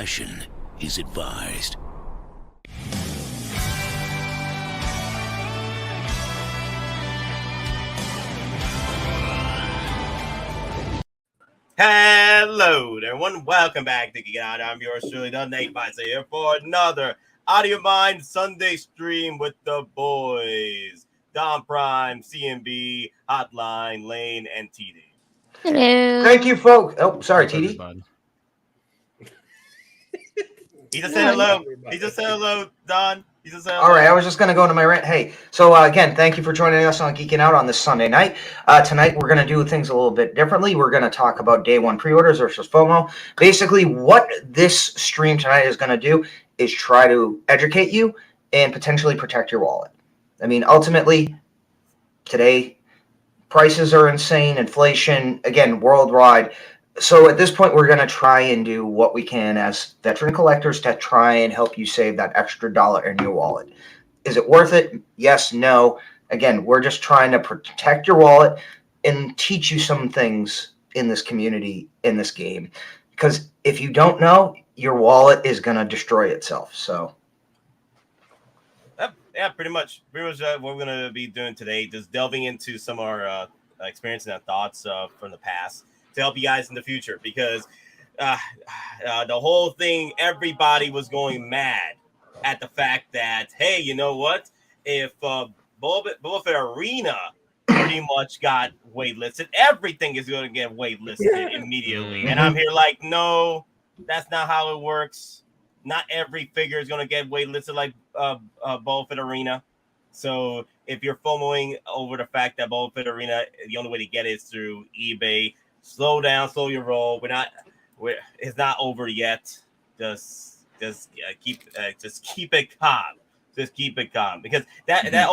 Caution is advised. Hello there, everyone. Welcome back to Geekin Out. I'm yours truly, the Nate Bites, here for another Out of Your Mind Sunday stream with the boys. DonPrime, CMB, Hotline, Lane, and TD. Hello. Thank you, folks. Oh, sorry, TD. He just said hello. He just said hello, Don. He just said hello. All right, I was just going to go into my rant. Hey, so again, thank you for joining us on Geeking Out on this Sunday night. Tonight, we're going to do things a little bit differently. We're going to talk about day one pre-orders versus FOMO. Basically, what this stream tonight is going to do is try to educate you and potentially protect your wallet. I mean, ultimately, today, prices are insane, inflation, again, worldwide. So at this point, we're going to try and do what we can as veteran collectors to try and help you save that extra dollar in your wallet. Is it worth it? Yes, no. Again, we're just trying to protect your wallet and teach you some things in this community, in this game. Because if you don't know, your wallet is going to destroy itself. So, yeah, pretty much what we're going to be doing today, just delving into some of our experience and our thoughts from the past, to help you guys in the future, because the whole thing, everybody was going mad at the fact that, hey, you know what? If Boba Fett Arena pretty much got waitlisted, everything is going to get waitlisted immediately. Mm-hmm. And I'm here like, no, that's not how it works. Not every figure is going to get waitlisted like Boba Fett Arena. So if you're FOMOing over the fact that Boba Fett Arena, the only way to get it is through eBay, slow down, slow your roll. It's not over yet. Just keep it calm. Just keep it calm, because that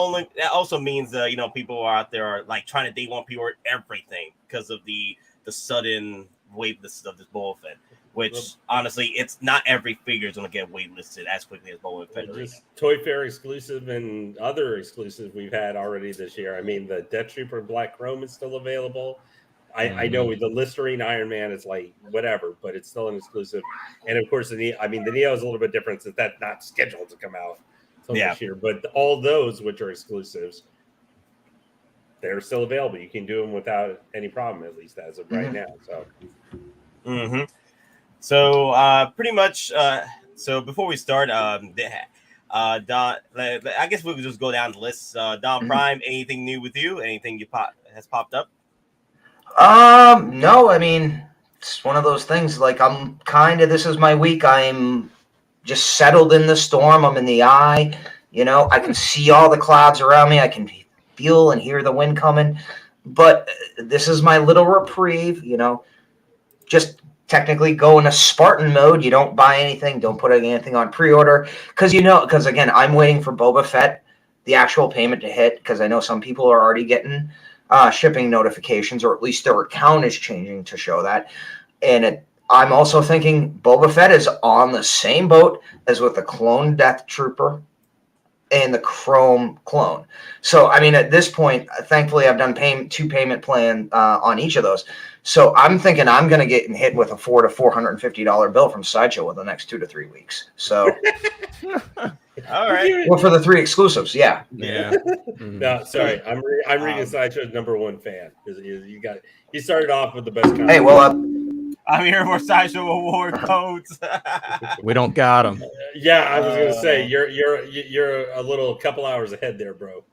also means people are out there are like trying to day one pre-order everything because of the sudden waitlist of this Boba Fett. Which honestly, it's not every figure is going to get waitlisted as quickly as Boba Fett. Just Toy Fair exclusive and other exclusives we've had already this year. I mean, the Death Trooper Black Chrome is still available. I know the Listerine Iron Man is like whatever, but it's still an exclusive. And of course, the Neo is a little bit different since that's not scheduled to come out this year. But all those which are exclusives, they're still available. You can do them without any problem, at least as of right now. So. Mm-hmm. So pretty much. So before we start, Don, I guess we could just go down the list. DonPrime, anything new with you? Anything has popped up? No, I mean, it's one of those things. Like, this is my week. I'm just settled in the storm. I'm in the eye. I can see all the clouds around me. I can feel and hear the wind coming. But this is my little reprieve. Just technically go in a Spartan mode. You don't buy anything. Don't put anything on pre-order. Because again, I'm waiting for Boba Fett, the actual payment to hit, because I know some people are already getting shipping notifications, or at least their account is changing to show that. And I'm also thinking Boba Fett is on the same boat as with the clone Death Trooper and the Chrome clone. So, I mean, at this point, thankfully, I've done two payment plan on each of those. So I'm thinking I'm going to get hit with a $400 to $450 bill from Sideshow in the next 2 to 3 weeks. So, all right. Well, for the 3 exclusives, yeah. No, sorry, I'm reading Sideshow's #1 fan, because you started off with the best comment. Hey, well, I'm here for Sideshow award codes. We don't got them. Yeah, I was gonna say you're a little couple hours ahead there, bro,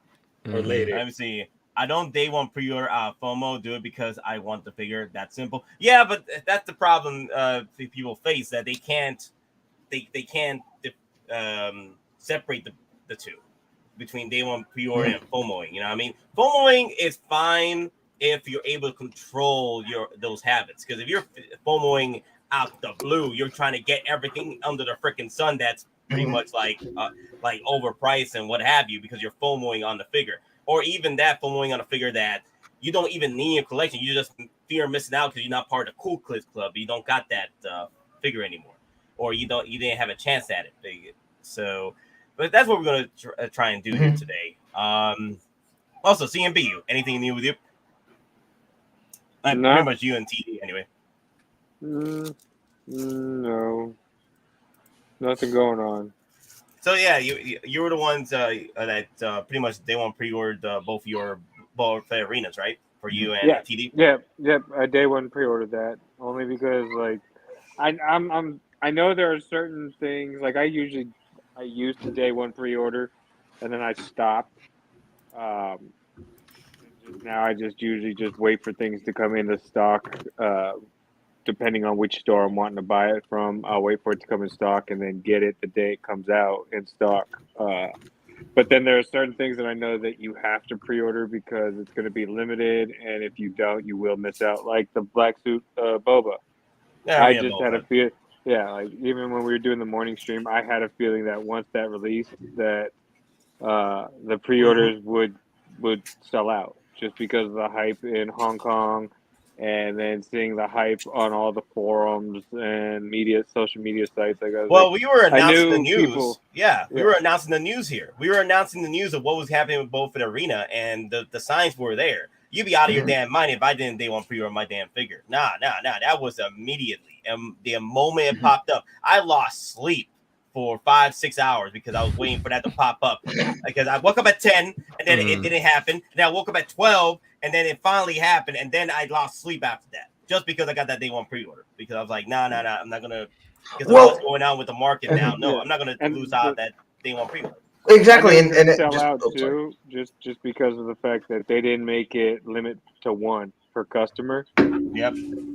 or later. Let me see. I don't day one pre-order FOMO. Do it because I want the figure. That simple. Yeah, but that's the problem people face, that they can't separate the two between day one pre-order and FOMOing. You know what I mean? FOMOing is fine if you're able to control those habits. Because if you're FOMOing out the blue, you're trying to get everything under the freaking sun that's pretty much like overpriced and what have you, because you're FOMOing on the figure. Or even that, FOMOing on a figure that you don't even need in your collection. You just fear missing out because you're not part of the Cool Clips Club. You don't got that figure anymore, or you didn't have a chance at it. So, but that's what we're going to try and do here today. Also, CMB, anything new with you? Pretty much you and TD anyway. No. Nothing going on. So yeah, you were the ones that pretty much day one pre-ordered both your Boba Fett arenas, right? For you and Yeah, TD. yep. I day one pre-ordered that only because like I know there are certain things like I used to day one pre-order, and then I stopped. Um, Now I just usually just wait for things to come into stock. Depending on which store I'm wanting to buy it from, I'll wait for it to come in stock and then get it the day it comes out in stock. But then there are certain things that I know that you have to pre-order because it's going to be limited, and if you don't, you will miss out. Like the black suit Boba. Yeah, I Arena just Boba had a Fett. feel. Yeah, like even when we were doing the morning stream, I had a feeling that once that released, that the pre-orders would sell out just because of the hype in Hong Kong, and then seeing the hype on all the forums and social media sites. Like I was Well, like, we were I announcing the knew news. people. Yeah, we Yeah. were announcing the news here. We were announcing the news of what was happening with both in Arena, and the signs were there. You'd be out of your damn mind if I didn't day one pre-order my damn figure. Nah. That was immediately. And the moment it popped up, I lost sleep for 5-6 hours because I was waiting for that to pop up. Because I woke up at 10 and then it didn't happen. And then I woke up at 12 and then it finally happened. And then I lost sleep after that just because I got that day one pre-order. Because I was like, nah, I'm not going to. Because of what's going on with the market now. No, I'm not going to lose out that day one pre-order. Exactly, I knew it and could it sell just, out oh, sorry. too, just because of the fact that they didn't make it limit to one per customer. Yep.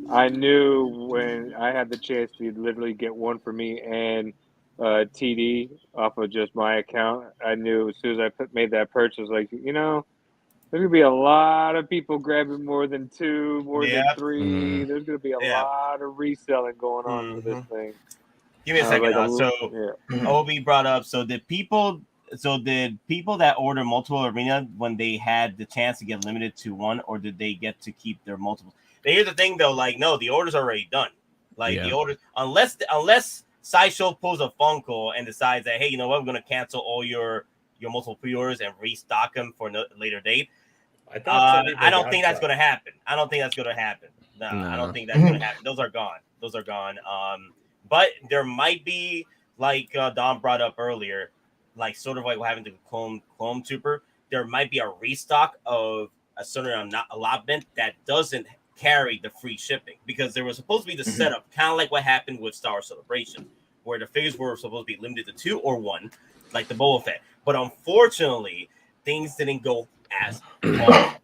I knew when I had the chance to literally get one for me and TD off of just my account. I knew as soon as I made that purchase, like, there's gonna be a lot of people grabbing more than two, more than three. There's gonna be a lot of reselling going on for this thing. Give me a second. Yeah. Obi brought up. So did people that order multiple arena when they had the chance to get limited to one, or did they get to keep their multiples? But here's the thing, though. Like, no, the order's already done. Like the orders, unless Sideshow pulls a Funko and decides that, hey, you know what, we're gonna cancel all your multiple pre-orders and restock them for a later date. I don't think that's gonna happen. No, I don't think that's gonna happen. Those are gone. But there might be, like Don brought up earlier, like sort of like what happened to Clone Trooper. There might be a restock of a certain allotment that doesn't carry the free shipping, because there was supposed to be the setup, kind of like what happened with Star Wars Celebration, where the figures were supposed to be limited to 2 or 1, like the Boba Fett. But unfortunately, things didn't go as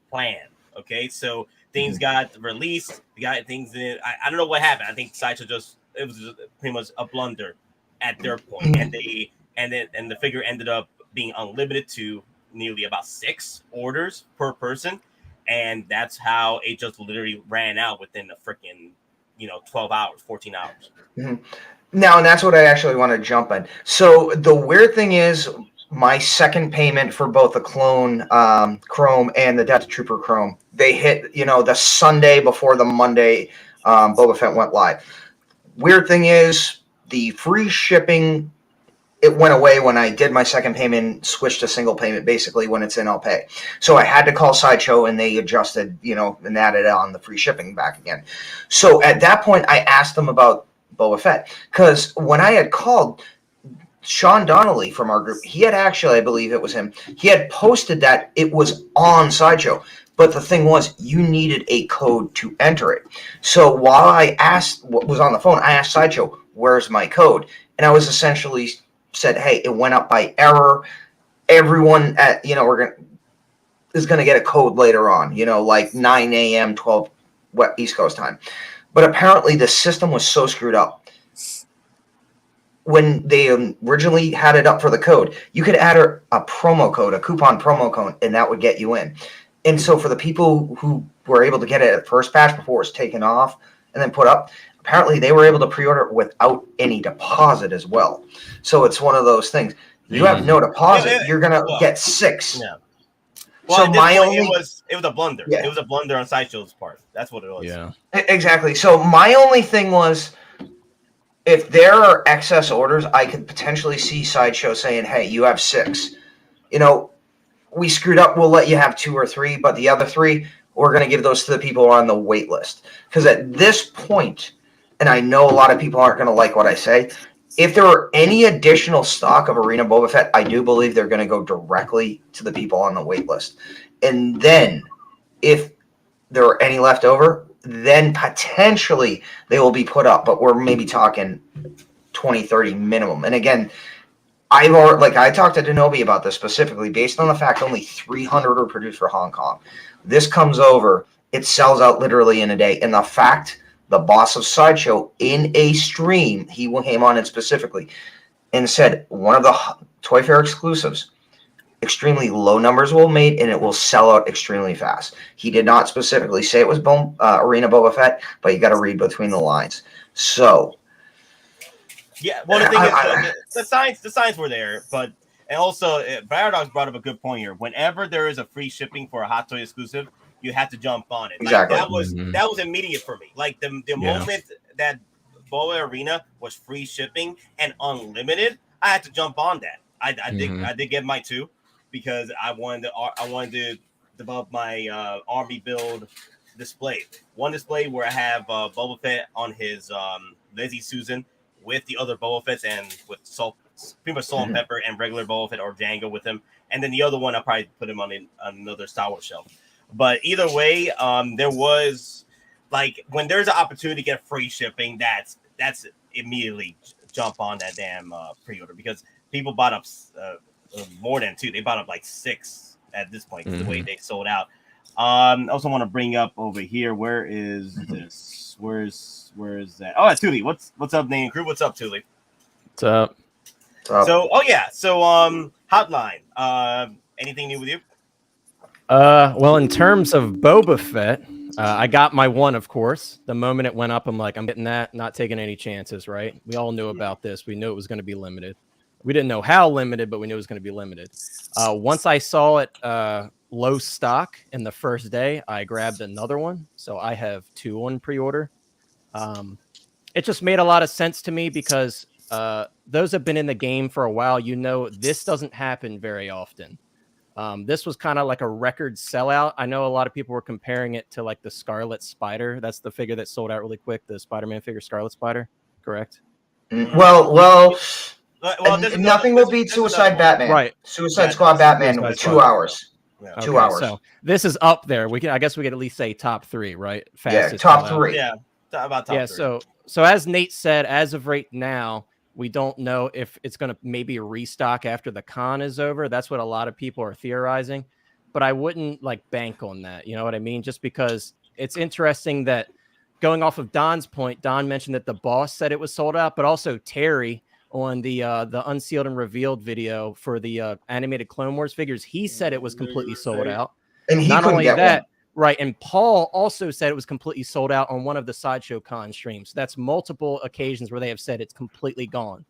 planned. Okay, so things got released. I don't know what happened. I think Sideshow it was just pretty much a blunder at their point, and the figure ended up being unlimited to nearly about 6 orders per person, and that's how it just literally ran out within the freaking 12 hours, 14 hours. Now, and that's what I actually want to jump in. So the weird thing is, my second payment for both the Clone Chrome and the Death Trooper Chrome, they hit the Sunday before the Monday Boba Fett went live. Weird thing is, the free shipping, it went away when I did my second payment, switched to single payment, basically when it's in, I'll pay. So I had to call Sideshow, and they adjusted, and added on the free shipping back again. So at that point, I asked them about Boba Fett, because when I had called Sean Donnelly from our group, he had actually, I believe it was him, he had posted that it was on Sideshow. But the thing was, you needed a code to enter it. So while I asked what was on the phone, I asked Sideshow, where's my code? And I was essentially said, hey, it went up by error. Everyone at, is going to get a code later on, like 9 a.m., 12 East Coast time. But apparently the system was so screwed up. When they originally had it up for the code, you could add a promo code, a coupon promo code, and that would get you in. And so for the people who were able to get it at first batch before it was taken off and then put up, apparently they were able to pre-order it without any deposit as well. So it's one of those things. You have no deposit, you're going to get 6. Yeah. Well, so it was a blunder. Yeah. It was a blunder on Sideshow's part. That's what it was. Yeah. Exactly. So my only thing was, if there are excess orders, I could potentially see Sideshow saying, hey, you have 6. We screwed up, we'll let you have 2 or 3, but the other 3, we're going to give those to the people who are on the wait list. Because at this point, and I know a lot of people aren't going to like what I say, If there are any additional stock of Arena Boba Fett, I do believe they're going to go directly to the people on the wait list. And then, if there are any left over, then potentially they will be put up. But we're maybe talking 20, 30 minimum. And again, I talked to Denobi about this specifically based on the fact only 300 are produced for Hong Kong. This comes over, it sells out literally in a day. And the fact the boss of Sideshow in a stream, he came on it specifically and said one of the Toy Fair exclusives, extremely low numbers will made and it will sell out extremely fast. He did not specifically say it was Arena Boba Fett, but you got to read between the lines. So, yeah, well, the thing is, the signs were there, but and also Paradox brought up a good point here. Whenever there is a free shipping for a Hot Toy exclusive, you have to jump on it. Exactly. Like, that was immediate for me. Like the moment that Boba Arena was free shipping and unlimited, I had to jump on that. I did get my 2 because I wanted to develop my army build display. One display where I have Boba Fett on his Lizzie Susan with the other Boba Fetts and with pretty much salt and pepper and regular Boba Fett or Django with him. And then the other one, I'll probably put him on another Star Wars shelf. But either way, there was like when there's an opportunity to get free shipping, that's immediately jump on that damn pre-order because people bought up more than 2. They bought up like 6 at this point the way they sold out. I also want to bring up over here. Where is this? Where's that? Oh, that's Thule. What's up, Name Crew? What's up, Thule? What's up? So Hotline. Anything new with you? Well, in terms of Boba Fett, I got my 1, of course. The moment it went up, I'm like, I'm getting that, not taking any chances, right? We all knew about this. We knew it was going to be limited. We didn't know how limited, but we knew it was going to be limited. Once I saw it low stock in the first day, I grabbed another one. So I have 2 on pre-order. It just made a lot of sense to me because those have been in the game for a while. You know, this doesn't happen very often. This was kind of like a record sellout. I know a lot of people were comparing it to like the Scarlet Spider. That's the figure that sold out really quick. The Spider-Man figure, Scarlet Spider, correct? Well, nothing will beat Suicide Batman. Right. Suicide Squad Batman with 2 hours. Yeah. Okay, 2 hours. So this is up there. I guess we could at least say top 3, right? Fastest top sellout. 3. Yeah, about top 3. So as Nate said, as of right now, we don't know if it's going to maybe restock after the con is over. That's what a lot of people are theorizing. But I wouldn't like bank on that. You know what I mean? Just because it's interesting that going off of Don's point, Don mentioned that the boss said it was sold out, but also Terry on the Unsealed and Revealed video for the animated Clone Wars figures, he said it was completely sold out. And he Not couldn't only get that, one. right, and Paul also said it was completely sold out on one of the Sideshow Con streams. That's multiple occasions where they have said it's completely gone.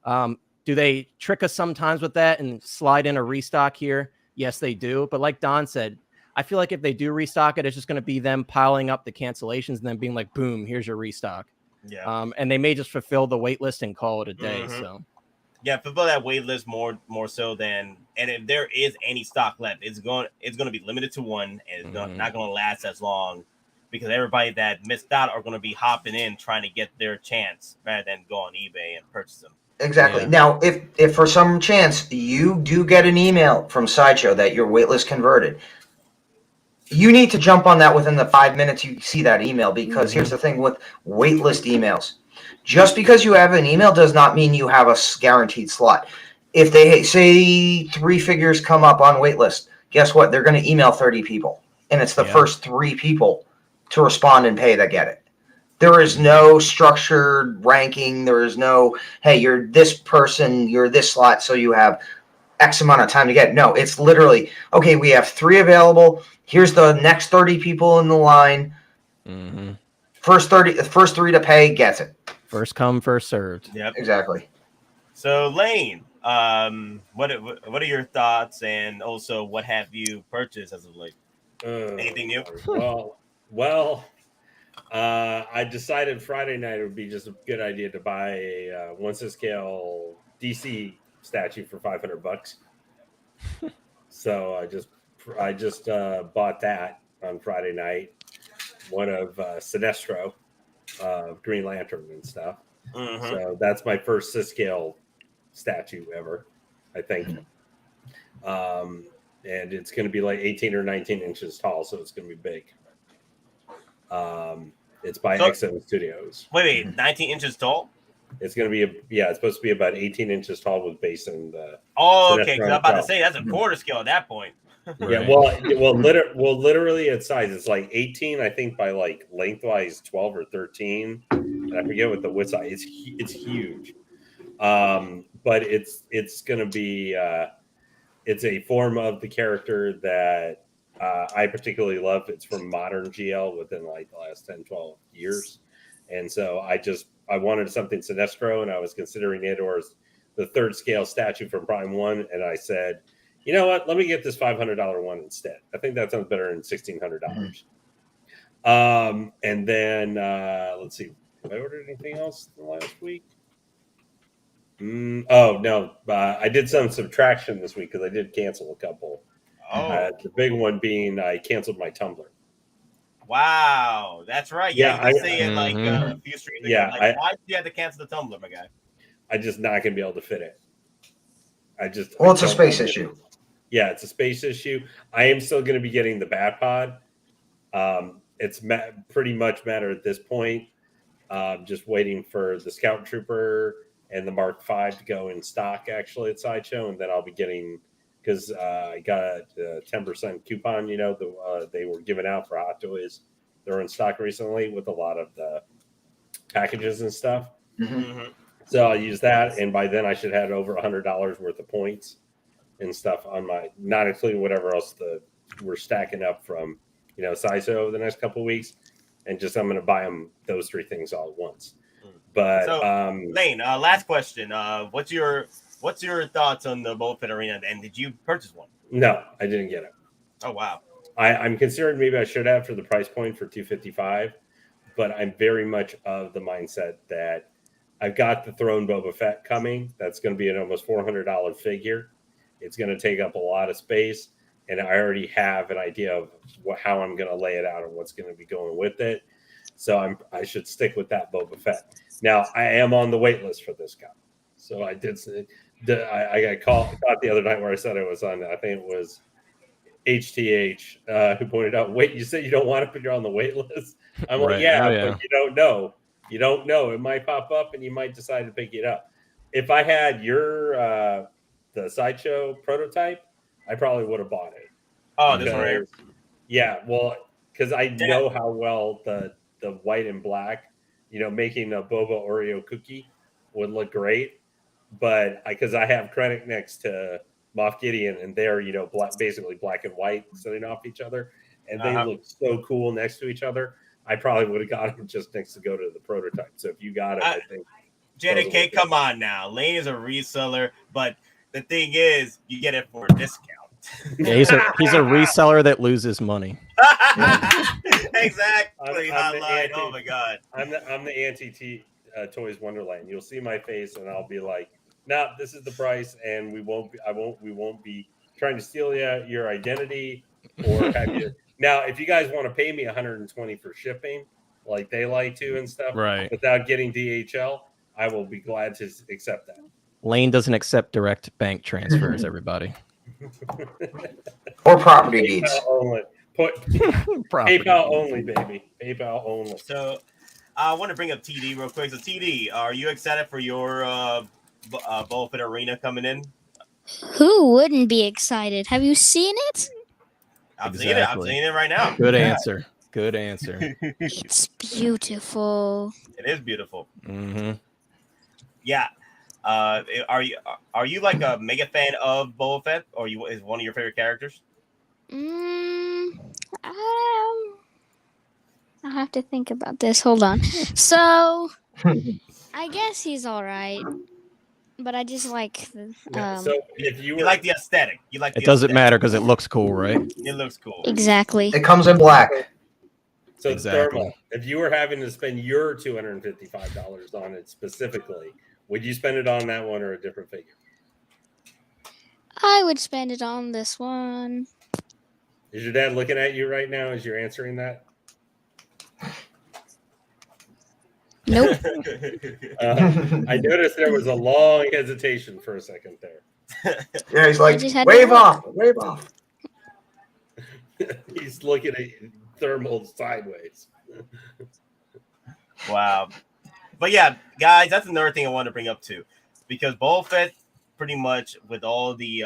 Do they trick us sometimes with that and slide in a restock here? Yes, they do. But like Don said, I feel like if they do restock it, it's just going to be them piling up the cancellations and then being like, boom, here's your restock. Yeah. And they may just fulfill the wait list and call it a day. So yeah, fulfill that wait list more so than, and if there is any stock left, it's going to be limited to 1 and it's not going to last as long because everybody that missed out are going to be hopping in trying to get their chance rather than go on eBay and purchase them. Exactly. Yeah. Now, if for some chance you do get an email from Sideshow that your waitlist converted, you need to jump on that within the 5 minutes you see that email because here's the thing with waitlist emails. Just because you have an email does not mean you have a guaranteed slot. If they say 3 figures come up on waitlist, guess what? They're going to email 30 people. And it's the first 3 people to respond and pay that get it. There is no structured ranking. There is no, hey, you're this person, you're this slot, so you have X amount of time to get it. No, it's literally, okay, we have 3 available. Here's the next 30 people in the line. First 3 to pay gets it. first come, first served. Yep. Exactly. So Lane, what are your thoughts and also what have you purchased as of late? Anything new? Well, I decided Friday night it would be just a good idea to buy a 1/6 scale DC statue for $500. So I just bought that on Friday night. One of Sinestro, Green Lantern and stuff. Mhm. So that's my first scale statue ever, I think. And it's going to be like 18 or 19 inches tall, so it's going to be big. It's by So- XM Studios. Wait, 19 inches tall? It's going to be it's supposed to be about 18 inches tall with base and Oh, okay. Because Sinestro I'm about to itself. say that's a quarter scale at that point. Yeah, Right. literally its size. It's like 18, I think, by like lengthwise 12 or 13, and I forget what the width size. It's huge, but it's gonna be it's a form of the character that I particularly love. It's from modern GL within like the last 10, 12 years, and so I wanted something Sinestro, and I was considering it or the third scale statue from Prime 1, and I said, you know what? Let me get this $500 one instead. I think that sounds better than $1,600. And then let's see. Have I ordered anything else in the last week? Oh no, I did some subtraction this week because I did cancel a couple. Oh, The big one being I canceled my Tumblr. wow. That's right. Yeah, Yeah, you say it like Mhm. a few streams ago. Yeah, Like, why did you have to cancel the Tumblr, my guy? I just not gonna be able to fit it. Well, it's I a don't space want it. issue. Yeah, it's a space issue. I am still going to be getting the Bat Pod. It's pretty much matter at this point. Just waiting for the Scout Trooper and the Mark V to go in stock actually at Sideshow, and then I'll be getting because I got a 10% coupon. You know, they were given out for Hot Toys. They're in stock recently with a lot of the packages and stuff. Mhm. So I'll use that, and by then I should have over $100 worth of points and stuff on my, not including whatever else we're stacking up from, Sideshow over the next couple of weeks, and just I'm going to buy them those three things all at once. But So, Lane, last question. What's your thoughts on the Boba Fett Arena, and did you purchase one? no, I didn't get it. Oh wow. I'm considering maybe I should have for the price point for $255, but I'm very much of the mindset that I've got the Throne Boba Fett coming. That's going to be an almost $400 figure. It's going to take up a lot of space, and I already have an idea of how I'm going to lay it out and what's going to be going with it. So I should stick with that Boba Fett. Now I am on the wait list for this guy. So I did. I got caught the other night where I said I was on. I think it was HTH who pointed out, wait, you said you don't want it, but you're on the wait list. I'm like, Right. yeah, Oh, yeah. but you don't know. You don't know. It might pop up and you might decide to pick it up. If I had your the Sideshow prototype, I probably would have bought it. Oh, this one right here. Yeah, well, because I know how well the white and black, making a boba Oreo cookie would look great. But because I have Krennic next to Moff Gideon, and they're basically black and white sitting off each other, and they look so cool next to each other. I probably would have got them just next to go to the prototype. So if you got it, I think. Janet K, come on now. Lane is a reseller, but the thing is, you get it for a discount. Yeah, he's a reseller that loses money. Exactly. I'm Hotline. Oh my god. I'm the anti Toys Wonderland. You'll see my face, and I'll be like, "Nah, this is the price, and we won't be trying to steal your identity or have you." Now, if you guys want to pay me $120 for shipping, like they like to and stuff, Right. without getting DHL, I will be glad to accept that. Lane doesn't accept direct bank transfers, everybody. Or property deeds. PayPal only. PayPal only, baby. PayPal only. So I want to bring up TD real quick. So TD, are you excited for your Boba Fett Arena coming in? Who wouldn't be excited? Have you seen it? I'm Exactly. seeing it right now. Good answer. Good answer. It's beautiful. It is beautiful. Mm-hmm. Yeah. Are you like a mega fan of Boba Fett, or is one of your favorite characters? I'll have to think about this. Hold on. So, I guess he's all right, but I just like. So if you You like the aesthetic. You like. It the doesn't aesthetic. matter because it looks cool, right? It looks cool. Exactly. It comes in black. So Exactly. Thermal, if you were having to spend your $255 on it specifically, would you spend it on that one or a different figure? I would spend it on this one. Is your dad looking at you right now as you're answering that? Nope. I noticed there was a long hesitation for a second there. Yeah, he's like, just had to wave look. off, wave off. He's looking at thermal sideways. Wow. But yeah, guys, that's another thing I want to bring up too, because Boba Fett, pretty much with all the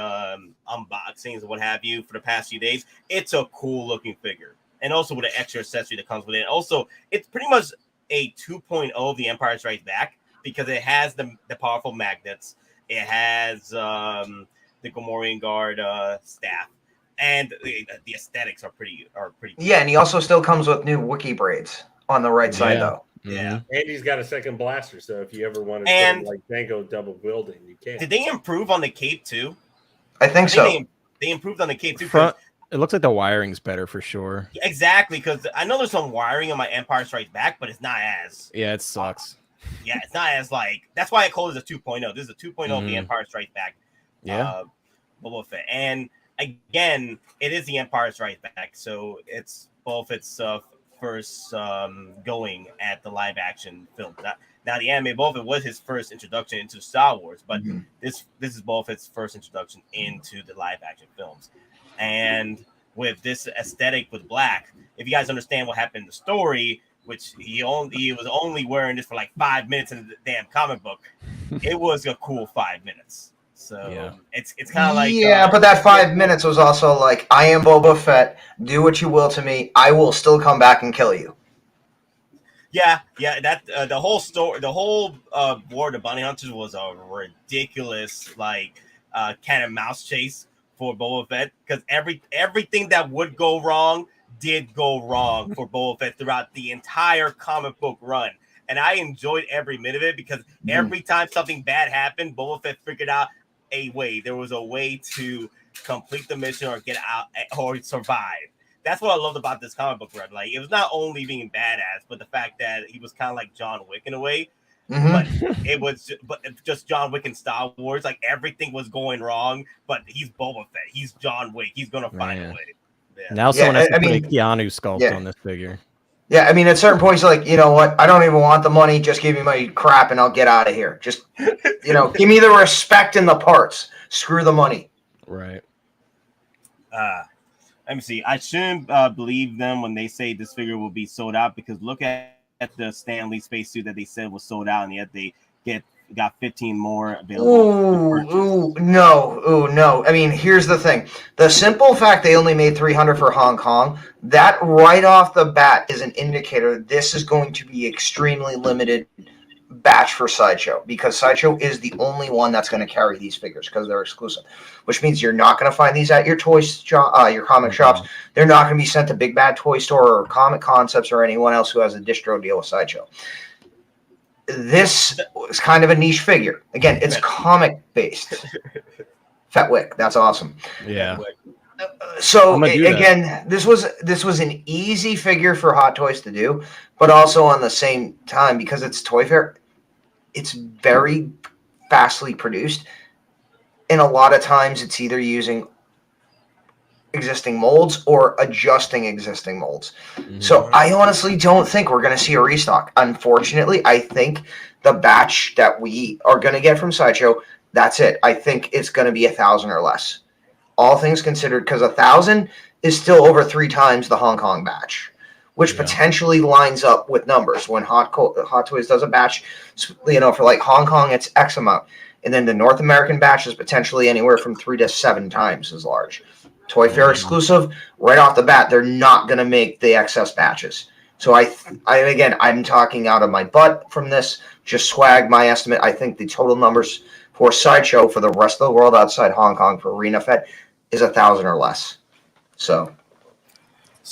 unboxings and what have you for the past few days, it's a cool looking figure, and also with an extra accessory that comes with it. Also, it's pretty much a 2.0 of the Empire Strikes Back, because it has the powerful magnets, it has the Gamorrean Guard staff, and the aesthetics are pretty cool. Yeah, and he also still comes with new Wookiee braids on the right side, though. Yeah. And he's got a second blaster, so if you ever want to And- like Django double wielding, you can. Did they improve on the cape too? I think so. They improved on the cape too. Front, it looks like the wiring's better for sure. Exactly, because I know there's some wiring on my Empire Strikes Back, but it's not as. Yeah, it sucks. Yeah, it's not as like. That's why I call it a 2.0. This is a 2.0 of the Mhm. Empire Strikes Back. Yeah. Boba Fett, and again, it is the Empire Strikes Back, so it's Boba Fett's first going at the live action film. Now the anime Boba Fett was his first introduction into Star Wars, but this is Boba Fett's first introduction into the live action films. And with this aesthetic with black, if you guys understand what happened in the story, which he was only wearing this for like 5 minutes in the damn comic book, it was a cool 5 minutes. So Yeah. it's kind of like But that 5 minutes was also like, I am Boba Fett. Do what you will to me. I will still come back and kill you. Yeah. That the whole story, the whole War of the Bounty Hunters was a ridiculous cat and mouse chase for Boba Fett, because everything that would go wrong did go wrong for Boba Fett throughout the entire comic book run. And I enjoyed every minute of it, because every time something bad happened, Boba Fett figured out a way. There was a way to complete the mission or get out or survive. That's what I loved about this comic book run. Like, it was not only being badass, but the fact that he was kind of like John Wick in a way. But it was just John Wick in Star Wars. Like, everything was going wrong, but he's Boba Fett. He's John Wick. He's gonna find a way. Yeah. Now someone has to I put mean, a Keanu sculpt yeah. on this figure. Yeah, I mean, at certain points, like, you know what? I don't even want the money. Just give me my crap and I'll get out of here. Just, give me the respect and the parts. Screw the money. Right. Let me see. I shouldn't believe them when they say this figure will be sold out, because look at the Stan Lee spacesuit that they said was sold out, and yet they got 15 more available. No. I mean, here's the thing. The simple fact they only made 300 for Hong Kong, that right off the bat is an indicator this is going to be extremely limited batch for Sideshow, because Sideshow is the only one that's going to carry these figures because they're exclusive, which means you're not going to find these at your your comic shops. They're not going to be sent to Big Bad Toy Store or Comiconcept or anyone else who has a distro deal with Sideshow. This is kind of a niche figure. Again, it's comic based. Fetwick, that's awesome. Yeah. So again, this was an easy figure for Hot Toys to do, but also on the same time, because it's Toy Fair, it's very fastly produced, and a lot of times it's either using existing molds or adjusting existing molds. So I honestly don't think we're going to see a restock. Unfortunately, I think the batch that we are going to get from Sideshow, that's it. I think it's going to be 1,000 or less. All things considered, because 1,000 is still over 3 times the Hong Kong batch, which potentially lines up with numbers. When Hot Toys does a batch, for like Hong Kong, it's X amount. And then the North American batch is potentially anywhere from 3 to 7 times as large. Toy Fair exclusive, right off the bat, they're not going to make the excess batches. So I'm talking out of my butt from this, just swag my estimate. I think the total numbers for Sideshow for the rest of the world outside Hong Kong for Arena Fett is 1,000 or less. So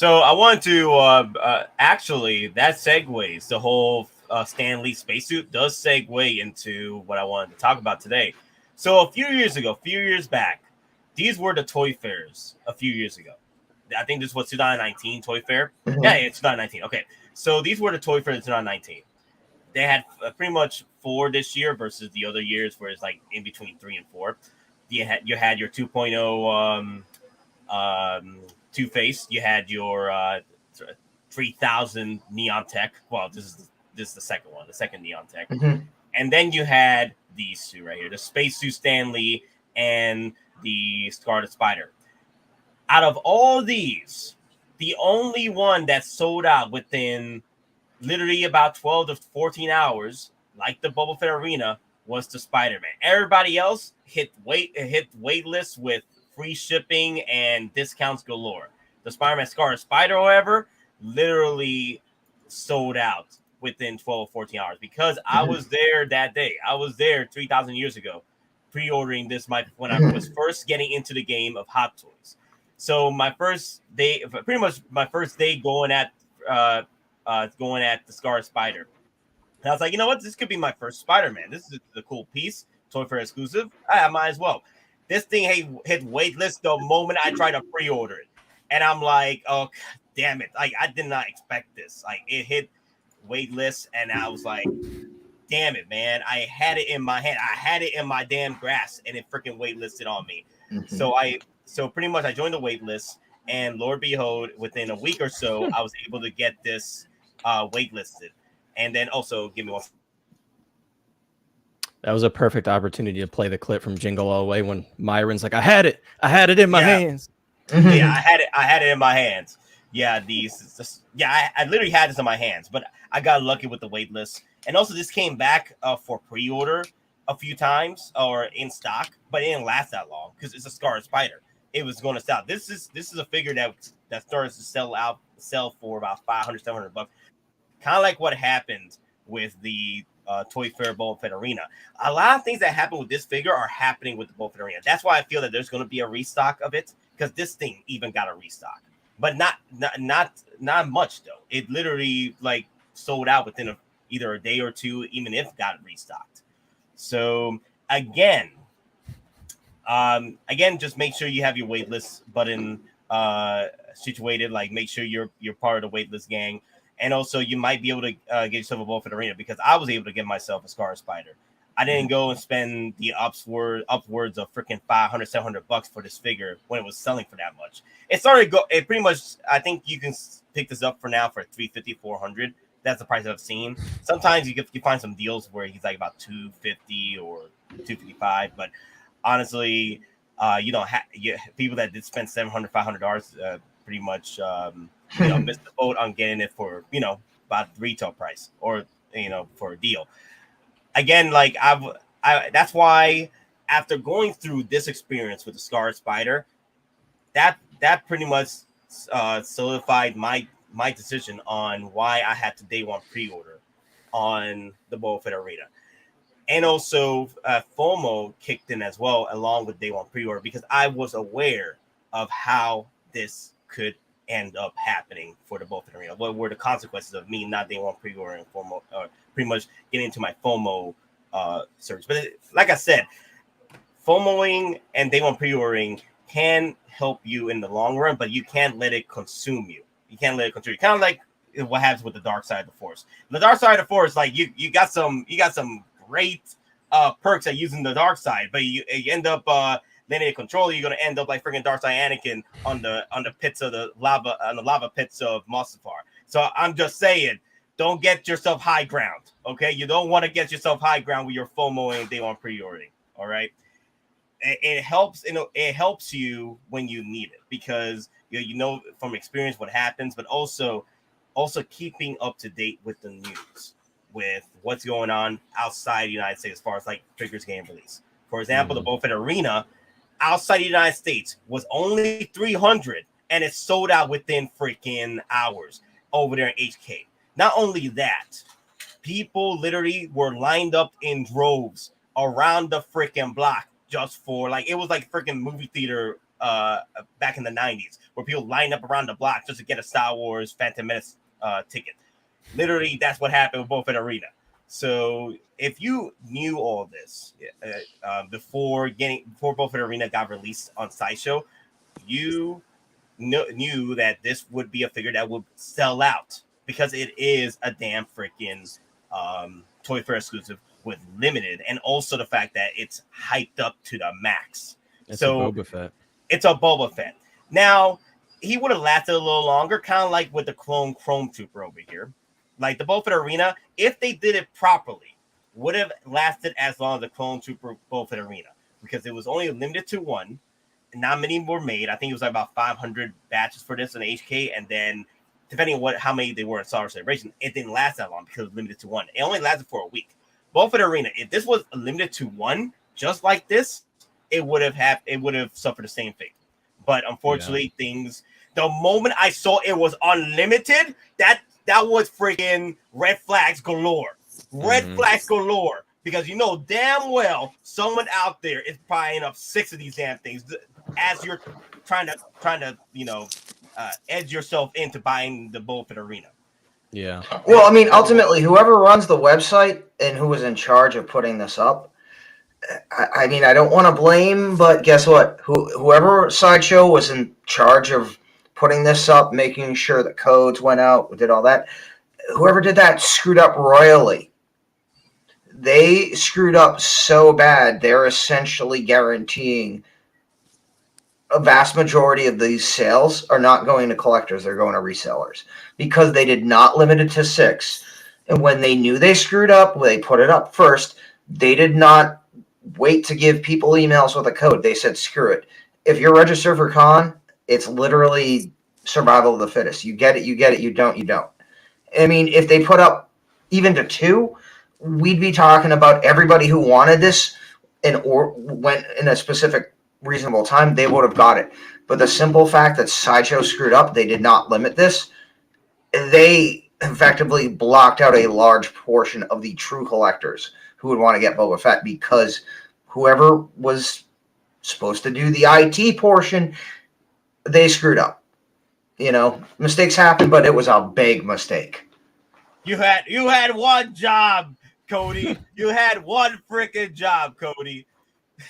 I wanted to actually, that segues the whole Stan Lee spacesuit does segue into what I wanted to talk about today. So a few years back, these were the Toy Fairs a few years ago. I think this was 2019 Toy Fair. Yeah, it's 2019. Okay, so these were the Toy Fairs in 2019. They had pretty much 4 this year versus the other years where it's like in between 3 and 4. You had your 2.0 Two-Face. You had your 3000 Neon Tech. Well, this is This is the second one, the second Neon Tech. Mhm. And then you had these two right here, the Spacesuit Stanley and the Scarlet Spider. Out of all these, the only one that sold out within literally about 12 to 14 hours, like the Boba Fett Arena, was the Spider-Man. Everybody else hit waitlist with free shipping and discounts galore. The Spider-Man Scarlet Spider, however, literally sold out within 12 or 14 hours because I was there that day. I was there 3,000 years ago pre-ordering this when I was first getting into the game of Hot Toys. So my first day, pretty much my first day going at the Scarlet Spider. And I was like, you know what? This could be my first Spider-Man. This is a cool piece, Toy Fair exclusive. I might as well. This thing hit waitlist the moment I tried to pre-order it. And I'm like, oh, damn it. Like, I did not expect this. Like, it hit waitlist, and I was like, damn it, man. I had it in my hand. I had it in my damn grasp, and it freaking waitlisted on me. So pretty much I joined the waitlist, and Lord behold, within a week or so, I was able to get this waitlisted. And then also, give me one. That was a perfect opportunity to play the clip from Jingle All the Way when Myron's like, I had it in my hands. Yeah, I had it in my hands. Yeah, I literally had this in my hands, but I got lucky with the waitlist. And also, this came back for pre-order a few times or in stock, but it didn't last that long because it's a Scarlet Spider. It was going to sell. This is a figure that starts to sell for about $500, $700. Kind of like what happened with the Toy Fair Boba Fett Arena. A lot of things that happen with this figure are happening with the Boba Fett Arena. That's why I feel that there's going to be a restock of it because this thing even got a restock, but not much though. It literally like sold out within either a day or two, even if it got restocked. So again, just make sure you have your waitlist button situated. Like, make sure you're part of the waitlist gang. And also, you might be able to get yourself a Boba Fett Arena because I was able to get myself a Scarlet Spider. I didn't go and spend the upwards of freaking $500, $700 for this figure when it was selling for that much. It started to go. It pretty much. I think you can pick this up for now for $350, $400. That's the price I've seen. Sometimes you find some deals where he's like about $250 or $255. But honestly, you don't have people that did spend $700, $500. Pretty much. Missed the boat on getting it for, about retail price or, for a deal. Again, like that's why after going through this experience with the Scarlet Spider, that pretty much solidified my decision on why I had to day one pre-order on the Boba Fett Arena. And also FOMO kicked in as well along with day one pre-order because I was aware of how this could end up happening for the Boba Fett Arena. What were the consequences of me not day one pre-ordering FOMO, pretty much getting into my FOMO search? But like I said, FOMOing and day one pre-ordering can help you in the long run, but you can't let it consume you. You can't let it consume you. Kind of like what happens with the dark side of the force. The dark side of the force, like you got some great perks at using the dark side, but you end up linear control, you're gonna end up like freaking Darkseid Anakin on the pits of the lava pits of Mustafar. So I'm just saying, don't get yourself high ground. Okay, you don't want to get yourself high ground with your FOMO and day one pre-ordering. All right, it helps. It helps you when you need it because you know from experience what happens, but also keeping up to date with the news, with what's going on outside the United States as far as like figures getting released. For example, the Boba Fett Arena outside the United States was only 300 and it sold out within freaking hours over there in HK. Not only that, people literally were lined up in droves around the freaking block just for like, it was like freaking movie theater back in the 90s where people lined up around the block just to get a Star Wars Phantom Menace ticket. Literally, that's what happened with Boba Fett Arena. So if you knew all this before Boba Fett Arena got released on Sideshow, you knew that this would be a figure that would sell out because it is a damn freaking Toy Fair exclusive with limited, and also the fact that it's hyped up to the max. It's so a Boba Fett. It's a Boba Fett. Now, he would have lasted a little longer, kind of like with the clone Chrome Trooper over here. Like the Boba Fett Arena, if they did it properly, would have lasted as long as the Clone Trooper Boba Fett Arena, because it was only limited to one. Not many were made. I think it was like about 500 batches for this in HK, and then depending on how many they were in Star Wars Celebration, it didn't last that long because it was limited to one. It only lasted for a week. Boba Fett Arena, if this was limited to one, just like this, it would have suffered the same fate. But unfortunately, the moment I saw it was unlimited, that was freaking red flags galore. Red flags galore. Because you know damn well someone out there is buying up 6 of these damn things as you're trying to edge yourself into buying the Boba Fett Arena. Yeah. Well, I mean, ultimately, whoever runs the website and who was in charge of putting this up, I mean, I don't want to blame, but guess what? Whoever Sideshow was in charge of putting this up, making sure the codes went out, did all that, whoever did that screwed up royally. They screwed up so bad, they're essentially guaranteeing a vast majority of these sales are not going to collectors, they're going to resellers, because they did not limit it to 6. And when they knew they screwed up, they put it up first. They did not wait to give people emails with a code. They said, screw it. If you're registered for con, it's literally survival of the fittest. You get it, you get it. You don't, you don't. I mean, if they put up even to 2, we'd be talking about everybody who wanted this or went in a specific reasonable time, they would have got it. But the simple fact that Sideshow screwed up, they did not limit this, they effectively blocked out a large portion of the true collectors who would want to get Boba Fett, because whoever was supposed to do the IT portion, they screwed up. You know, mistakes happen, but it was a big mistake. You had one job, Cody. You had one freaking job, Cody.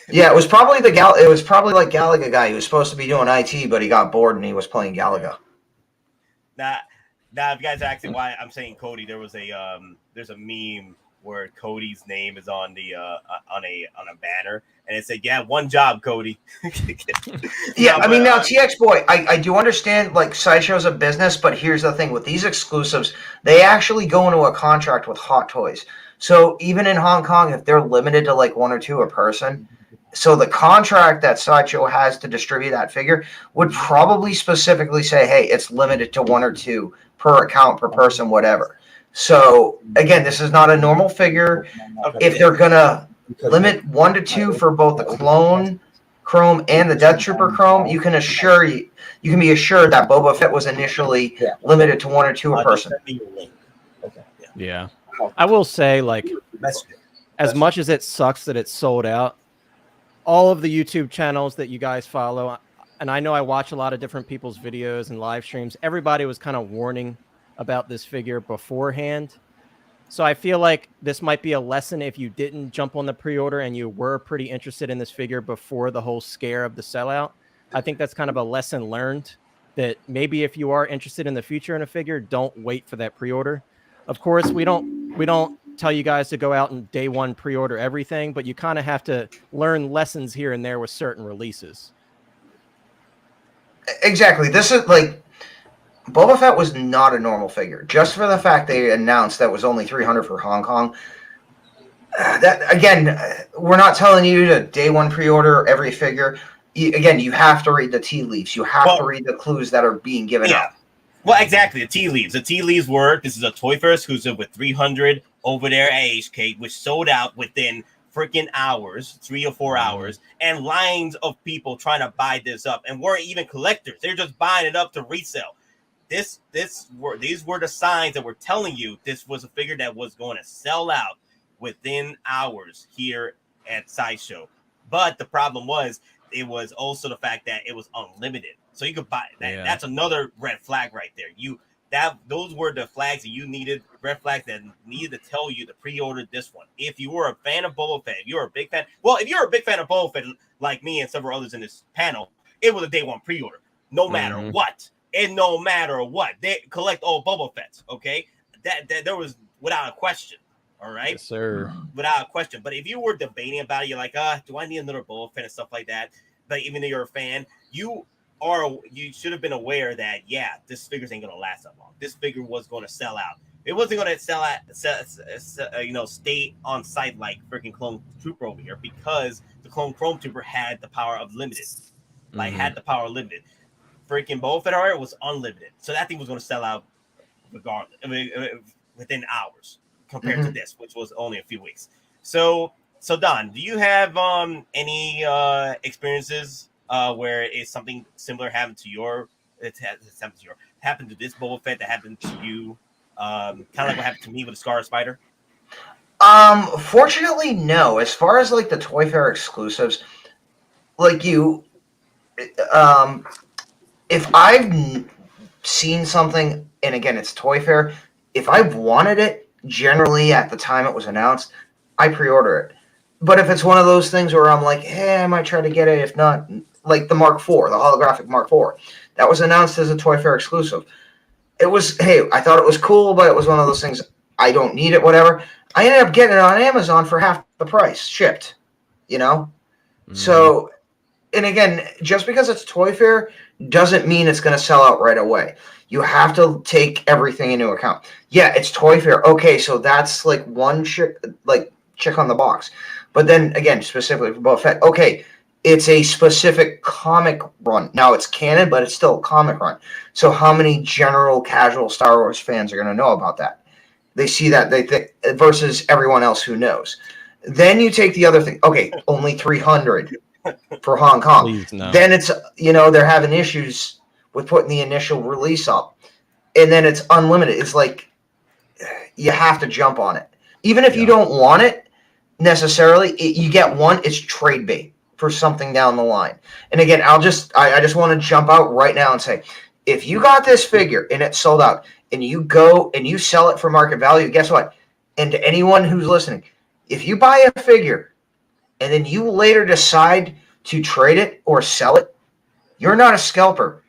Yeah, it was probably like Galaga guy. He was supposed to be doing IT, but he got bored and he was playing Galaga. Now, if you guys are asking why I'm saying Cody, there's a meme where Cody's name is on the on a banner, and it said, "Yeah, one job, Cody." Yeah, I mean, now TX boy, I do understand like Sideshow's a business, but here's the thing with these exclusives, they actually go into a contract with Hot Toys. So even in Hong Kong, if they're limited to like 1 or 2 a person, so the contract that Sideshow has to distribute that figure would probably specifically say, hey, it's limited to 1 or 2 per account, per person, whatever. So again, this is not a normal figure. If they're gonna limit 1 to 2 for both the clone Chrome and the Death Trooper Chrome, you can be assured that Boba Fett was initially limited to 1 or 2 a person. Yeah. I will say, like, as much as it sucks that it's sold out, all of the YouTube channels that you guys follow, and I know I watch a lot of different people's videos and live streams, everybody was kind of warning about this figure beforehand. So I feel like this might be a lesson if you didn't jump on the pre-order and you were pretty interested in this figure before the whole scare of the sellout. I think that's kind of a lesson learned, that maybe if you are interested in the future in a figure, don't wait for that pre-order. Of course, we don't tell you guys to go out and day one pre-order everything, but you kind of have to learn lessons here and there with certain releases. Exactly. This is like Boba Fett was not a normal figure. Just for the fact they announced that was only 300 for Hong Kong. That again, we're not telling you to day one pre-order every figure. Again, you have to read the tea leaves. You have to read the clues that are being given out. Well, exactly. The tea leaves. The tea leaves were, this is a Toy Fair exclusive with 300 over there at HK, which sold out within freaking hours, 3 or 4 hours, and lines of people trying to buy this up, and weren't even collectors. They're just buying it up to resell. These were the signs that were telling you this was a figure that was going to sell out within hours here at Sideshow. But the problem was, it was also the fact that it was unlimited. So you could buy that. Yeah. That's another red flag right there. Those were the flags that you needed, red flags that needed to tell you to pre-order this one. If you were a fan of Boba Fett, if you're a big fan of Boba Fett like me and several others in this panel, it was a day one pre-order. No matter what. And no matter what. They collect all Boba Fett's, okay? That there was without a question. All right? Yes, sir. Without a question. But if you were debating about it, you're like, do I need another Boba Fett and stuff like that? But even though you're a fan, you should have been aware that, this figure ain't going to last that long. This figure was going to sell out. It wasn't going to stay on site like freaking Clone Trooper over here because the Clone Chrome Trooper had the power of limited, had the power of limited. Freaking Boba Fett art was unlimited, so that thing was going to sell out regardless. I mean, within hours compared to this, which was only a few weeks. So Don, do you have any experiences where it's something similar happened to happened to this Boba Fett that happened to you? Kind of like what happened to me with the Scarlet Spider. Fortunately, no. As far as like the Toy Fair exclusives, like if I've seen something, and again, it's Toy Fair, if I've wanted it, generally at the time it was announced, I pre-order it. But if it's one of those things where I'm like, hey, I might try to get it, if not, like the Mark IV, the holographic Mark IV, that was announced as a Toy Fair exclusive. It was, hey, I thought it was cool, but it was one of those things, I don't need it, whatever. I ended up getting it on Amazon for half the price, shipped, So, and again, just because it's Toy Fair doesn't mean it's going to sell out right away. You have to take everything into account. Yeah, it's Toy Fair. Okay, so that's like one check on the box. But then again, specifically for Boba Fett, okay, it's a specific comic run. Now it's canon, but it's still a comic run. So how many general casual Star Wars fans are going to know about that? They see that they think versus everyone else who knows. Then you take the other thing. Okay, only 300 for Hong Kong. Please, no. Then it's they're having issues with putting the initial release up, and then it's unlimited. It's like you have to jump on it, even if you don't want it necessarily. You get one. It's trade bait for something down the line. And again, I just want to jump out right now and say, if you got this figure and it's sold out, and you go and you sell it for market value, guess what? And to anyone who's listening, if you buy a figure and then you later decide to trade it or sell it, you're not a scalper.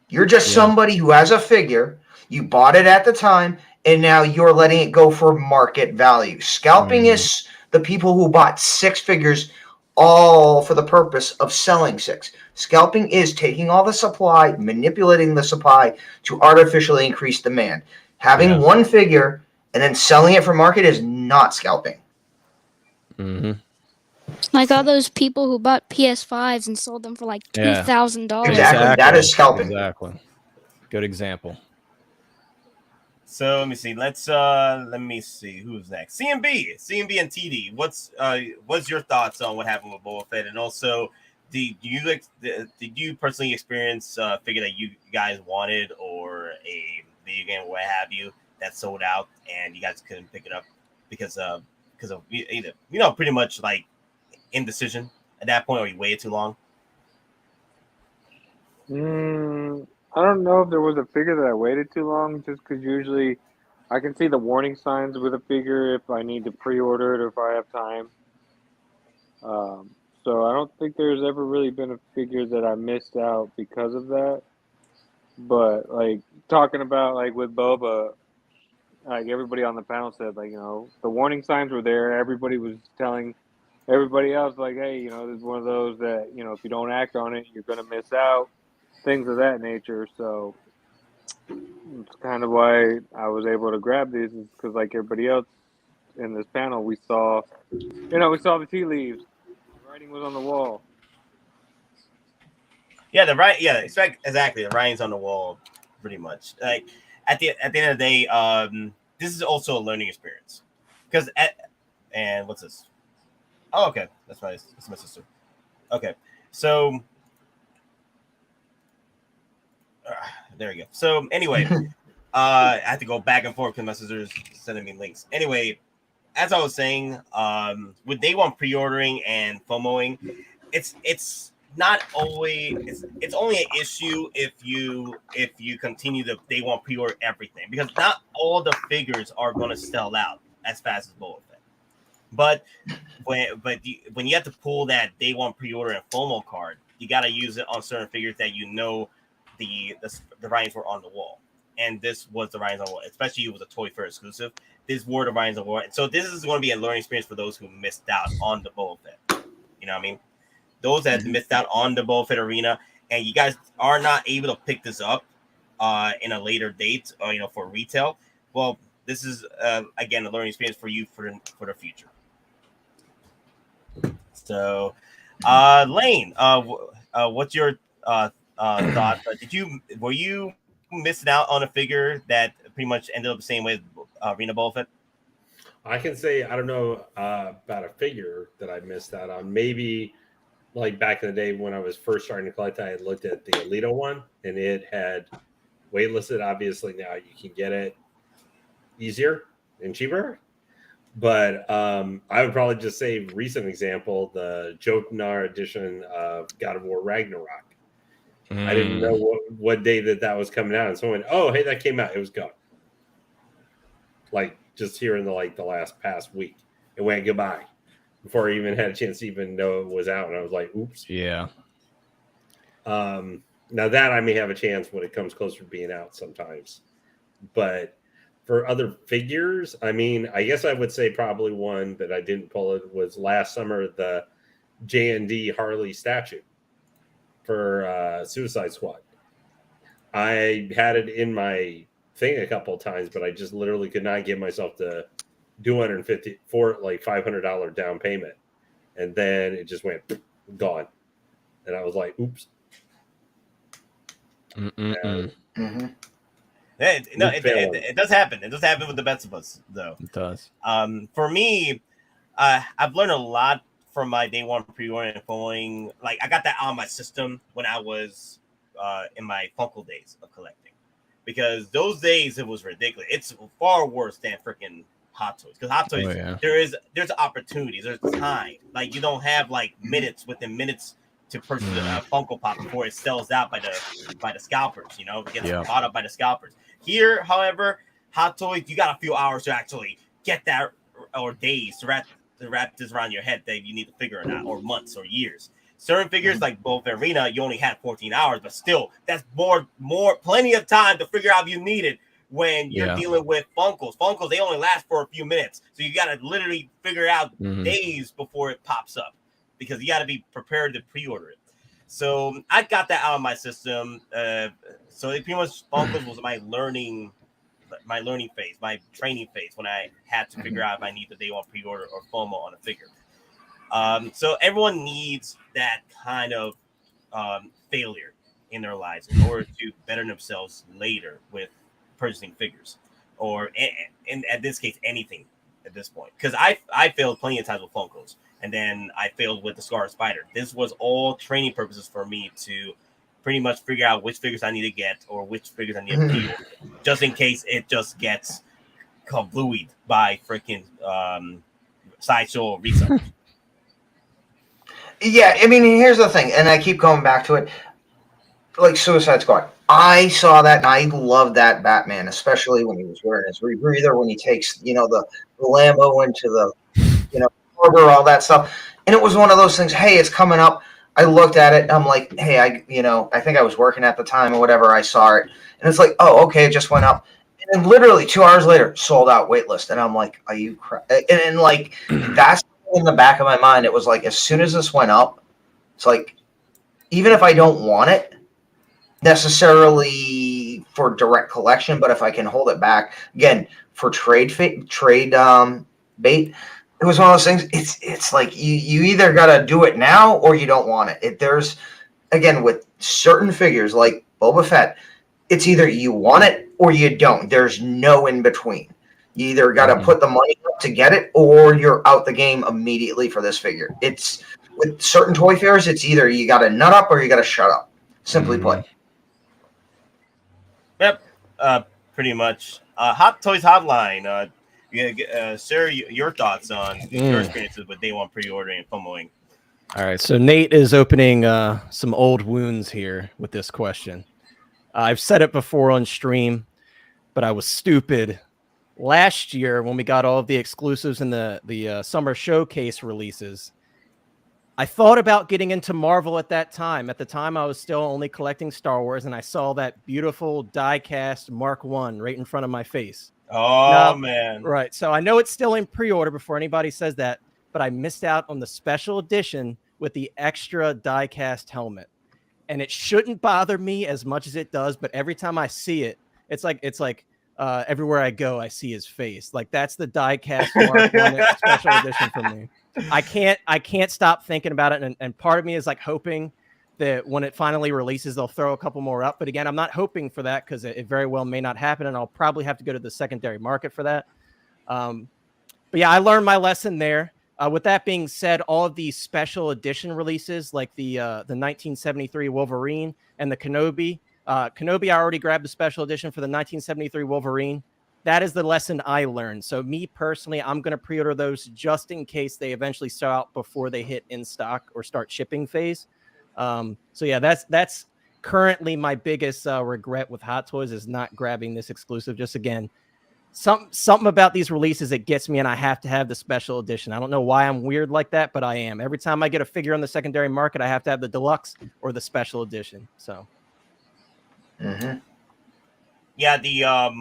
You're just somebody who has a figure, you bought it at the time, and now you're letting it go for market value. Scalping is the people who bought 6 figures all for the purpose of selling 6. Scalping is taking all the supply, manipulating the supply to artificially increase demand. Having one figure and then selling it for market is not scalping. Like all those people who bought PS5s and sold them for like $2,000. Exactly. That is scalping. Exactly. Good example. So let me see. Let me see who's next. CMB and TD. What's your thoughts on what happened with Boba Fett? And also, did you personally experience a figure that you guys wanted or a video game, what have you, that sold out and you guys couldn't pick it up because of either pretty much like indecision at that point, or you waited too long? I don't know if there was a figure that I waited too long, just because usually I can see the warning signs with a figure if I need to pre-order it or if I have time. So I don't think there's ever really been a figure that I missed out because of that. But like talking about like with Boba, like everybody on the panel said, like, the warning signs were there. Everybody was telling everybody else, like, hey, this is one of those that, if you don't act on it, you're going to miss out. Things of that nature. So it's kind of why I was able to grab these, is because like everybody else in this panel, we saw the tea leaves. The writing was on the wall. Yeah, exactly. The writing's on the wall, pretty much. Like at the end of the day, this is also a learning experience. Because and what's this? Oh, okay, that's my sister. Okay, so. There we go. So anyway, I have to go back and forth because my sister's sending me links. Anyway, as I was saying, with day one pre-ordering and FOMOing, it's not always it's only an issue if you continue to day one pre-order everything, because not all the figures are going to sell out as fast as Boba Fett. But when you have to pull that day one pre-order and FOMO card, you got to use it on certain figures that the writings were on the wall, and this was the writings on the wall. Especially it was a Toy Fair exclusive. These were the writings on the wall, and so this is going to be a learning experience for those who missed out on the Boba Fett. You know what I mean? Those that missed out on the Boba Fett arena, and you guys are not able to pick this up in a later date, or for retail. Well, this is again a learning experience for you for the future. So, Lane, what's your thought? Were you missing out on a figure that pretty much ended up the same way as Arena Boba Fett? I can say I don't know about a figure that I missed out on. Maybe like back in the day when I was first starting to collect, I had looked at the Alito one, and it had waitlisted. Obviously, now you can get it easier and cheaper. But I would probably just say recent example, the Jotnar edition of God of War Ragnarok. I didn't know what day that was coming out, and someone went, "Oh, hey, that came out. It was gone." Like just here in the last past week, it went goodbye before I even had a chance to even know it was out, and I was like, "Oops." Yeah. Now that I may have a chance when it comes closer to being out sometimes, but for other figures, I mean, I guess I would say probably one that I didn't pull it was last summer, the J&D Harley statue for Suicide Squad. I had it in my thing a couple of times, but I just literally could not get myself to do $150 for like $500 down payment. And then it just went gone. And I was like, oops. It does happen. It does happen with the best of us, though. It does. For me, I've learned a lot from my day one pre-order and following. Like I got that on my system when I was in my Funko days of collecting, because those days it was ridiculous. It's far worse than freaking Hot Toys, because Hot Toys there's opportunities, there's time. Like you don't have like within minutes to purchase a Funko Pop before it sells out by the scalpers. You know, it gets bought up by the scalpers. Here, however, Hot Toys, you got a few hours to actually get that, or days to wrap this around your head that you need to figure it out, or months or years. Certain figures like both Arena, you only had 14 hours, but still, that's plenty of time to figure out if you need it when you're dealing with Funkos. Funkos, they only last for a few minutes, so you got to literally figure out days before it pops up, because you got to be prepared to pre-order it. So I got that out of my system. So it pretty much Funkos was my learning phase, my training phase, when I had to figure out if I need the day one pre-order or FOMO on a figure. So everyone needs that kind of failure in their lives in order to better themselves later with purchasing figures, or in this case anything at this point. Because I failed plenty of times with Funkos, and then I failed with the Scarlet Spider. This was all training purposes for me to pretty much figure out which figures I need to get or which figures I need to pre-order, just in case it just gets kablooied by freaking Sideshow or resellers. Yeah, I mean, here's the thing, and I keep going back to it. Like Suicide Squad, I saw that and I loved that Batman, especially when he was wearing his rebreather, when he takes, the Lambo into the, harbor, all that stuff. And it was one of those things, hey, it's coming up. I looked at it and I'm like, hey, I think I was working at the time or whatever. I saw it and it's like, oh, okay, it just went up. And then literally 2 hours later, sold out waitlist. And I'm like, are you and like, that's in the back of my mind. It was like, as soon as this went up, it's like, even if I don't want it necessarily for direct collection, but if I can hold it back again for trade bait, it was one of those things. It's like you either got to do it now or you don't want it. There's, again, with certain figures like Boba Fett, it's either you want it or you don't. There's no in between. You either got to put the money up to get it or you're out the game immediately for this figure. It's with certain toy fairs, it's either you got to nut up or you got to shut up. Simply put. Yep, pretty much. Hot Toys Hotline. Sir, your thoughts on your experiences with day one pre-ordering and FOMOing? All right, so Nate is opening some old wounds here with this question. I've said it before on stream, but I was stupid last year when we got all of the exclusives and the summer showcase releases. I thought about getting into Marvel at that time. At the time, I was still only collecting Star Wars, and I saw that beautiful die-cast Mark I right in front of my face. Oh, man. Right. So I know it's still in pre-order before anybody says that, but I missed out on the special edition with the extra die-cast helmet. And it shouldn't bother me as much as it does, but every time I see it, it's like everywhere I go, I see his face. Like that's the die-cast Mark 1 special edition for me. I can't stop thinking about it, and part of me is like hoping that when it finally releases, they'll throw a couple more up. But again, I'm not hoping for that because it very well may not happen, and I'll probably have to go to the secondary market for that. But yeah, I learned my lesson there. With that being said, all of these special edition releases, like the 1973 Wolverine and the Kenobi. Kenobi, I already grabbed the special edition for the 1973 Wolverine. That is the lesson I learned. So me personally, I'm going to pre-order those just in case they eventually sell out before they hit in stock or start shipping phase. So yeah, that's currently my biggest regret with Hot Toys is not grabbing this exclusive. Just again, something about these releases, it gets me, and I have to have the special edition. I don't know why I'm weird like that, but I am. Every time I get a figure on the secondary market, I have to have the deluxe or the special edition. So. Mm-hmm. Yeah, the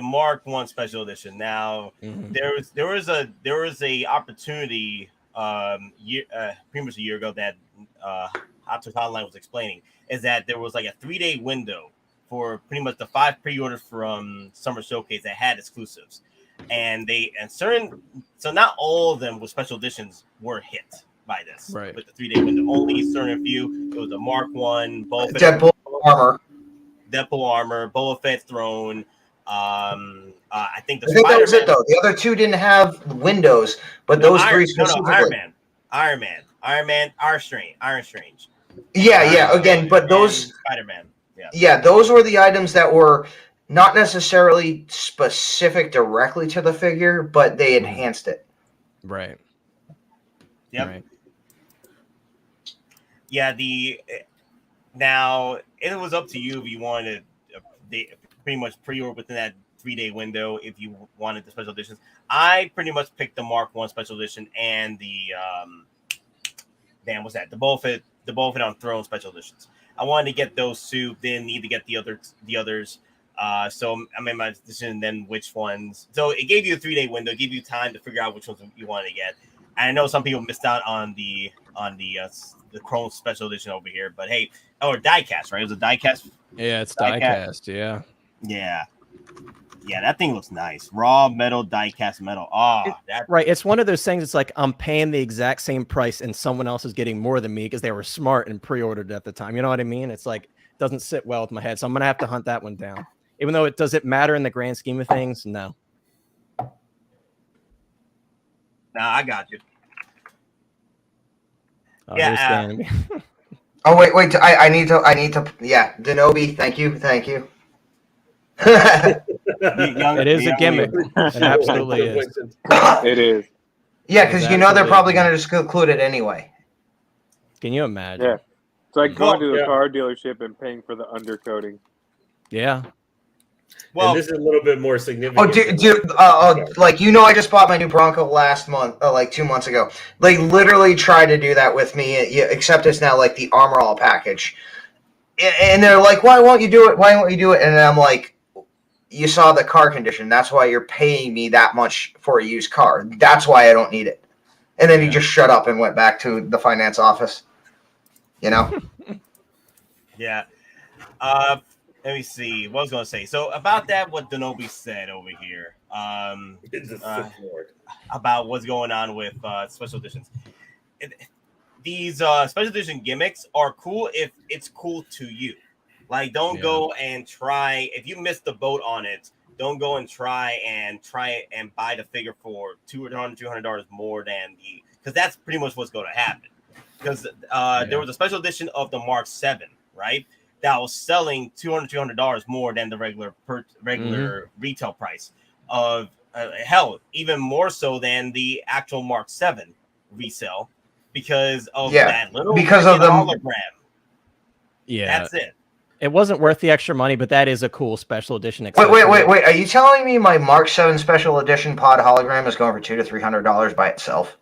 Mark 1 special edition. Now there was a opportunity pretty much a year ago that Hot Toys Online was explaining, is that there was like a 3-day window for pretty much the 5 pre-orders from Summer Showcase that had exclusives, so not all of them with special editions were hit by this. Right. With the 3-day window, only a certain few. It was a Mark 1, Deadpool armor. Deadpool armor, Boba Fett throne. I think that was it though. The other 2 didn't have windows, but those 3 specifically. Iron Man, Iron Strange. Yeah. Again, but those Spiderman. Yeah, those were the items that were not necessarily specific directly to the figure, but they enhanced it. Right. Yep. Right. Yeah. Now it was up to you if you wanted to pretty much pre-order within that 3-day window if you wanted the special editions. I pretty much picked the Mark 1 special edition and the what's that? The Boba Fett on Throne special editions. I wanted to get those 2, didn't need to get the others. So I made my decision then which ones. So it gave you a 3-day window, gave you time to figure out which ones you wanted to get. And I know some people missed out on the Chrome special edition over here, but hey, diecast, right? It was a diecast. Yeah, it's diecast. Yeah. Yeah, that thing looks nice. Raw metal, diecast metal. Right. It's one of those things. It's like I'm paying the exact same price, and someone else is getting more than me because they were smart and pre-ordered at the time. You know what I mean? It's like doesn't sit well with my head, so I'm gonna have to hunt that one down. Even though does it matter in the grand scheme of things? No. Nah, I got you. Oh, yeah. Oh wait! I need to. Yeah, Denobi. Thank you. It is a gimmick. It absolutely is. It is. Yeah, because they're probably going to just include it anyway. Can you imagine? Yeah. It's like going to the car dealership and paying for the undercoating. Yeah. Well, and this is a little bit more significant. I just bought my new Bronco last month, like 2 months ago. They literally tried to do that with me, except it's now like the Armor All package. And they're like, why won't you do it? Why won't you do it? And I'm like, you saw the car condition. That's why you're paying me that much for a used car. That's why I don't need it. And then he just shut up and went back to the finance office. Yeah. Let me see. What I was going to say. So about that, what Denobi said over here about what's going on with special editions. These special edition gimmicks are cool if it's cool to you. Like, don't go and try. If you missed the boat on it, don't go and try and buy the figure for $200 more than because that's pretty much what's going to happen. Because there was a special edition of the Mark 7, right? That was selling $200 more than the regular retail price of hell, even more so than the actual Mark 7 resale because of that little hologram. Yeah, that's it. It wasn't worth the extra money, but that is a cool special edition. Wait! Are you telling me my Mark 7 special edition pod hologram is going for $200 to $300 by itself?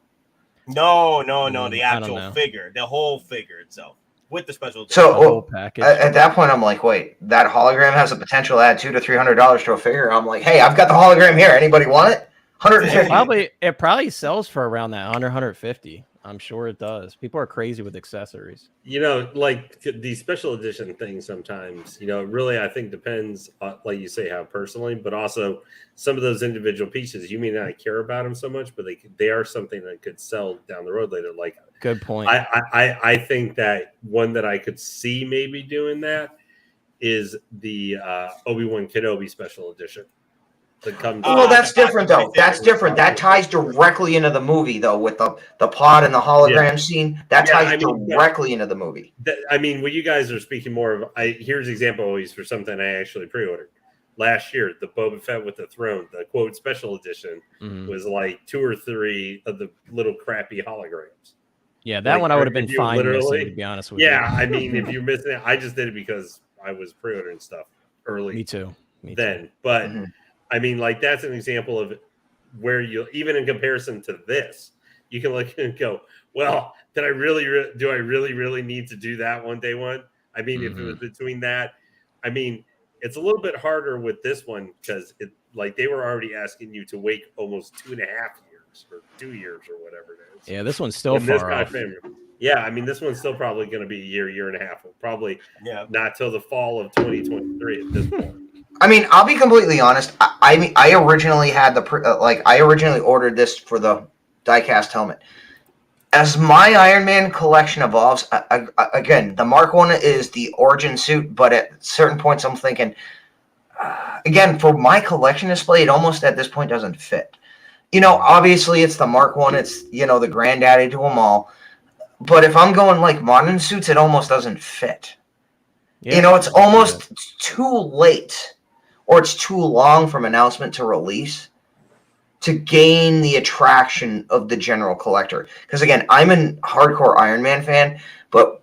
No. The actual figure, the whole figure itself. With the special edition. So package. At that point, I'm like, wait, that hologram has the potential to add $200 to $300 to a figure. I'm like, hey, I've got the hologram here. Anybody want it? $150. It probably sells for around that 150. I'm sure it does. People are crazy with accessories. You know, like the special edition thing sometimes, you know, it really, I think, depends, like you say, how personally, but also some of those individual pieces, you may not care about them so much, but they are something that could sell down the road later. Like, good point. I think that one that I could see maybe doing that is the Obi-Wan Kenobi special edition. That comes Well, that's different, though. That's different. That ties directly into the movie, though, with the pod and the hologram scene. That ties directly into the movie. I mean, what you guys are speaking more of, here's an example always for something I actually pre-ordered. Last year, the Boba Fett with the throne, the quote special edition, was like 2 or 3 of the little crappy holograms. Yeah, that one I would have been fine missing, to be honest with you. Yeah, I mean, if you're missing it, I just did it because I was pre-ordering stuff early. Me too. But I mean, like, that's an example of where you, even in comparison to this, you can look and go, well, do I really need to do that one day one? I mean, if it was between that, I mean, it's a little bit harder with this one because it, like, they were already asking you to wait almost 2.5 years or 2 years or whatever it is. Yeah, this one's still far off. Yeah, I mean, this one's still probably going to be a year and a half. Probably not till the fall of 2023 at this point. I mean, I'll be completely honest. I originally had I originally ordered this for the diecast helmet. As my Iron Man collection evolves, again, the Mark 1 is the origin suit, but at certain points I'm thinking, again, for my collection display, it almost at this point doesn't fit. You know, obviously it's the Mark 1, it's, you know, the granddaddy to them all. But if I'm going like modern suits, it almost doesn't fit. Yeah, you know, it's almost too late. Or it's too long from announcement to release to gain the attraction of the general collector. Because, again, I'm a hardcore Iron Man fan, but,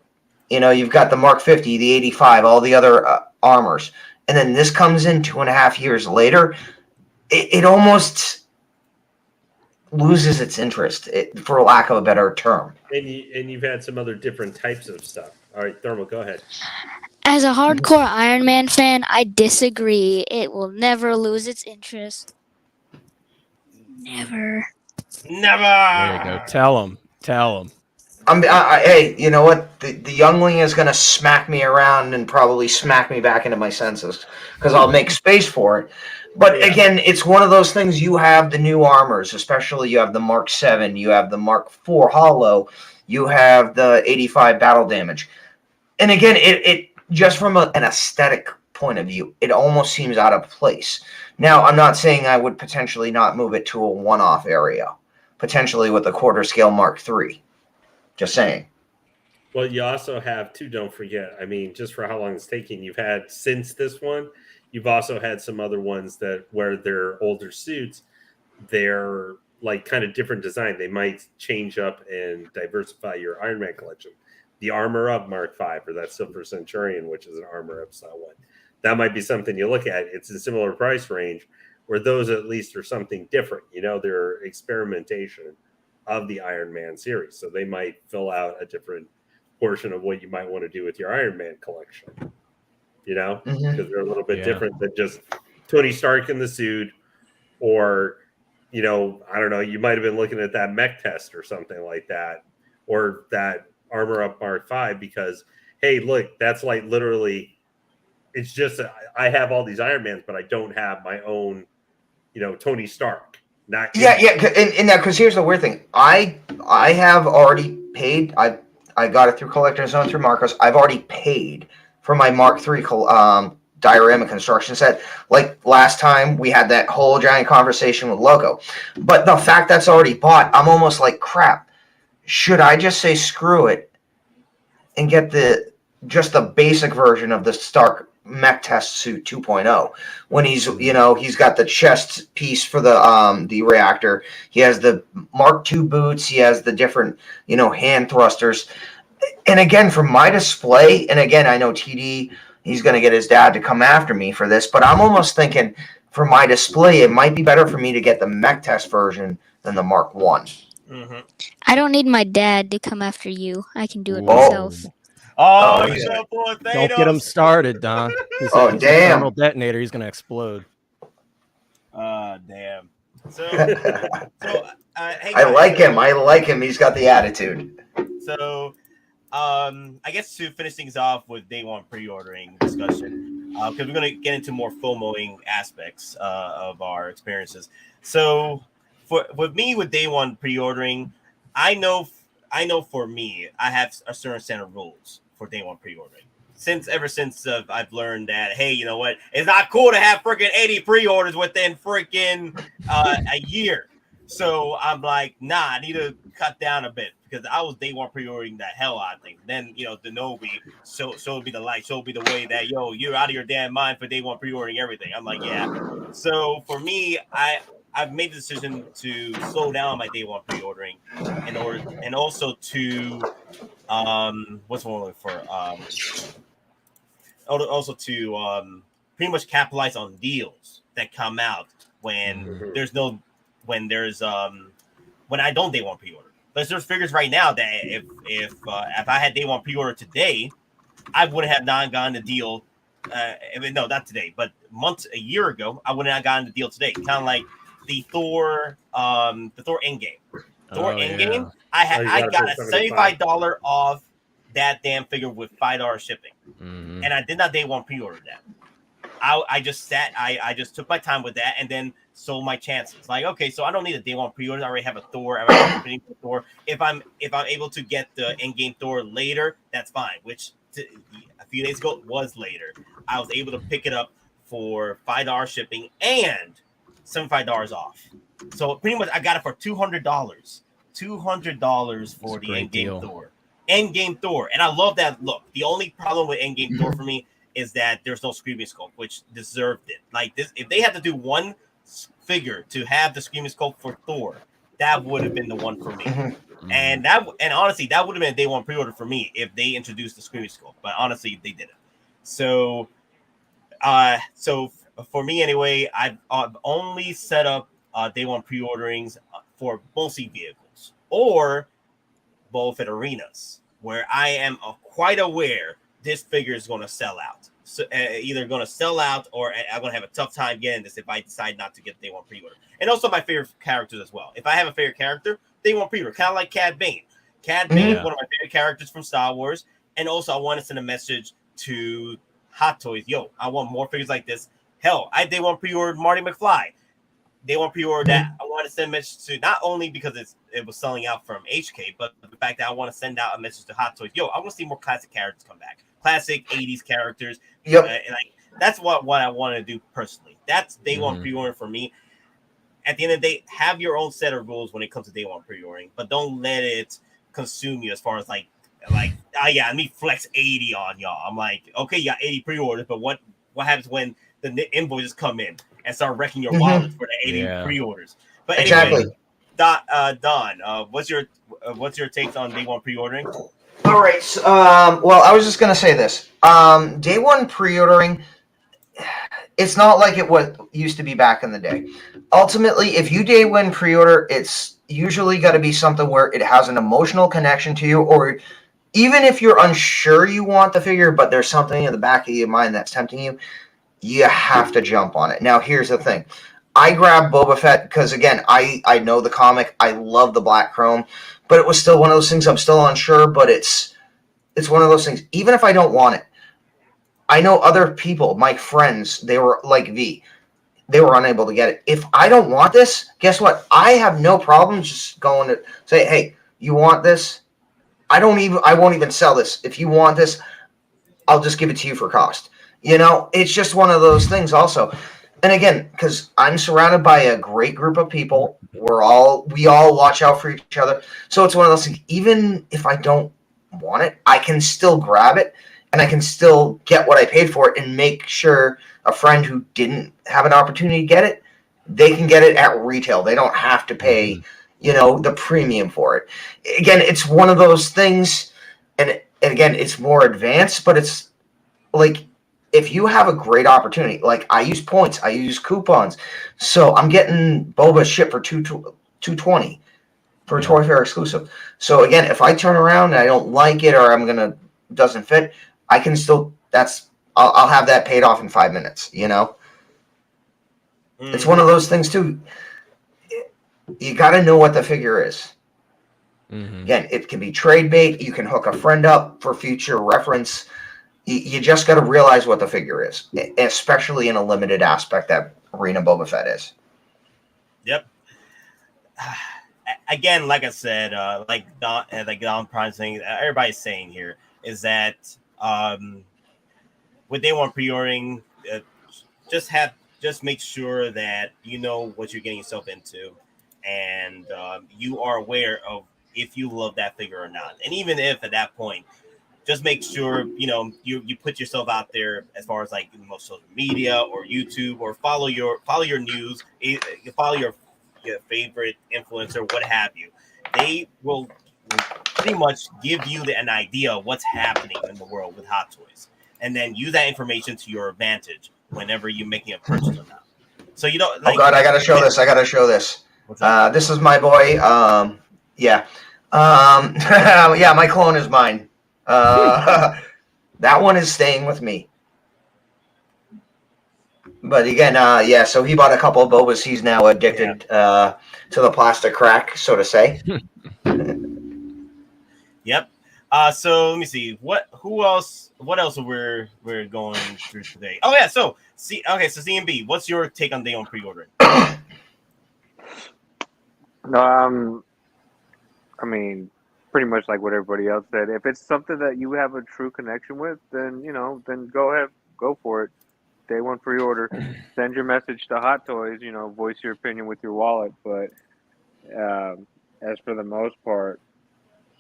you know, you've got the Mark 50, the 85, all the other armors. And then this comes in 2.5 years later. It almost loses its interest, for lack of a better term. And you've had some other different types of stuff. All right, Thermal, go ahead. As a hardcore Iron Man fan, I disagree. It will never lose its interest. Never. There you go. Tell him. Hey, you know what? The youngling is going to smack me around and probably smack me back into my senses because I'll make space for it. But again, it's one of those things. You have the new armors, especially you have the Mark 7, you have the Mark 4 Hollow, you have the 85 battle damage. And again, it just from an aesthetic point of view, it almost seems out of place. Now, I'm not saying I would potentially not move it to a one-off area, potentially with a quarter scale Mark III. Just saying. Well, you also have, too, don't forget, I mean, just for how long it's taking, you've had, since this one, you've also had some other ones that where they're older suits, they're like kind of different design. They might change up and diversify your Iron Man collection. The Armor Up Mark V, or that Silver Centurion, which is an Armor Up style one. That might be something you look at. It's a similar price range where those at least are something different. You know, they're experimentation of the Iron Man series. So they might fill out a different portion of what you might want to do with your Iron Man collection. You know, because they're a little bit different than just Tony Stark in the suit, or, you know, I don't know, you might have been looking at that mech test or something like that, or that Armor Up Mark V, because, hey, look, that's like literally, it's just, I have all these Iron Mans, but I don't have my own, you know, Tony Stark. And that, because here's the weird thing. I have already paid, I got it through Collector's Zone through Marcos. I've already paid for my Mark III diorama construction set. Like last time, we had that whole giant conversation with Loco. But the fact that's already bought, I'm almost like, crap. Should I just say screw it and get just the basic version of the Stark mech test suit 2.0 when he's, you know, he's got the chest piece for the reactor. He has the Mark II boots. He has the different, you know, hand thrusters. And again, for my display, and again, I know TD, he's going to get his dad to come after me for this, but I'm almost thinking for my display, it might be better for me to get the mech test version than the Mark I. I don't need my dad to come after you. I can do it myself. Don't get him started, Don. He's damn. Thermal detonator. He's going to explode. Damn. So Hey I guys, like him. I like him. He's got the attitude. So, I guess to finish things off with day one pre-ordering discussion, because we're gonna get into more FOMOing aspects of our experiences. So, with me with day one pre-ordering, I know for me, I have a certain set of rules for day one pre-ordering. Ever since I've learned that, hey, you know what? It's not cool to have freaking 80 pre-orders within freaking a year. So I'm like, nah, I need to cut down a bit because I was day one pre-ordering the hell out of things. Then, Denobi showed me the light, showed me the way that, you're out of your damn mind for day one pre-ordering everything. I'm like, yeah. So for me, I've made the decision to slow down my day one pre-ordering and also to what's one for also to pretty much capitalize on deals that come out when when I don't day one pre-order. There's figures right now that if I had day one pre-order today, I wouldn't have not gotten the deal. No, not today, but a year ago, I wouldn't have gotten the deal today. Kind of like the Thor EndGame. Thor EndGame, I got a $75 off that damn figure with $5 shipping, and I did not day one pre-order that. I just sat. I just took my time with that, and then sold my chances. Like, okay, so I don't need a day one pre-order. I already have a Thor. I already have a Thor. If I'm able to get the in-game Thor later, that's fine. Which a few days ago was later. I was able to pick it up for $5 shipping and $75 off. So pretty much, I got it for $200. $200 for the in-game Thor. Endgame Thor, and I love that look. The only problem with Endgame Thor for me is that there's no Screaming Skull, which deserved it. Like this, if they had to do one figure to have the Screaming Skull for Thor, that would have been the one for me. And honestly, that would have been a day one pre-order for me if they introduced the Screaming Skull. But honestly, they didn't. So for me anyway, I've only set up day one pre-orderings for mostly vehicles or both at arenas where I am quite aware this figure is going to sell out. So either going to sell out or I'm going to have a tough time getting this if I decide not to get day one pre-order. And also my favorite characters as well. If I have a favorite character, day one pre-order, kind of like Cad Bane. Cad Bane is one of my favorite characters from Star Wars. And also I want to send a message to Hot Toys. Yo, I want more figures like this. Hell, I day one pre-ordered Marty McFly. They want pre-order that. I want to send a message to not only because it was selling out from HK, but the fact that I want to send out a message to Hot Toys. Yo, I want to see more classic characters come back. Classic 80s characters. Yep. And that's what I want to do personally. That's day one pre-order for me. At the end of the day, have your own set of rules when it comes to day one pre-ordering, but don't let it consume you as far as like let me flex 80 on y'all. I'm like, okay, you got 80 pre-orders, but what happens when the invoices come in and start wrecking your wallet for the 80 pre-orders? But anyway, Don, what's your take on day one pre-ordering? All right. So, well, I was just gonna say this. Day one pre-ordering, it's not like it used to be back in the day. Ultimately, if you day one pre-order, it's usually got to be something where it has an emotional connection to you, or even if you're unsure you want the figure, but there's something in the back of your mind that's tempting you, you have to jump on it. Now, here's the thing. I grabbed Boba Fett because, again, I know the comic. I love the black chrome, but it was still one of those things I'm still unsure, but it's one of those things. Even if I don't want it, I know other people, my friends, they were like V. They were unable to get it. If I don't want this, guess what? I have no problem just going to say, hey, you want this? I won't even sell this. If you want this, I'll just give it to you for cost. It's just one of those things also. And again, because I'm surrounded by a great group of people, we all watch out for each other. So it's one of those things, even if I don't want it, I can still grab it and I can still get what I paid for it and make sure a friend who didn't have an opportunity to get it, they can get it at retail. They don't have to pay, the premium for it. Again, it's one of those things, and again, it's more advanced, but it's like, if you have a great opportunity, like I use points, I use coupons, so I'm getting Boba shipped for $220 for a Toy Fair exclusive. So again, if I turn around and I don't like it or doesn't fit, I can still I'll have that paid off in 5 minutes. It's one of those things too. you got to know what the figure is. Mhm. Again, it can be trade bait. You can hook a friend up for future reference. You just got to realize what the figure is, especially in a limited aspect that Arena Boba Fett is. Yep. Again, like I said, like DonPrime saying, everybody's saying here is that with day one pre-ordering, just make sure that you know what you're getting yourself into, and you are aware of if you love that figure or not. And even if at that point, just make sure you put yourself out there as far as like most social media or YouTube, or follow your news, follow your favorite influencer, what have you. They will pretty much give you an idea of what's happening in the world with Hot Toys, and then use that information to your advantage whenever you're making a purchase or not. So you don't. Like, oh God, I gotta show this. I gotta show this. This is my boy. Yeah, yeah. My clone is mine. That one is staying with me. But again, yeah. So he bought a couple of Bobas. He's now addicted to the plastic crack, so to say. Yep. So let me see. What else we're going through today? Oh yeah. So CMB, what's your take on day one pre-ordering? No, I mean, pretty much like what everybody else said. If it's something that you have a true connection with, then then go ahead, go for it. Day one pre-order. Send your message to Hot Toys. Voice your opinion with your wallet. But as for the most part,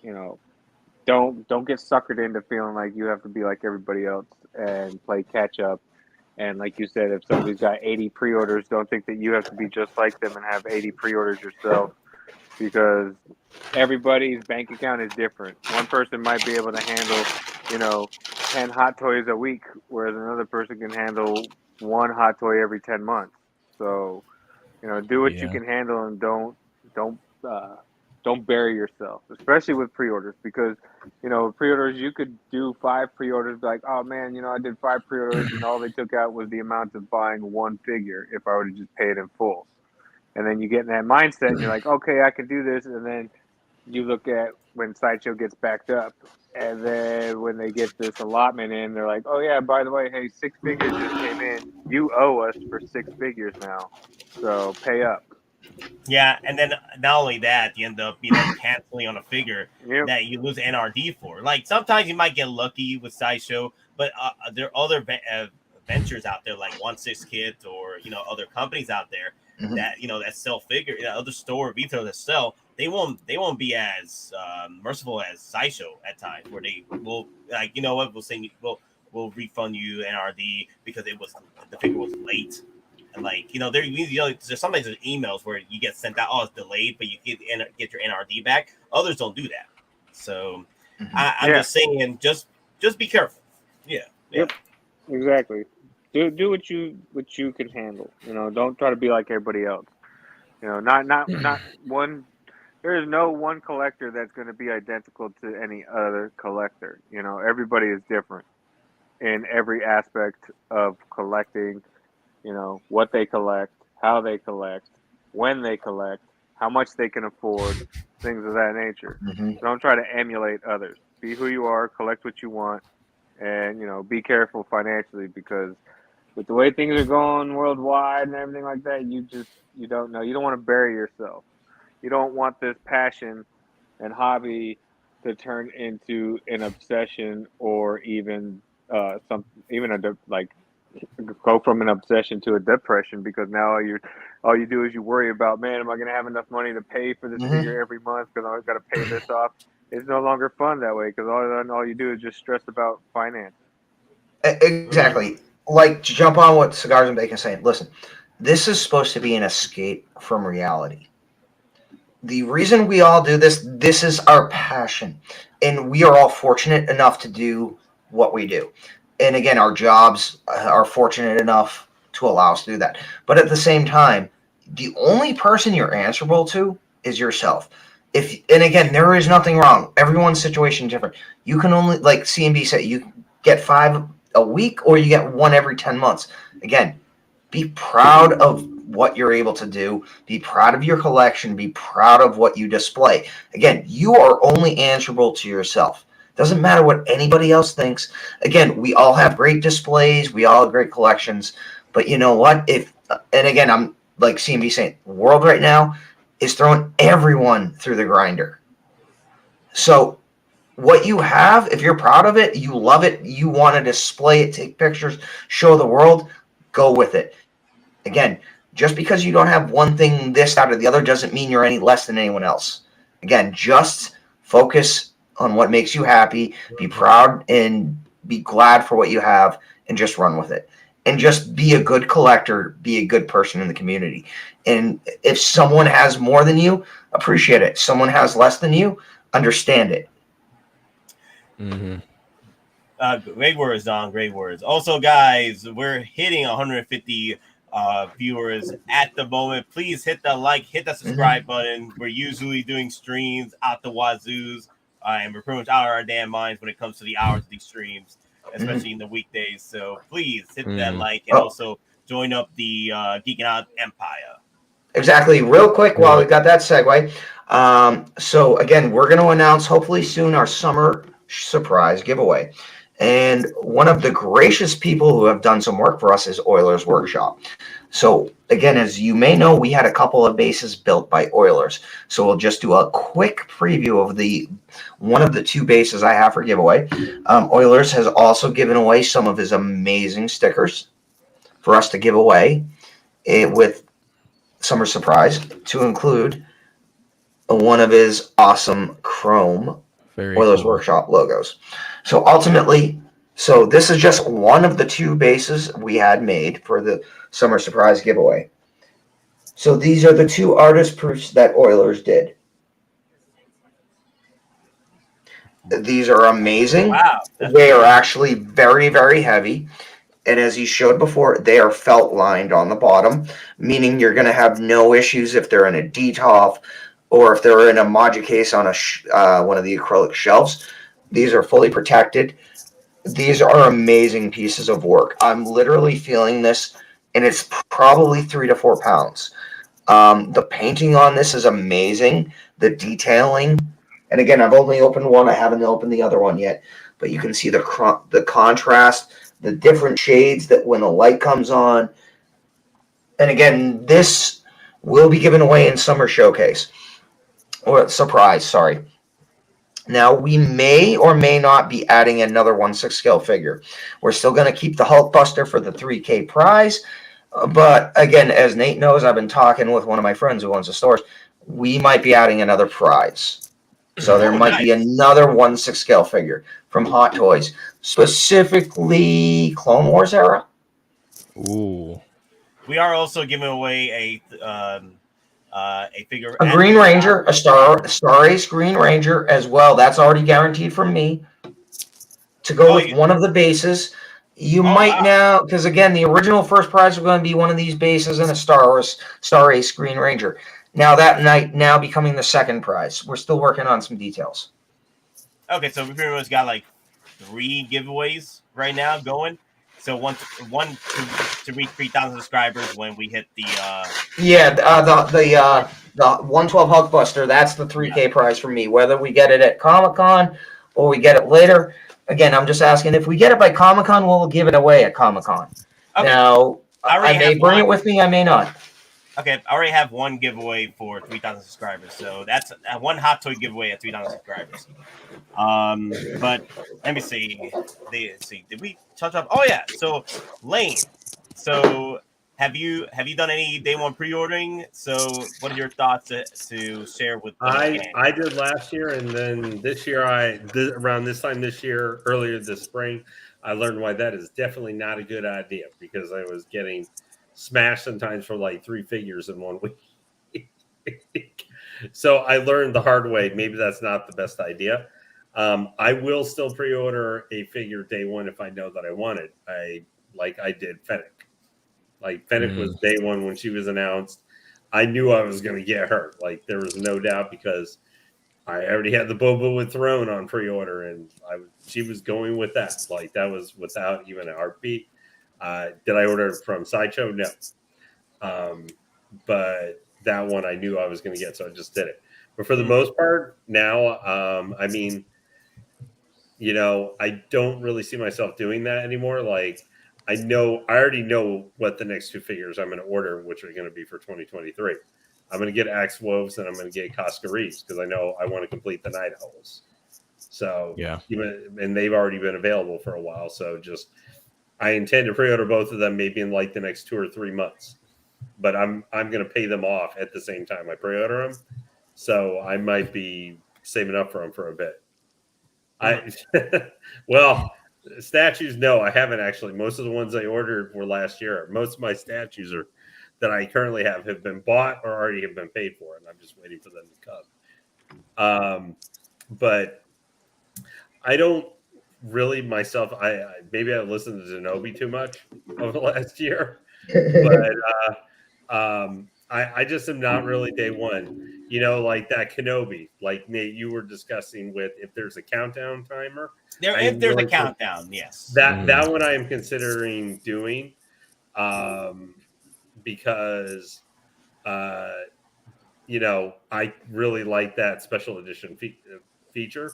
don't get suckered into feeling like you have to be like everybody else and play catch up. And like you said, if somebody's got 80 pre-orders, don't think that you have to be just like them and have 80 pre-orders yourself, because everybody's bank account is different. One person might be able to handle, 10 Hot Toys a week, whereas another person can handle one Hot Toy every 10 months. So, do what you can handle, and don't bury yourself, especially with pre-orders, because pre-orders, you could do 5 pre-orders, be like, oh man, I did 5 pre-orders and all they took out was the amount of buying one figure if I were to just pay it in full. And then you get in that mindset and you're like, okay, I can do this. And then you look at when Sideshow gets backed up, and then when they get this allotment in, they're like, oh yeah, by the way, hey, 6 figures just came in, you owe us for 6 figures now, so pay up. Yeah, and then not only that, you end up canceling on a figure that you lose NRD for. Like, sometimes you might get lucky with Sideshow, but there are other ventures out there like 1/6 Kit, or other companies out there that that sell figure, other store retailers that sell. They won't be as merciful as Sideshow at times, where they will like, we'll say we'll refund you NRD because the figure was late. Like, there's sometimes there's emails where you get sent out, oh, it's delayed, but you get your NRD back. Others don't do that. So I'm just saying, just be careful. Yeah. Yep. Exactly. Do what you can handle. Don't try to be like everybody else. Not one. There is no one collector that's going to be identical to any other collector. Everybody is different in every aspect of collecting. What they collect, how they collect, when they collect, how much they can afford, things of that nature. Don't try to emulate others. Be who you are, collect what you want, and, be careful financially, because with the way things are going worldwide and everything like that, you don't know. You don't want to bury yourself. You don't want this passion and hobby to turn into an obsession, or even go from an obsession to a depression, because now all you do is you worry about, man, am I going to have enough money to pay for this figure every month, because I've got to pay this off. It's no longer fun that way, because all you do is just stress about finance. Exactly. Like, to jump on what Cigars and Bacon is saying, listen, this is supposed to be an escape from reality. The reason we all do this is our passion, and we are all fortunate enough to do what we do. And again, our jobs are fortunate enough to allow us to do that. But at the same time, the only person you're answerable to is yourself. And again, there is nothing wrong. Everyone's situation is different. You can only, like CMB said, you get 5 a week, or you get 1 every 10 months. Again, be proud of what you're able to do. Be proud of your collection. Be proud of what you display. Again, you are only answerable to yourself. Doesn't matter what anybody else thinks. Again, we all have great displays. We all have great collections. But you know what? And again, I'm like CMB saying, the world right now is throwing everyone through the grinder. So what you have, if you're proud of it, you love it, you want to display it, take pictures, show the world, go with it. Again, just because you don't have one thing this out of the other doesn't mean you're any less than anyone else. Again, just focus on what makes you happy, be proud and be glad for what you have, and just run with it. And just be a good collector, be a good person in the community. And if someone has more than you, appreciate it. Someone has less than you, understand it. Great words, Don. Great words. Also, guys, we're hitting 150 viewers at the moment. Please hit the like, hit the subscribe button. We're usually doing streams out the wazoos, and we're pretty much out of our damn minds when it comes to the hours of these streams, especially in the weekdays. So please hit that like and also join up the Geekin Out Empire. Exactly. Real quick, while we got that segue. So again, we're going to announce hopefully soon our summer surprise giveaway. And one of the gracious people who have done some work for us is Oilers Workshop. So again, as you may know, we had a couple of bases built by Oilers. So we'll just do a quick preview of one of the two bases I have for giveaway. Oilers has also given away some of his amazing stickers for us to give away with summer surprise, to include one of his awesome chrome Oilers Workshop logos. So ultimately, this is just one of the two bases we had made for the summer surprise giveaway. So these are the two artist proofs that Oilers did. These are amazing. Wow. They are actually very, very heavy. And as he showed before, they are felt lined on the bottom, meaning you're going to have no issues if they're in a DTOF or if they're in a Module case on one of the acrylic shelves. These are fully protected. These are amazing pieces of work. I'm literally feeling this, and it's probably 3 to 4 pounds. The painting on this is amazing. The detailing, and again, I've only opened one. I haven't opened the other one yet, but you can see the contrast, the different shades that when the light comes on. And again, this will be given away in Summer Showcase. Or Surprise, sorry. Now, we may or may not be adding another 1/6 scale figure. We're still going to keep the Hulkbuster for the 3K prize. But again, as Nate knows, I've been talking with one of my friends who owns the stores. We might be adding another prize. So there might be another 1/6 scale figure from Hot Toys, specifically Clone Wars era. Ooh. We are also giving away a figure, a Green Ranger, a Star Ace Green Ranger as well. That's already guaranteed from me to go with one of the bases. You might now, because again, the original first prize was going to be one of these bases and a Star Ace Green Ranger. Now that night, now becoming the second prize. We're still working on some details. Okay, so we pretty much got like 3 giveaways right now going. So one to reach 3,000 subscribers when we hit the the 112 Hulkbuster. That's the 3K prize for me. Whether we get it at Comic-Con or we get it later. Again, I'm just asking if we get it by Comic-Con, we'll give it away at Comic-Con. Okay. Now I may bring it with me. I may not. Okay, I already have one giveaway for 3,000 subscribers. So that's one Hot Toy giveaway at 3,000 subscribers. But let me see. Did we touch up? Oh yeah. So Lane. So have you done any day one pre-ordering? So what are your thoughts to share with? I did last year, and then this year around this time this year, earlier this spring, I learned why that is definitely not a good idea because I was getting smashed sometimes for like 3 figures in 1 week. So I learned the hard way. Maybe that's not the best idea. I will still pre-order a figure day one if I know that I want it. I did Pheonix. Like Pheonix was day one when she was announced. I knew I was going to get her. Like there was no doubt because I already had the Boba with Throne on pre-order, and she was going with that. Like that was without even a heartbeat. Did I order it from Sideshow? No. But that one I knew I was going to get, so I just did it. But for the most part, now, I mean, you know, I don't really see myself doing that anymore. Like, I already know what the next 2 figures I'm going to order, which are going to be for 2023. I'm going to get Axe Wolves and I'm going to get Casca Reeves because I know I want to complete the Night Owls. So, yeah. And they've already been available for a while. So I intend to pre-order both of them maybe in like the next 2 or 3 months. But I'm going to pay them off at the same time I pre-order them. So I might be saving up for them for a bit. Well, statues, no, I haven't actually. Most of the ones I ordered were last year. Most of my statues that I currently have been bought or already have been paid for, and I'm just waiting for them to come. But I don't really myself. I maybe I listened to Zenobi too much over the last year, but I just am not really day one. You know, like that Kenobi, like Nate, you were discussing with if there's a countdown timer. If there's a countdown, yes. That one I am considering doing, because you know, I really like that special edition feature,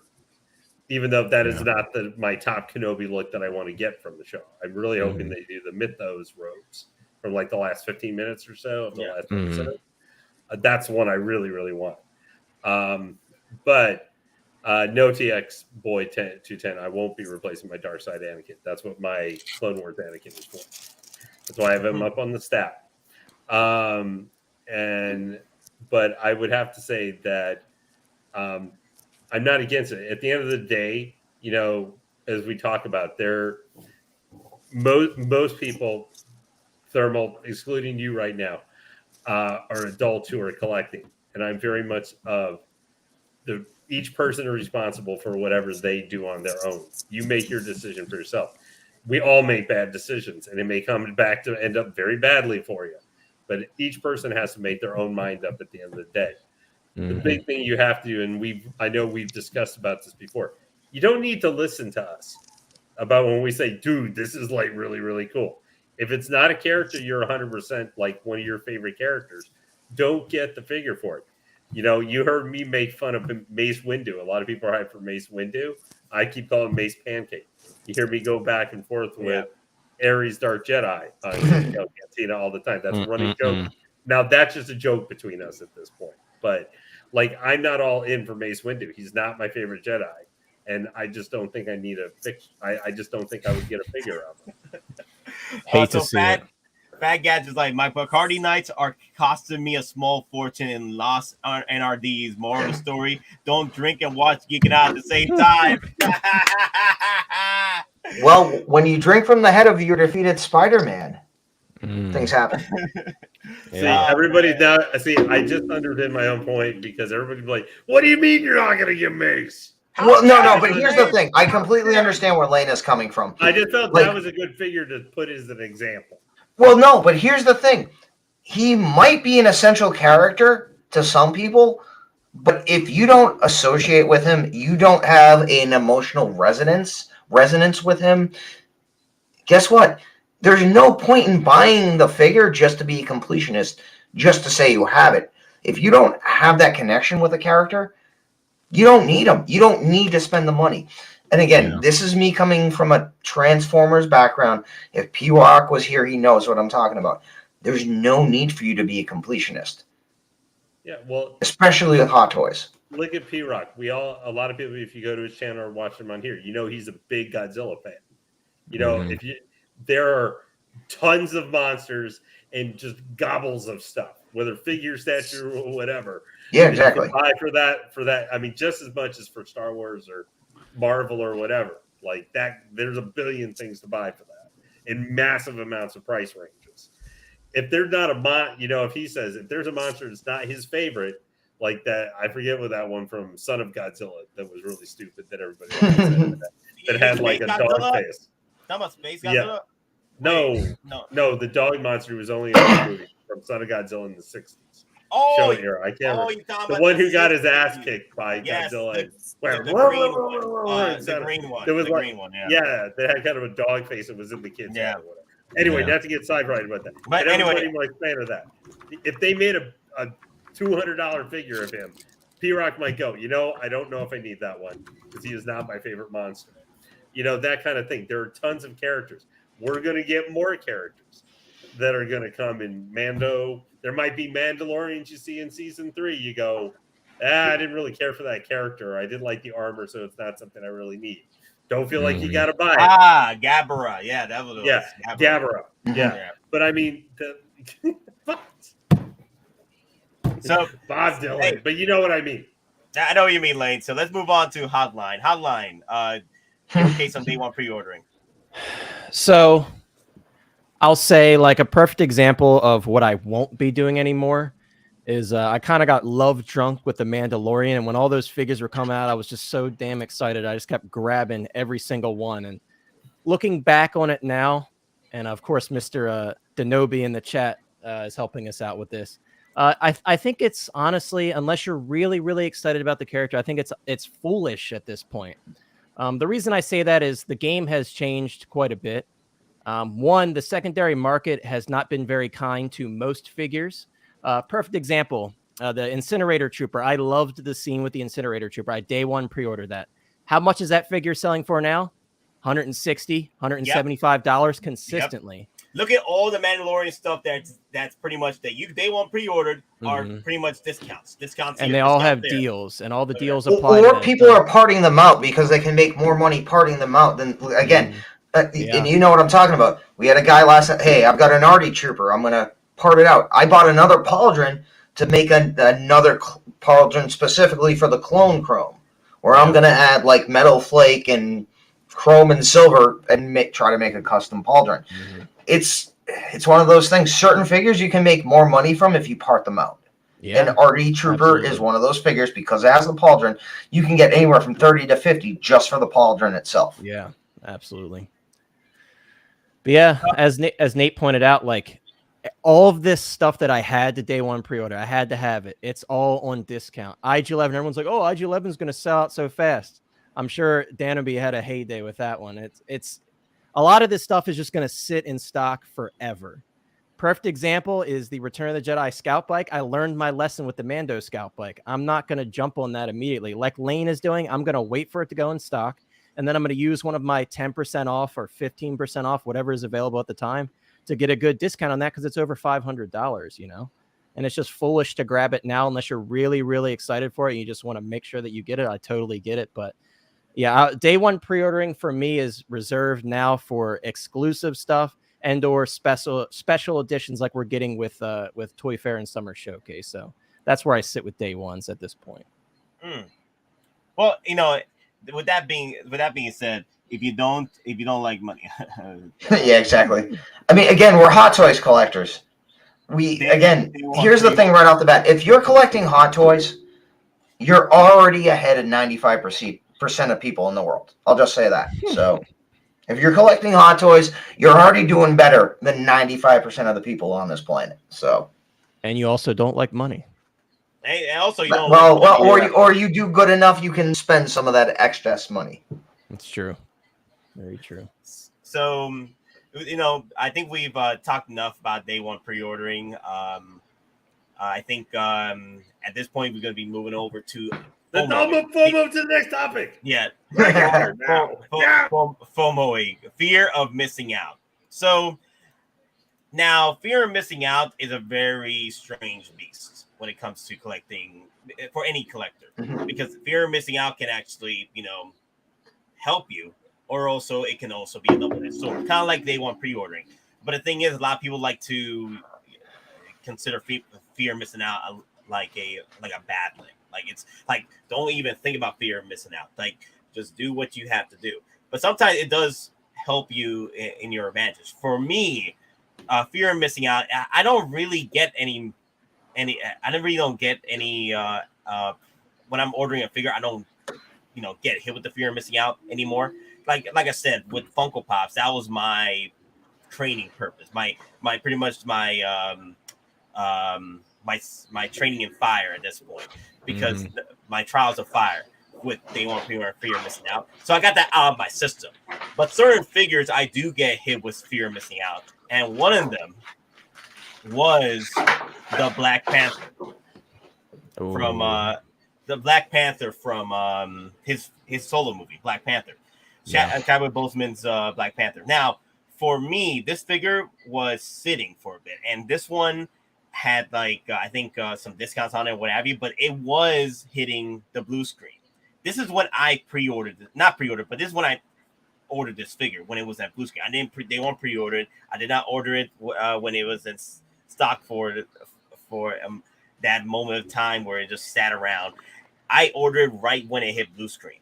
even though that is not my top Kenobi look that I want to get from the show. I'm really hoping they do the Mythos robes from like the last 15 minutes or so of the last episode. That's one I really, really want. But no TX Boy 210. I won't be replacing my Dark Side Anakin. That's what my Clone Wars Anakin is for. That's why I have him up on the stat. But I would have to say that I'm not against it. At the end of the day, you know, as we talk about, most people, Thermal, excluding you right now, are adults who are collecting, and I'm very much of each person is responsible for whatever they do on their own. You make your decision for yourself. We all make bad decisions, and it may come back to end up very badly for you. But each person has to make their own mind up at the end of the day. The big thing you have to do, and I know we've discussed about this before, you don't need to listen to us about when we say, dude, this is like really, really cool. If it's not a character you're 100% like one of your favorite characters, don't get the figure for it. You know, you heard me make fun of Mace Windu. A lot of people are hyped for Mace Windu. I keep calling Mace Pancake. You hear me go back and forth with Ares Dark Jedi on Cantina all the time. That's a running joke. Now, that's just a joke between us at this point. But, like, I'm not all in for Mace Windu. He's not my favorite Jedi. And I just don't think I need a fix. I just don't think I would get a figure of him. Hate to see it. Fat Gadget's like, my Bacardi nights are costing me a small fortune in lost NRDs. Moral of the story, don't drink and watch Geeking Out at the same time. Well, when you drink from the head of your defeated Spider-Man, things happen. Everybody's now. I just underdid my own point because everybody's like, what do you mean you're not going to get Mace? Well, no, but here's the thing. I completely understand where Lena's coming from. I just felt that was a good figure to put as an example. Well, no, but here's the thing. He might be an essential character to some people, but if you don't associate with him, you don't have an emotional resonance with him, guess what? There's no point in buying the figure just to be a completionist, just to say you have it. If you don't have that connection with a character, you don't need them. You don't need to spend the money. And again, this is me coming from a Transformers background. If P-Rock was here, he knows what I'm talking about. There's no need for you to be a completionist. Yeah, well, especially with Hot Toys. Look at P-Rock. A lot of people, if you go to his channel or watch him on here, you know he's a big Godzilla fan. You know, there are tons of monsters and just gobbles of stuff, whether figure, statue, or whatever. Yeah, exactly. Buy for that. I mean, just as much as for Star Wars or Marvel or whatever. Like that, there's a billion things to buy for that in massive amounts of price ranges. If there's not if he says if there's a monster that's not his favorite, like that, I forget what that one from Son of Godzilla that was really stupid that everybody said that had like a dog face. Talking about Space Godzilla? Yeah. No, the dog monster was only in the movie from Son of Godzilla in the 60s. Oh, here. I can't remember. The one who got his ass kicked by Godzilla. The green one. There was the green one, yeah. They had kind of a dog face that was in the kid's head or whatever. Anyway, Yeah. not to get sidetracked about that. But And anyway- everybody was a fan of that. If they made a $200 figure of him, P-Rock might go, I don't know if I need that one because he is not my favorite monster. That kind of thing. There are tons of characters. We're going to get more characters that are going to come in Mando. There might be Mandalorians you see in season 3. You go, I didn't really care for that character. I did like the armor, so it's not something I really need. Don't feel like you got to buy it. Gabbara. Yeah, that was Yeah, Gabbara. Yeah. But I mean, So Bob Dylan. Hey. But you know what I mean. I know what you mean, Lane. So let's move on to Hotline. Hotline, your case on day one pre-ordering. So I'll say like a perfect example of what I won't be doing anymore is I kind of got love drunk with the Mandalorian. And when all those figures were coming out, I was just so damn excited. I just kept grabbing every single one. And looking back on it now, and of course, Mr. Denobi in the chat is helping us out with this. I think it's honestly, unless you're really, really excited about the character, I think it's foolish at this point. The reason I say that is the game has changed quite a bit. One, the secondary market has not been very kind to most figures. Perfect example, the Incinerator Trooper. I loved the scene with the Incinerator Trooper. I day one pre-ordered that. How much is that figure selling for now? $160, $175 consistently. Yep. Look at all the Mandalorian stuff that's pretty much that you day one pre-ordered are pretty much discounts. And they all have deals, and all the deals apply. Or people are parting them out because they can make more money parting them out than again. And you know what I'm talking about. We had a guy last night. Hey, I've got an Artie Trooper. I'm gonna part it out. I bought another pauldron to make another pauldron specifically for the clone chrome, where I'm gonna add like metal flake and chrome and silver and try to make a custom pauldron. It's one of those things. Certain figures you can make more money from if you part them out. Yeah, and Artie Trooper is one of those figures because it has the pauldron. You can get anywhere from 30 to 50 just for the pauldron itself. Yeah, absolutely. But yeah, as Nate pointed out, like all of this stuff that I had to day one pre-order, I had to have it. It's all on discount. IG-11, everyone's like, oh, IG-11 is going to sell out so fast. I'm sure Danoby had a heyday with that one. It's a lot of this stuff is just going to sit in stock forever. Perfect example is the Return of the Jedi Scout Bike. I learned my lesson with the Mando Scout Bike. I'm not going to jump on that immediately. Like Lane is doing, I'm going to wait for it to go in stock, and then I'm going to use one of my 10% off or 15% off, whatever is available at the time, to get a good discount on that because it's over $500, And it's just foolish to grab it now unless you're really, really excited for it and you just want to make sure that you get it. I totally get it, but yeah, day one pre-ordering for me is reserved now for exclusive stuff and or special editions like we're getting with Toy Fair and Summer Showcase. So that's where I sit with day ones at this point. Well, with that being said, if you don't like money, yeah, exactly. I mean, again, we're Hot Toys collectors. Here's the thing right off the bat: if you're collecting Hot Toys, you're already ahead of 95% of people in the world. I'll just say that. So if you're collecting Hot Toys, you're already doing better than 95% of the people on this planet. So, and you also don't like money. Hey, also you don't or you do good enough, you can spend some of that excess money. It's true. Very true. So, I think we've talked enough about day one pre-ordering. I think at this point we're going to be moving over to FOMO to the next topic. Yeah. FOMO. FOMOing, fear of missing out. So now fear of missing out is a very strange beast when it comes to collecting for any collector, because fear of missing out can actually, help you, or also it can also be a double-edged sword, kind of like day one pre-ordering. But the thing is, a lot of people like to consider fear of missing out like a bad thing. Like it's like, don't even think about fear of missing out. Like just do what you have to do. But sometimes it does help you in your advantage. For me, fear of missing out, I don't really get any. I really don't get any when I'm ordering a figure. I don't, get hit with the fear of missing out anymore. Like I said with Funko Pops, that was my training purpose. My pretty much my training in fire at this point, because my trials of fire. with Day One Pre-Order and Fear of Missing Out. So I got that out of my system. But certain figures I do get hit with Fear of Missing Out, and one of them was the Black Panther from his solo movie, Black Panther. Chadwick Boseman's Black Panther. Now, for me, this figure was sitting for a bit, and this one had like I think some discounts on it, what have you, but it was hitting the blue screen. This is when I not pre-ordered, but this is when I ordered this figure when it was at blue screen. They weren't pre-ordered. I did not order it when it was in stock for that moment of time where it just sat around. I ordered right when it hit blue screen.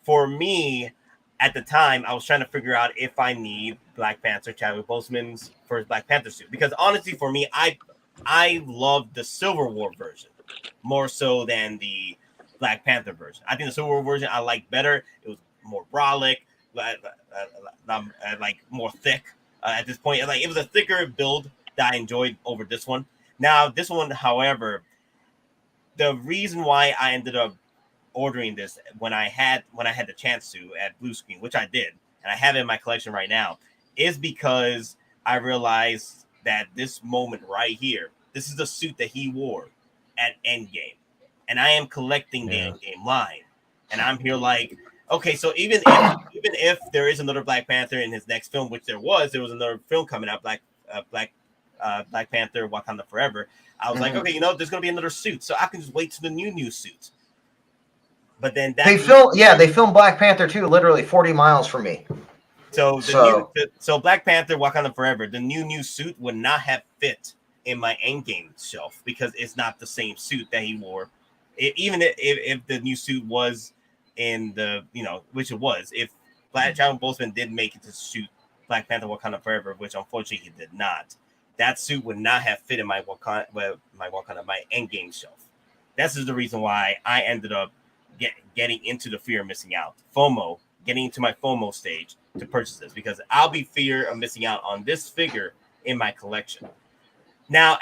For me, at the time, I was trying to figure out if I need Black Panther, Chadwick Boseman's first Black Panther suit, because honestly, for me, I love the Civil War version more so than the Black Panther version. I think the Civil War version I like better. It was more brolic, like more thick at this point. Like it was a thicker build that I enjoyed over this one. Now this one, however, the reason why I ended up ordering this when I had the chance to at blue screen, which I did, and I have it in my collection right now, is because I realized that this moment right here, this is the suit that he wore at Endgame, and I am collecting the Endgame line, and I'm here like, okay, so even if there is another Black Panther in his next film, which there was another film coming out, Black Panther Wakanda Forever. I was like, okay, there's gonna be another suit, so I can just wait to the new suit. But then they filmed Black Panther 2 literally 40 miles from me. So Black Panther Wakanda Forever, the new suit would not have fit in my Endgame shelf because it's not the same suit that he wore. Even if the new suit was in the, which it was, if Chadwick Boseman did make it to shoot Black Panther Wakanda Forever, which unfortunately he did not, that suit would not have fit in my Endgame shelf. This is the reason why I ended up getting into the fear of missing out. FOMO, getting into my FOMO stage to purchase this, because I'll be fear of missing out on this figure in my collection. Now,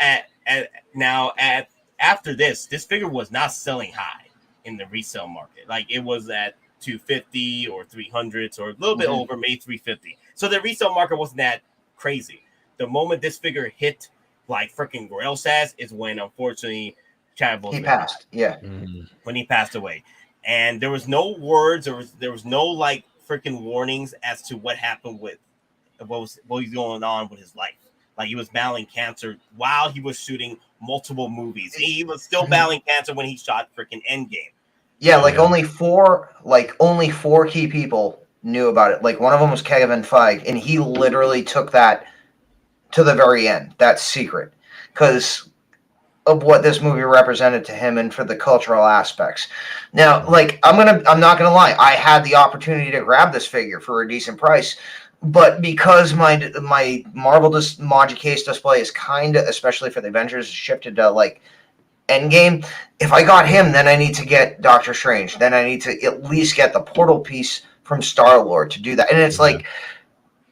after this figure was not selling high in the resale market. Like it was at 250 or 300, or a little bit over, maybe 350. So the resale market wasn't that crazy. The moment this figure hit like freaking Grail says is when, unfortunately, Chadwick passed. Yeah, when he passed away, and there was no words, there was no like freaking warnings as to what happened with what was going on with his life. Like he was battling cancer while he was shooting multiple movies. He was still battling cancer when he shot freaking Endgame. Yeah, only four key people knew about it. Like one of them was Kevin Feige, and he literally took that to the very end. That's secret because of what this movie represented to him and for the cultural aspects. Now, like I'm not gonna lie, I had the opportunity to grab this figure for a decent price, but because my Marvel Moji case display is kind of, especially for the Avengers, shifted to like Endgame. If I got him, then I need to get Doctor Strange. Then I need to at least get the portal piece from Star-Lord to do that. And it's like,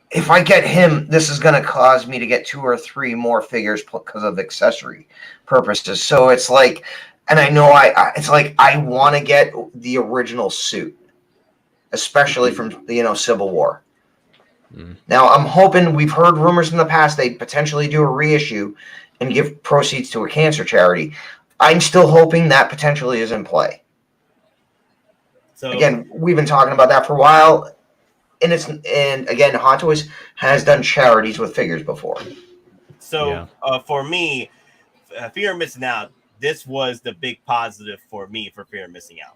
if I get him, this is going to cause me to get 2 or 3 more figures because of accessory purposes. So it's like, and I know it's like I want to get the original suit, especially from Civil War. Now I'm hoping, we've heard rumors in the past they potentially do a reissue and give proceeds to a cancer charity. I'm still hoping that potentially is in play. So again, we've been talking about that for a while, and again, Hot Toys has done charities with figures before. So for me, fear of missing out, this was the big positive for me for fear of missing out,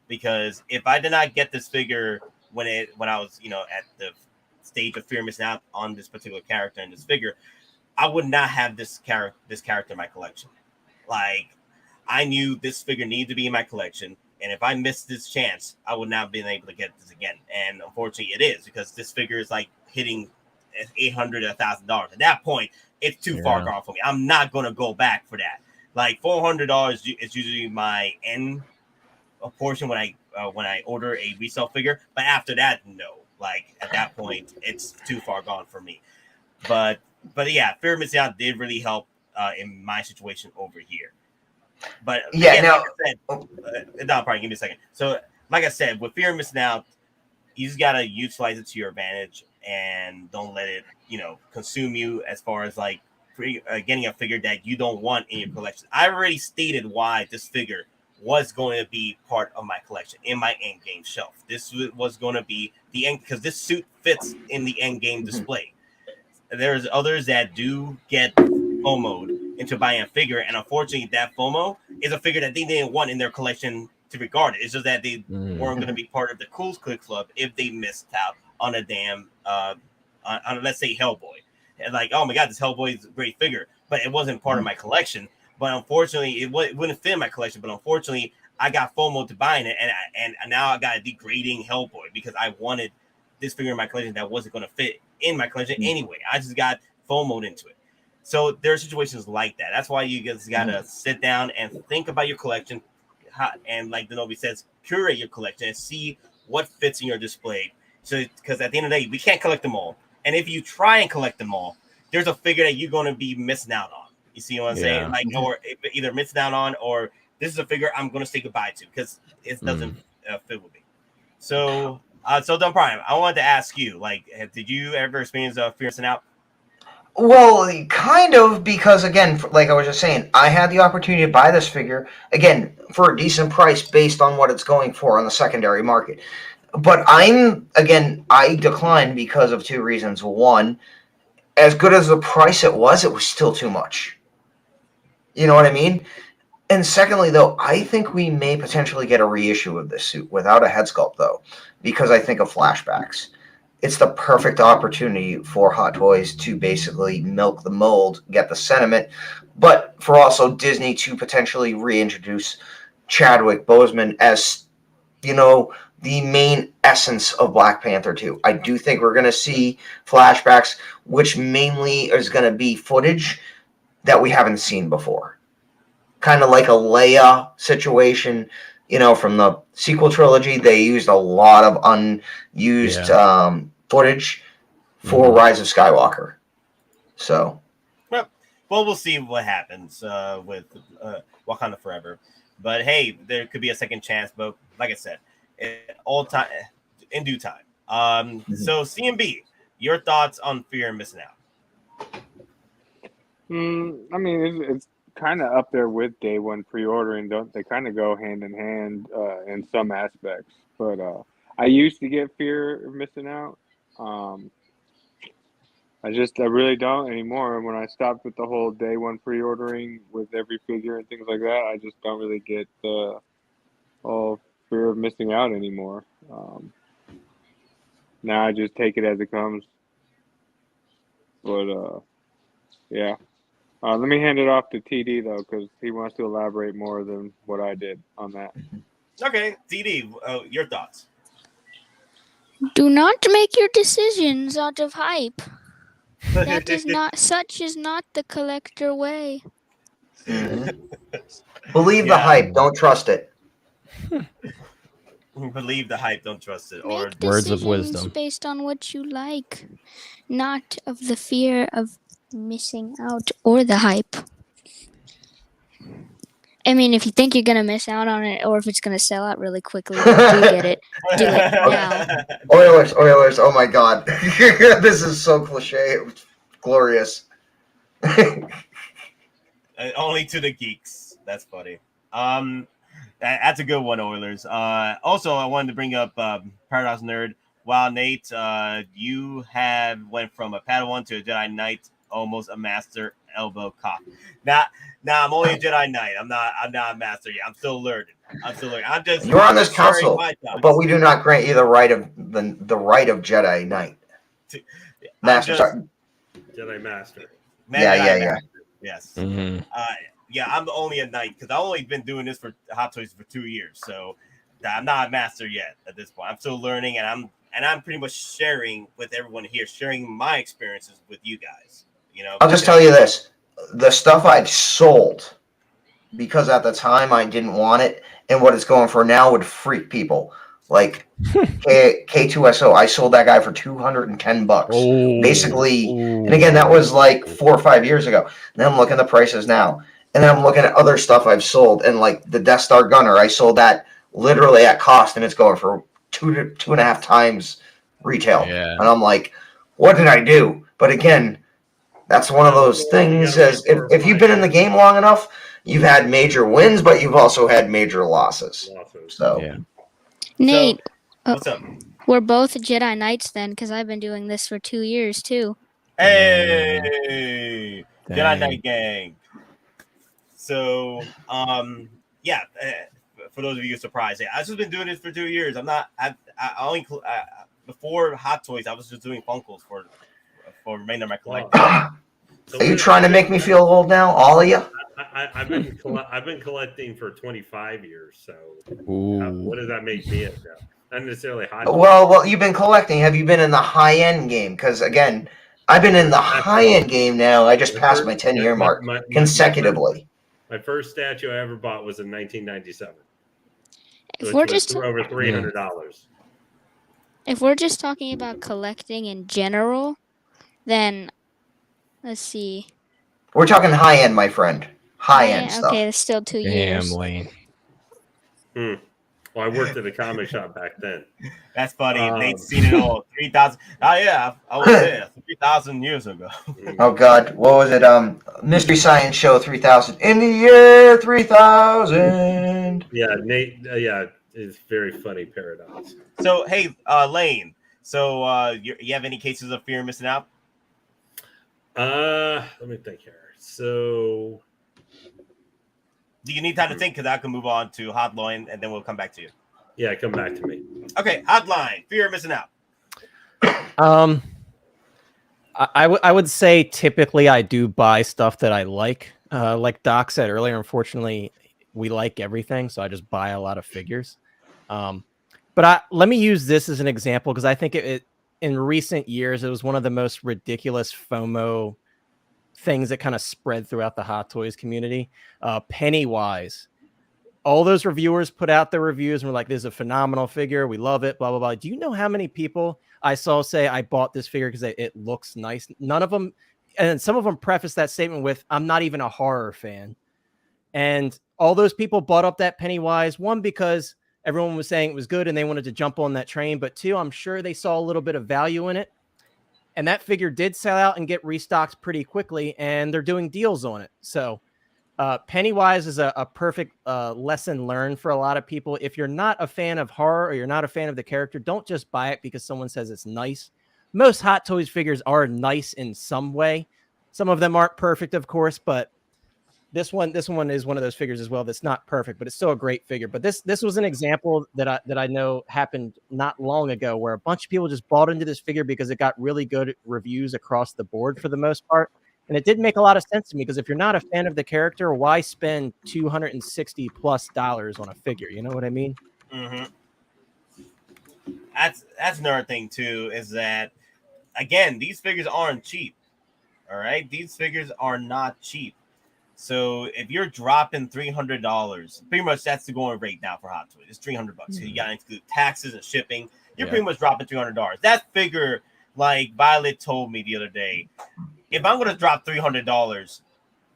because if I did not get this figure when I was at the stage of fear of missing out on this particular character and this figure, I would not have this character in my collection. Like, I knew this figure needed to be in my collection, and if I missed this chance, I would not have been able to get this again. And unfortunately, it is, because this figure is like hitting $800 to $1,000. At that point, it's too far gone for me. I'm not gonna go back for that. Like $400 is usually my end portion when I order a resale figure. But after that, no. Like at that point, it's too far gone for me. But yeah, fear of missing out did really help in my situation over here. But yeah, again, now, like I said, DonPrime, give me a second. So like I said, with fear of missing out, you just gotta utilize it to your advantage and don't let it, consume you as far as like getting a figure that you don't want in your collection. I already stated why this figure was going to be part of my collection in my EndGame shelf. This was going to be the end because this suit fits in the EndGame display. There's others that do get FOMO'd into buying a figure, and unfortunately, that FOMO is a figure that they didn't want in their collection to regard it. It's just that they weren't going to be part of the Cool Click Club if they missed out on a damn, on let's say Hellboy. And like, oh my God, this Hellboy is a great figure, but it wasn't part of my collection. But unfortunately, it wouldn't fit in my collection. But unfortunately, I got FOMO to buying it, and now I got a degrading Hellboy because I wanted this figure in my collection that wasn't going to fit in my collection anyway. I just got FOMO'd into it. So there are situations like that. That's why you guys got to sit down and think about your collection, and like Denobi says, curate your collection and see what fits in your display. So, because at the end of the day, we can't collect them all. And if you try and collect them all, there's a figure that you're going to be missing out on. You see what I'm saying? Like, or either missing out on, or this is a figure I'm going to say goodbye to because it doesn't fit with me. So, DonPrime, I wanted to ask you, like, did you ever experience fear missing out? Well, kind of, because again, like I was just saying, I had the opportunity to buy this figure, again, for a decent price based on what it's going for on the secondary market. But I declined because of two reasons. One, as good as the price it was still too much. You know what I mean? And secondly, though, I think we may potentially get a reissue of this suit without a head sculpt, though, because I think of flashbacks. It's the perfect opportunity for Hot Toys to basically milk the mold, get the sentiment, but for also Disney to potentially reintroduce Chadwick Boseman as, the main essence of Black Panther 2. I do think we're going to see flashbacks, which mainly is going to be footage that we haven't seen before. Kind of like a Leia situation, from the sequel trilogy. They used a lot of unused footage for Rise of Skywalker. So, well, we'll see what happens with Wakanda Forever. But hey, there could be a second chance. But like I said, in due time. So CMB, your thoughts on fear and missing out? I mean, it's kind of up there with day one pre-ordering. Don't they kind of go hand in hand in some aspects? But I used to get fear of missing out. I really don't anymore. When I stopped with the whole day one pre-ordering with every figure and things like that, I just don't really get the whole fear of missing out anymore. Now I just take it as it comes. But yeah. Let me hand it off to TD though, because he wants to elaborate more than what I did on that. Okay, TD, your thoughts? Do not make your decisions out of hype. That is not. Such is not the collector way. Believe the hype, don't trust it. Believe the hype, don't trust it. Or Make words of decisions wisdom based on what you like, not of the fear of missing out or the hype. I mean, if you think you're gonna miss out on it, or if it's gonna sell out really quickly, then do get it. Do it now. Oilers, oh my God. This is so cliche. Glorious. Only to the geeks. That's funny. That's a good one, Oilers. Also, I wanted to bring up Paradox Nerd. Wow, Nate, you went from a Padawan to a Jedi Knight, almost a Master elbow cock. Now I'm only a Jedi Knight. I'm not a Master yet. I'm still learning. I'm just. You're on this council, but we do not grant you the right of the right of Jedi Knight. Master. Jedi Master. Yeah. Yes. Yeah, I'm only a Knight because I've only been doing this for Hot Toys for 2 years, so I'm not a Master yet at this point. I'm still learning, and I'm pretty much sharing with everyone here, sharing my experiences with you guys. I'll just tell you this: the stuff I've sold, because at the time I didn't want it, and what it's going for now would freak people. Like K2SO, I sold that guy for $210, basically. And again, that was like 4 or 5 years ago. And then I'm looking at the prices now, and then I'm looking at other stuff I've sold, and like the Death Star Gunner, I sold that literally at cost, and it's going for 2.5 times retail. Yeah. And I'm like, what did I do? But again, that's one of those things. As if you've been in the game long enough, you've had major wins, but you've also had major losses. So Yeah. Nate, What's up? we're both Jedi Knights then, because I've been doing this for 2 years too. Hey, Jedi Dang. Knight gang. So, yeah. For those of you surprised, yeah, I've just been doing this for 2 years. I only before Hot Toys, I was just doing Funkles for remainder of my collection. are you trying to make me feel old now, all of you? I've been collecting for 25 years. So Ooh. what does that make me at now? Not necessarily hot. Well, you've been collecting. Have you been in the high end game? Because again, I've been in the high end game now. I just passed my 10-year mark consecutively. My first statue I ever bought was in 1997. If Which we're was just over $300. if we're just talking about collecting in general, then let's see. We're talking high end, my friend. High end stuff. Okay, it's still 2 years. Damn, Lane. Well, I worked at a comic shop back then. That's funny. They've seen it all. 3,000. Oh yeah, I was there 3,000 years ago. Oh God, what was it? Mystery Science Show 3000 in the year 3000. Yeah, Nate. Yeah, it's very funny paradox. So hey, Lane. So you have any cases of fear of missing out? Let me think here. So, Do you need time to think? Because I can move on to Hotline, and then we'll come back to you. yeah, come back to me. Okay, Hotline. Fear of missing out. I would say typically I do buy stuff that I like. Like Doc said earlier, unfortunately, we like everything, so I just buy a lot of figures. But let me use this as an example because I think it in recent years it was one of the most ridiculous FOMO things that kind of spread throughout the Hot Toys community. Pennywise. All those reviewers put out their reviews and were like, this is a phenomenal figure. We love it, blah, blah, blah. Do you know how many people I saw say I bought this figure because it looks nice? None of them, and some of them preface that statement with, I'm not even a horror fan. And all those people bought up that Pennywise, one, because everyone was saying it was good and they wanted to jump on that train. But two, I'm sure they saw a little bit of value in it. And that figure did sell out and get restocked pretty quickly, and they're doing deals on it. So Pennywise is a perfect lesson learned for a lot of people. If you're not a fan of horror or you're not a fan of the character, don't just buy it because someone says it's nice. Most Hot Toys figures are nice in some way. Some of them aren't perfect, of course, but this one is one of those figures as well that's not perfect, but it's still a great figure. But this was an example that I know happened not long ago where a bunch of people just bought into this figure because it got really good reviews across the board for the most part. And it didn't make a lot of sense to me because if you're not a fan of the character, why spend $260+ on a figure? You know what I mean? Mm-hmm. That's another thing too, is that again, these figures aren't cheap. All right, these figures are not cheap. So if you're dropping $300, pretty much that's the going rate now for Hot Toys. It's $300. So you got to include taxes and shipping. You're pretty much dropping $300. That figure, like Violet told me the other day, if I'm gonna drop $300,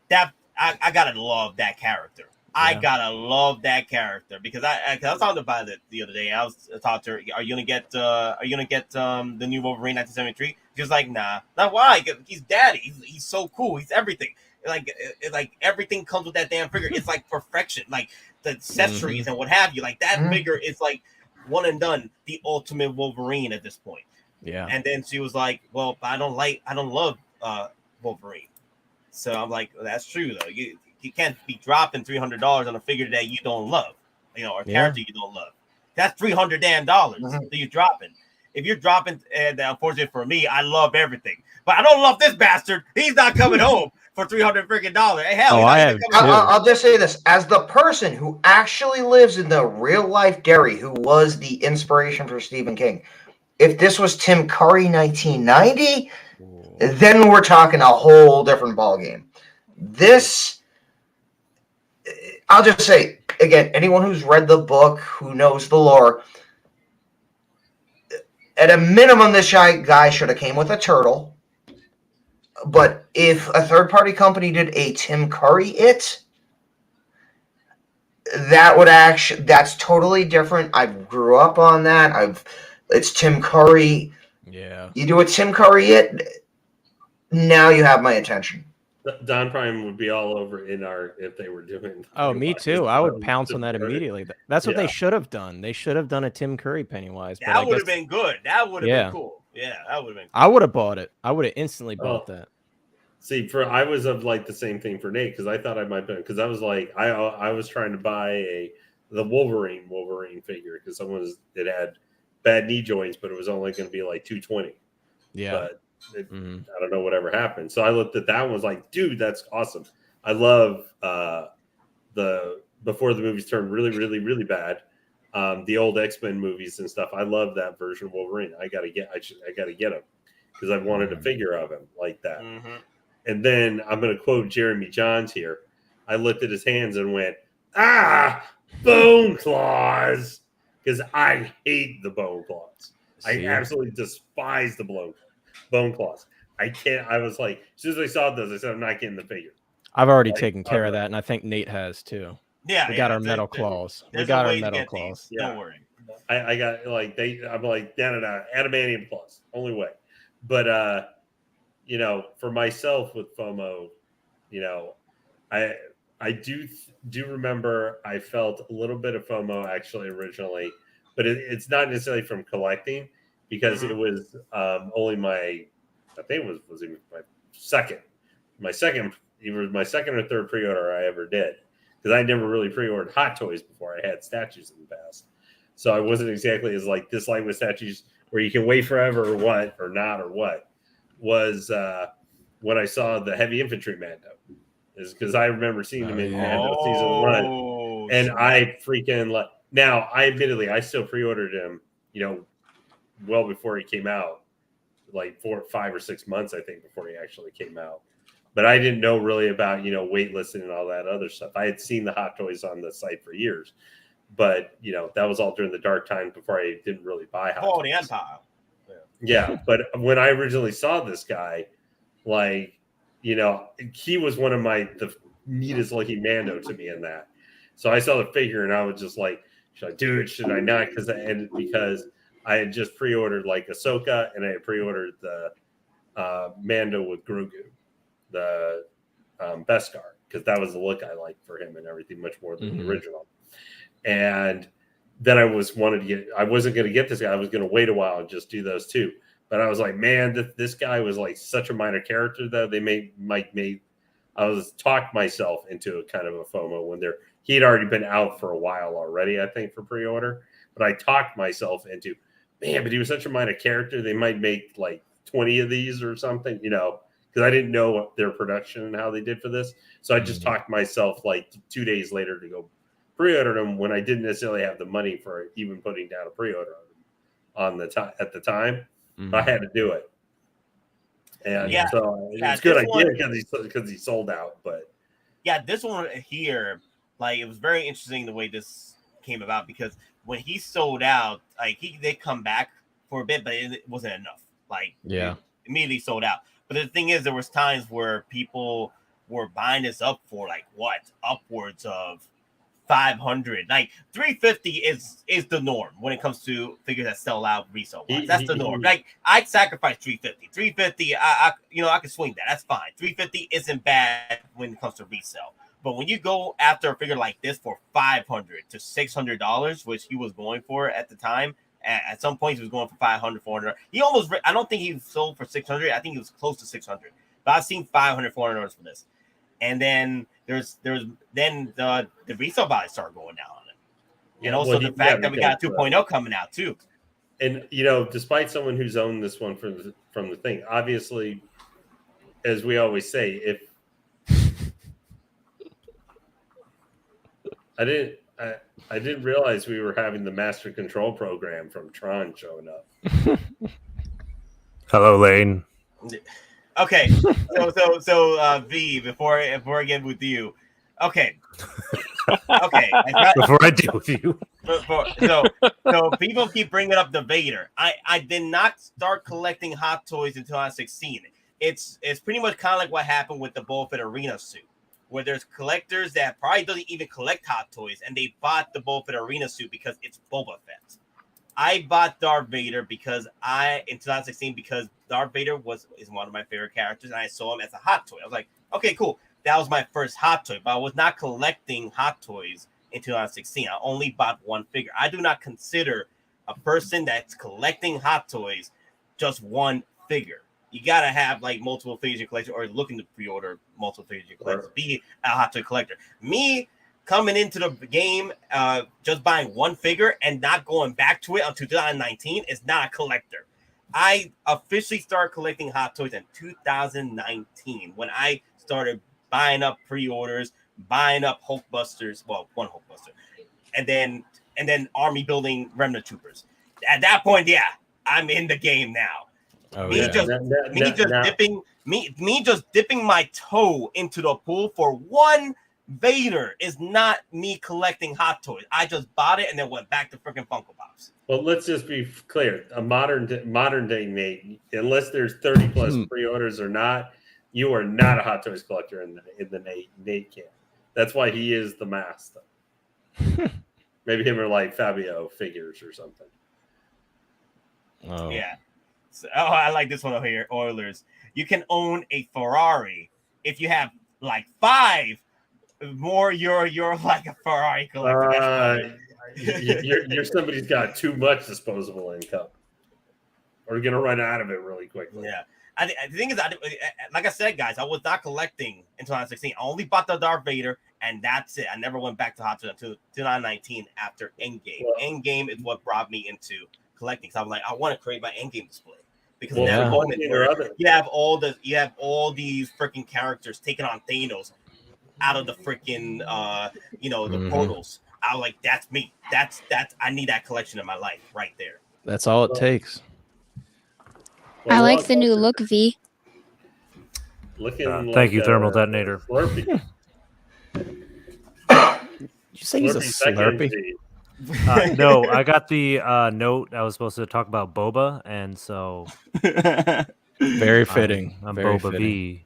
that I gotta love that character. I gotta love that character because I was talking to Violet the other day. I was talking to her. Are you gonna get the new Wolverine 1973? She was like, nah. Not why? He's daddy. He's so cool. He's everything. Like everything comes with that damn figure. It's like perfection. Like the accessories and what have you. Like that figure is like one and done. The ultimate Wolverine at this point. Yeah. And then she was like, well, I don't love Wolverine. So I'm like, well, that's true though. You can't be dropping $300 on a figure that you don't love, or a character you don't love. That's $300 damn dollars that you're dropping. If you're dropping, and unfortunately for me, I love everything, but I don't love this bastard. He's not coming home for $300 freaking dollars. Hey, hell, I'll just say this: as the person who actually lives in the real life Derry, who was the inspiration for Stephen King, if this was Tim Curry 1990. Then we're talking a whole different ballgame. This, I'll just say, again, anyone who's read the book, who knows the lore, at a minimum, this guy should have came with a turtle. But if a third-party company did a Tim Curry that would actually, that's totally different. I grew up on that. It's Tim Curry. Yeah. You do a Tim Curry now you have my attention. DonPrime would be all over if they were doing. Oh, me too. I would pounce on that immediately. That's what they should have done. They should have done a Tim Curry Pennywise. That would have been good. That would have been cool. Yeah, that would have been cool. I would have bought it. I would have instantly bought that. See, I was of like the same thing for Nate because I thought I might be, because I was like I was trying to buy the Wolverine figure because it had bad knee joints, but it was only going to be like $220. Yeah. But I don't know whatever happened. So I looked at that one, was like, dude, that's awesome. I love the before the movies turned really, really, really bad. The old X-Men movies and stuff. I love that version of Wolverine. I gotta get him because I wanted a figure of him like that. Mm-hmm. And then I'm gonna quote Jeremy Johns here. I looked at his hands and went, bone claws, because I hate the bone claws. I absolutely despise the bone claws. I can't. I was like, as soon as I saw those, I said, I'm not getting the figure. I've already taken care of that, and I think Nate has too. Yeah, we got our metal claws. We got our metal claws. Yeah. Don't worry. I got like I'm like no, adamantium claws, only way. But for myself with FOMO, I do remember I felt a little bit of FOMO actually originally, but it's not necessarily from collecting because it was only I think it was even my second or third pre-order I ever did, because I never really pre-ordered Hot Toys before. I had statues in the past, so I wasn't exactly as like this with statues where you can wait forever or not was when I saw the heavy infantry Mando, is because I remember seeing him in Mando season 1, and I freaking now I still pre-ordered him, well before he came out, like 5 or 6 months I think before he actually came out. But I didn't know really about, waitlisting and all that other stuff. I had seen the Hot Toys on the site for years, but that was all during the dark times before I didn't really buy Hot Toys. The Empire. Yeah, but when I originally saw this guy, he was one of the neatest looking Mando to me in that. So I saw the figure and I was just like, should I do it? Should I not? Because I had just pre-ordered Ahsoka, and I had pre-ordered the Mando with Grogu, the Beskar, because that was the look I liked for him and everything much more than the original. And then I wasn't going to get this guy. I was going to wait a while and just do those two. But I was like, man, this guy was like such a minor character that I was talked myself into a kind of a FOMO when he had already been out for a while already, I think, for pre-order. But I talked myself into, man, but he was such a minor character. They might make like 20 of these or something, because I didn't know what their production and how they did for this. So I just talked myself like 2 days later to go pre-order them when I didn't necessarily have the money for even putting down a pre-order at the time. But I had to do it. And so it's good I did it because he sold out. But yeah, this one here, it was very interesting the way this came about, because when he sold out, he did come back for a bit, but it wasn't enough. Immediately sold out. But the thing is, there was times where people were buying this up for upwards of 500. 350 is the norm when it comes to figures that sell out resale wise. That's the norm. I'd sacrifice 350. 350, I can swing that. That's fine. 350 isn't bad when it comes to resale. But when you go after a figure like this for $500 to $600, which he was going for at the time, at some point he was going for 500, 400. I don't think he sold for 600. I think he was close to 600. But I've seen 500, $400 for this. And then there's the resale value started going down on it. And also the fact that we got 2.0 coming out too. And despite someone who's owned this one from the thing, obviously, as we always say, if I didn't realize we were having the master control program from Tron showing up. Hello, Lane. Okay, so V, before I get with you, okay. Before I deal with you, so people keep bringing up the Vader. I did not start collecting Hot Toys in 2016. It's pretty much kind of like what happened with the Boba Fett arena suit. where there's collectors that probably doesn't even collect Hot Toys, and they bought the Boba Fett arena suit because it's Boba Fett. I bought Darth Vader in 2016 because Darth Vader is one of my favorite characters, and I saw him as a Hot Toy. I was like, okay, cool. That was my first Hot Toy, but I was not collecting Hot Toys in 2016. I only bought one figure. I do not consider a person that's collecting Hot Toys just one figure. You gotta have like multiple figures in your collection, or looking to pre-order multiple figures in your collection. Be a Hot Toy collector. Me coming into the game, just buying one figure and not going back to it until 2019 is not a collector. I officially started collecting Hot Toys in 2019 when I started buying up pre-orders, buying up Hulkbusters. Well, one Hulkbuster, and then army building Remnant Troopers. At that point, yeah, I'm in the game now. Oh, me just dipping my toe into the pool for one Vader is not me collecting Hot Toys. I just bought it and then went back to freaking Funko Pops. Well, let's just be clear. A modern day Nate, unless there's 30 plus pre-orders or not, you are not a Hot Toys collector in the Nate camp. That's why he is the master. Maybe him or like Fabio figures or something. Oh yeah. So, I like this one over here. Oilers. You can own a Ferrari if you have like 5 more. You're like a Ferrari collector. You're somebody's got too much disposable income, or you're gonna run out of it really quickly. Yeah. The thing is, like I said, guys, I was not collecting in 2016. I only bought the Darth Vader, and that's it. I never went back to Hot Toys until 2019 after EndGame. Well, EndGame is what brought me into collecting. So I was like, I want to create my EndGame display because Well, in that yeah. moment Or where other. you have all these freaking characters taking on Thanos out of the freaking the portals. I was like, that's me. That's I need that collection in my life right there. That's all it takes. I like the new look, V. Looking Thank you, like Thermal a Detonator. Slurpee. Did you say he's a Slurpee second Slurpee? G. No, I got the note. I was supposed to talk about Boba, and so Very fitting. I'm Very Boba fitting. V.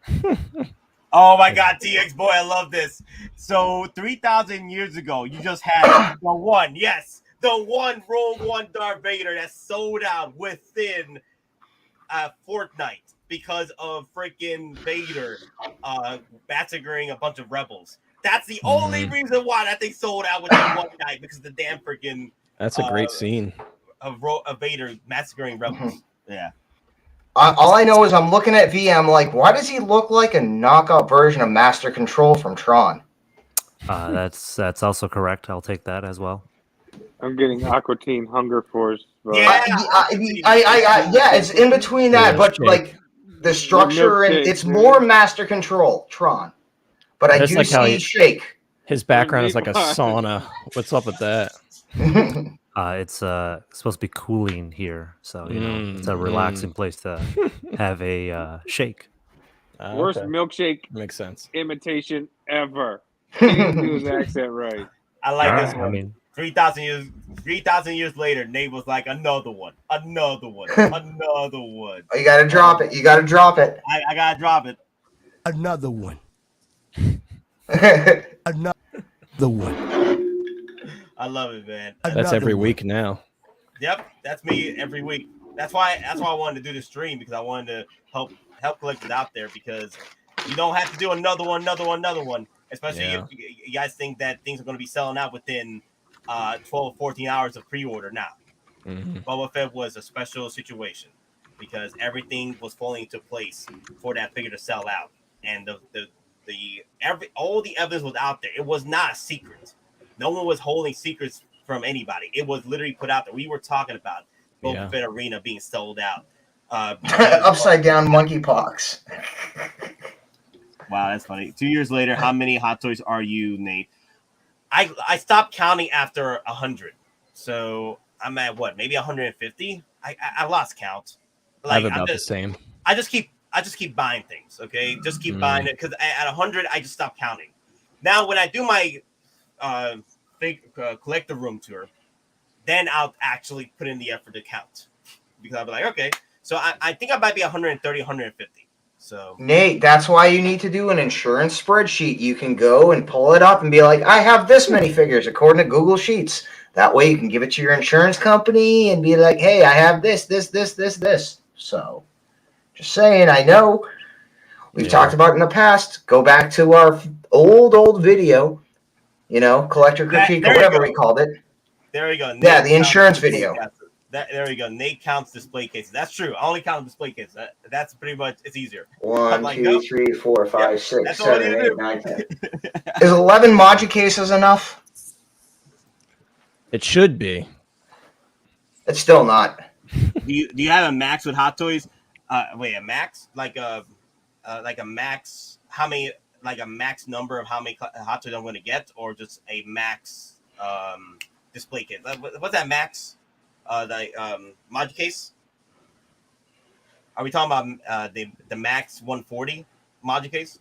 Oh my God, TX boy, I love this. So 3,000 years ago, you just had the one, the one Rogue One Darth Vader that sold out within Fortnite because of freaking Vader massacring a bunch of rebels. That's the only reason why that thing sold out within one night, because of the damn freaking That's a great scene. of Vader massacring rebels. Yeah. All I know is I'm looking at V. I'm like, why does he look like a knockout version of Master Control from Tron? That's also correct. I'll take that as well. I'm getting Aqua Teen Hunger Force. Yeah. Yeah, it's in between that, but Shake. like the structure and milkshake, it's man. more Master Control Tron. But I That's do like how see he- Shake. His background is like a sauna. What's up with that? It's supposed to be cooling here, so it's a relaxing place to have a shake. Worst Okay. milkshake Makes sense. imitation ever. Can't even do his accent right. I like this I one. mean, 3,000 years later, Nate was like, another one. Another one. You gotta drop it. You gotta drop it. I gotta drop it. Another one. That's Another one. I love it, man. That's Another every one. week now. Yep, that's me every week. That's why I wanted to do the stream, because I wanted to help collectors out there, because you don't have to do another one. Especially if you guys think that things are going to be selling out within 12, 14 hours of pre-order now. Boba Fett was a special situation because everything was falling into place for that figure to sell out, and all the evidence was out there. It was not a secret. No one was holding secrets from anybody. It was literally put out there. We were talking about Boba Fett Arena being sold out. upside down monkeypox. Wow, that's funny. 2 years later, how many Hot Toys are you, Nate? I stopped counting after 100. So I'm at what, maybe 150? I lost count. I have about the same. I just keep buying things, okay? Just keep buying it, because at 100, I just stopped counting. Now, when I do my collector room tour, then I'll actually put in the effort to count, because I'll be like, okay. So I think I might be 130, 150. So Nate, that's why you need to do an insurance spreadsheet. You can go and pull it up and be like, I have this many figures according to Google Sheets. That way you can give it to your insurance company and be like, hey, I have this. So just saying, I know we've talked about it in the past. Go back to our old video, collector critique or whatever we called it. there you go. Yeah, the insurance video. There you go. Nate counts display cases. That's true. I only count display cases. That's pretty much, it's easier. 1, like, 2, nope. 3, 4, 5, Yep, 6, that's all 7, you 8, do. 9, 10. Is 11 Maji cases enough? It should be. It's still not. Do you have a max with Hot Toys? Wait, a max? Like a max? How many? Like a max number of how many Hot Toys I'm going to get, or just a max display case? What's that max? Mod case? Are we talking about the max 140 mod case?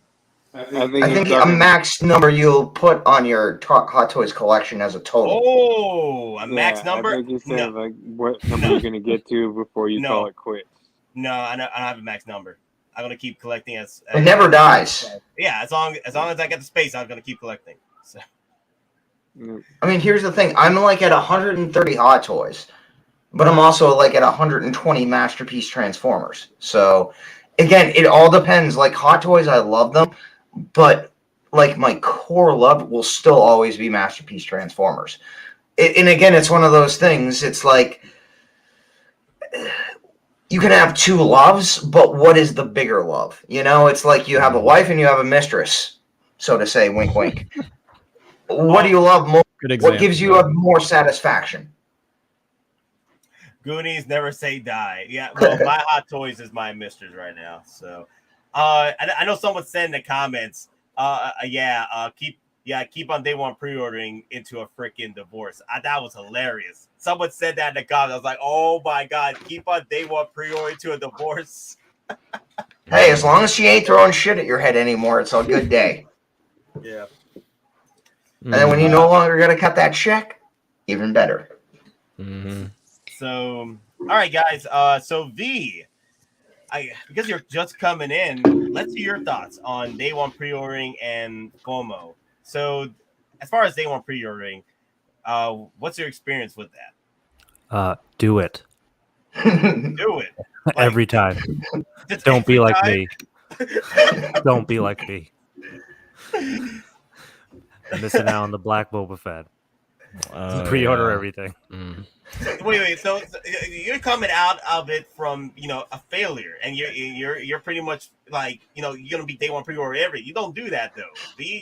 I think a max number you'll put on your Hot Toys collection as a total. Oh, a max number? I think you said like what number you're gonna get to before you call it quits. No, I don't have a max number. I'm gonna keep collecting as it never dies. Yeah, as long as I get the space, I'm gonna keep collecting. So. I mean, here's the thing. I'm like at 130 Hot Toys, but I'm also like at 120 Masterpiece Transformers. So, again, it all depends. Like Hot Toys, I love them, but like my core love will still always be Masterpiece Transformers. And again, it's one of those things. It's like you can have two loves, but what is the bigger love? It's like you have a wife and you have a mistress, so to say. Wink, wink. What do you love more? Good example. What gives you more satisfaction? Goonies never say die. Yeah, well, my Hot Toys is my mistress right now. So, I know someone said in the comments, keep on day one pre-ordering into a freaking divorce. That was hilarious. Someone said that in the comments. I was like, oh my god, keep on day one pre-ordering to a divorce. Hey, as long as she ain't throwing shit at your head anymore, it's a good day. Yeah. And then when you no longer got to cut that check, even better. Mm-hmm. So, all right, guys. So V, because you're just coming in, let's hear your thoughts on day one pre-ordering and FOMO. So, as far as day one pre-ordering, what's your experience with that? Do it. Do it. Like, every time. Don't be like me. Don't be like me. Missing out on the Black Boba Fett. Pre-order everything. Wait. So you're coming out of it from a failure, and you're pretty much like you're gonna be day one pre-order everything. You don't do that though. You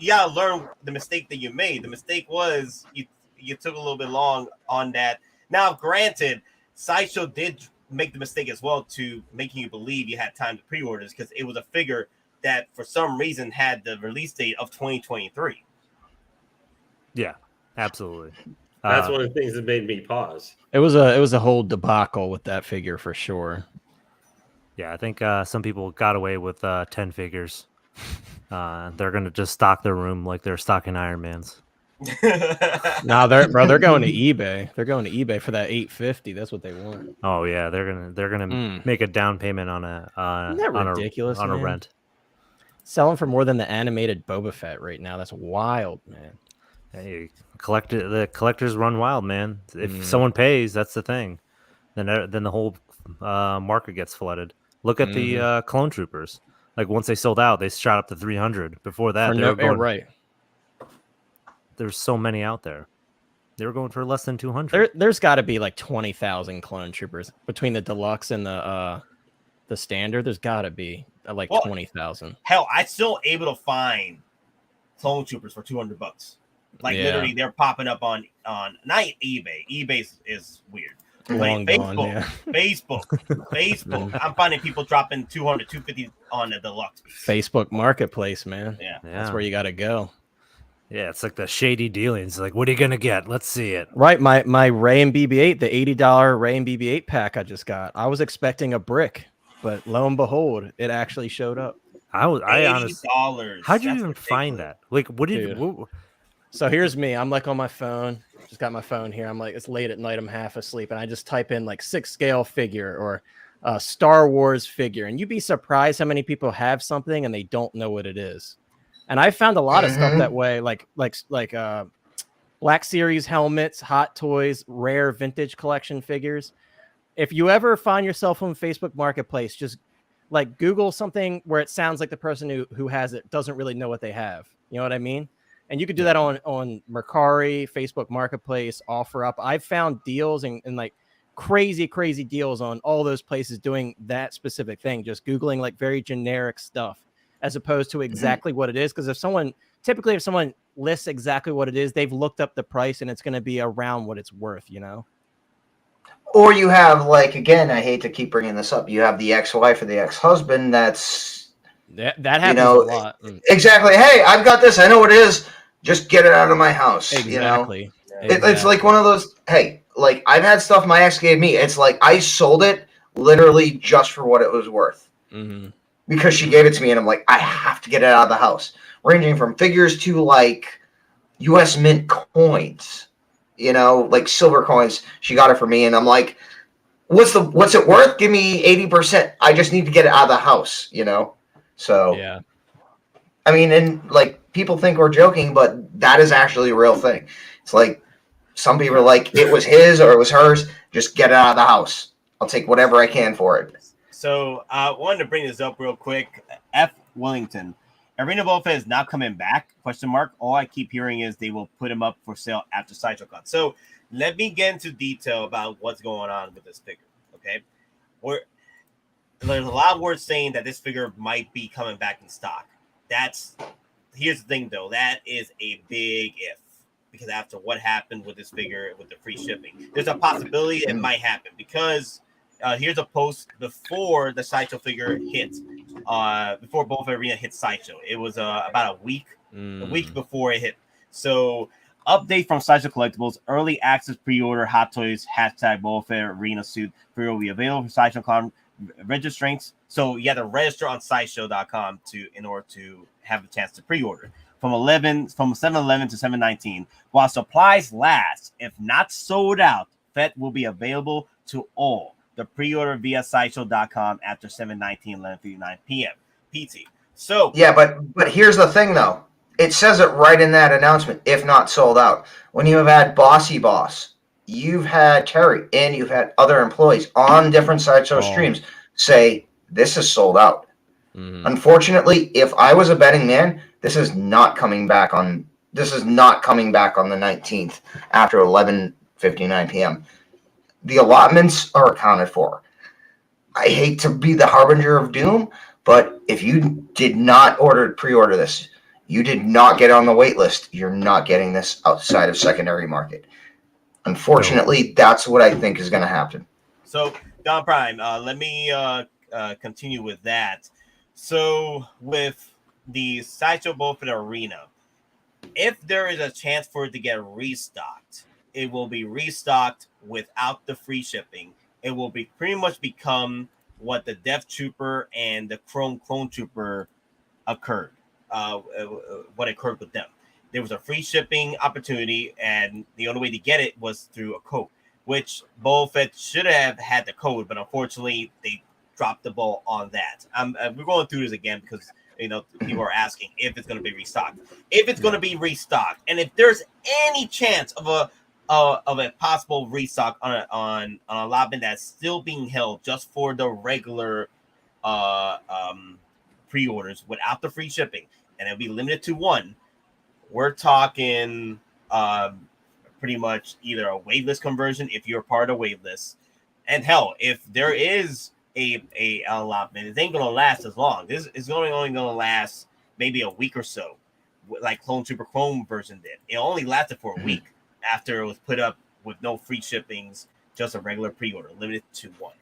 gotta learn the mistake that you made. The mistake was you took a little bit long on that. Now, granted, Sideshow did make the mistake as well to making you believe you had time to pre-orders because it was a figure that for some reason had the release date of 2023. Yeah, absolutely. That's one of the things that made me pause. It was a whole debacle with that figure for sure. Yeah, I think some people got away with 10 figures. They're gonna just stock their room like they're stocking Iron Mans. Nah, they're going to eBay. They're going to eBay for that $850. That's what they want. Oh yeah, they're gonna make a down payment on ridiculous, on a rent. Selling for more than the animated Boba Fett right now. That's wild, man. Hey, the collectors run wild, man. If someone pays, that's the thing. Then the whole market gets flooded. Look at the Clone Troopers. Like once they sold out, they shot up to 300. Before that, they were going right. There's so many out there. They were going for less than 200. There's got to be like 20,000 Clone Troopers between the deluxe and the standard. There's got to be like 20,000. Hell, I'm still able to find Clone Troopers for $200. Like literally, they're popping up on not eBay. eBay is weird. Long Facebook, gone, yeah. Facebook. I'm finding people dropping 200, 250 on the deluxe. Facebook Marketplace, man. Yeah, that's where you got to go. Yeah, it's like the shady dealings. Like, what are you gonna get? Let's see it. Right, my Ray and BB-8, the $80 Ray and BB-8 pack I just got. I was expecting a brick, but lo and behold, it actually showed up. I honestly, how'd you even find that? Like, what did you? So here's me. I'm like on my phone. Just got my phone here. I'm like, it's late at night. I'm half asleep, and I just type in like 6 scale figure or Star Wars figure, and you'd be surprised how many people have something and they don't know what it is. And I found a lot of stuff that way, like Black Series helmets, Hot Toys, rare vintage collection figures. If you ever find yourself on Facebook Marketplace, just like Google something where it sounds like the person who has it doesn't really know what they have. You know what I mean? And you could do that on Mercari, Facebook Marketplace, OfferUp. I've found deals and like crazy deals on all those places doing that specific thing, just Googling like very generic stuff as opposed to exactly what it is. Because if someone lists exactly what it is, they've looked up the price and it's going to be around what it's worth, you know? Or you have, like, again, I hate to keep bringing this up, you have the ex-wife or the ex-husband that happens a lot. Exactly. Hey, I've got this. I know what it is. Just get it out of my house. Exactly. You know? It's like one of those, hey, like, I've had stuff my ex gave me. It's like I sold it literally just for what it was worth. Because she gave it to me, and I'm like, I have to get it out of the house. Ranging from figures to, like, U.S. Mint coins. You know, like silver coins. She got it for me, and I'm like, what's it worth? Give me 80%. I just need to get it out of the house, you know? So, yeah. I mean, and, like, people think we're joking, but that is actually a real thing. It's like, some people are like, it was his or it was hers. Just get it out of the house. I'll take whatever I can for it. So I wanted to bring this up real quick. F. Wellington. Arena Boba Fett is not coming back? ? All I keep hearing is they will put him up for sale after Sideshow Con. So let me get into detail about what's going on with this figure. Okay, there's a lot of words saying that this figure might be coming back in stock. Here's the thing though, that is a big if. Because after what happened with this figure with the free shipping, there's a possibility it might happen. Because here's a post before the Sideshow figure hit, before both Arena hit Sideshow. It was about a week before it hit. So, update from Sideshow Collectibles: early access pre-order Hot Toys #Boba Fett Arena suit pre-order will be available for Sideshow Con registrants. So you have to register on Sideshow.com in order to have a chance to pre-order. From 7/11 to 7/19, while supplies last, if not sold out, Fett will be available to all. The pre-order via Sideshow.com after 7/19, 11:59 p.m. PT. So yeah, but here's the thing though. It says it right in that announcement. If not sold out, when you have had Bossy Boss, you've had Terry, and you've had other employees on different Sideshow streams say this is sold out. Unfortunately, if I was a betting man, this is not coming back on the 19th after 11:59 p.m. The allotments are accounted for. I hate to be the harbinger of doom, but if you did not pre-order this, you did not get on the wait list. You're not getting this outside of secondary market. Unfortunately, that's what I think is going to happen. So, DonPrime, let me continue with that. So, with the Sideshow Boba Fett Arena, if there is a chance for it to get restocked, it will be restocked without the free shipping. It will be pretty much become what the Death Trooper and the Clone Trooper occurred. What occurred with them. There was a free shipping opportunity, and the only way to get it was through a code, which Boba Fett should have had the code, but unfortunately they dropped the ball on that. We're going through this again because people are asking if it's going to be restocked. If it's going to be restocked, and if there's any chance of a possible restock on a allotment that's still being held just for the regular pre-orders without the free shipping, and it'll be limited to one, we're talking pretty much either a waitlist conversion if you're part of waitlist, and hell, if there is a allotment, it ain't gonna last as long. This is only gonna last maybe a week or so, like Clone Trooper Chrome version did. It only lasted for a week after it was put up with no free shippings, just a regular pre-order, limited to one.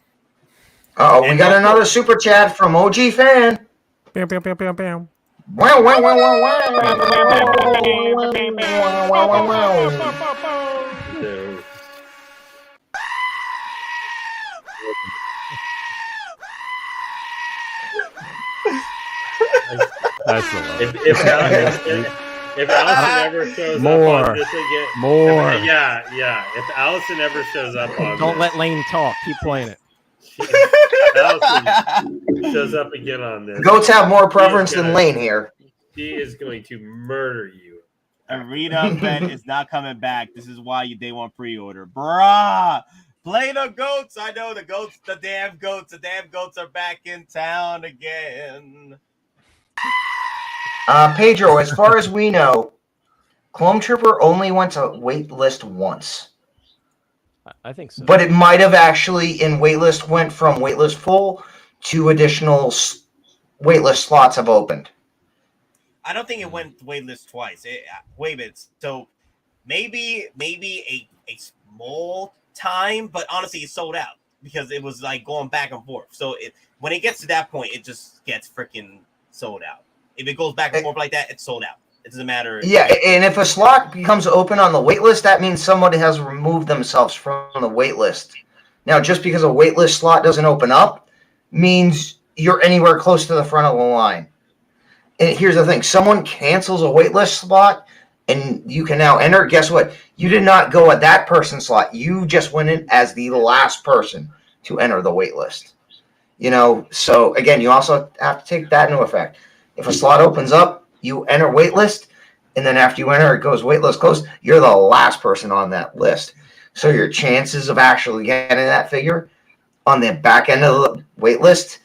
Oh, we got another super chat from OG fan. Bam, bam, bam, bam, bam. Wow, wow, wow, wow, wow. That's the one. If Allison ever shows up on this again, if Allison ever shows up on Don't let Lane talk. Keep playing it. Allison shows up again on this. Goats have more preference than Lane here. She is going to murder you. Arena Fett is not coming back. This is why you day one pre-order. Bruh. Play the goats. I know the goats, the damn goats. The damn goats are back in town again. Pedro, as far as we know, Clone Trooper only went to waitlist once. I think so. But it might have actually, in waitlist, went from waitlist full to additional waitlist slots have opened. I don't think it went waitlist twice. Wait a minute. So maybe a small time, but honestly, it sold out because it was like going back and forth. So when it gets to that point, it just gets freaking sold out. If it goes back and forth like that, it's sold out. It doesn't matter. Yeah, and if a slot becomes open on the waitlist, that means somebody has removed themselves from the waitlist. Now, just because a waitlist slot doesn't open up means you're anywhere close to the front of the line. And here's the thing. Someone cancels a waitlist slot, and you can now enter. Guess what? You did not go at that person's slot. You just went in as the last person to enter the waitlist. So, again, you also have to take that into effect. If a slot opens up, you enter waitlist, and then after you enter, it goes waitlist closed. You're the last person on that list. So your chances of actually getting that figure on the back end of the waitlist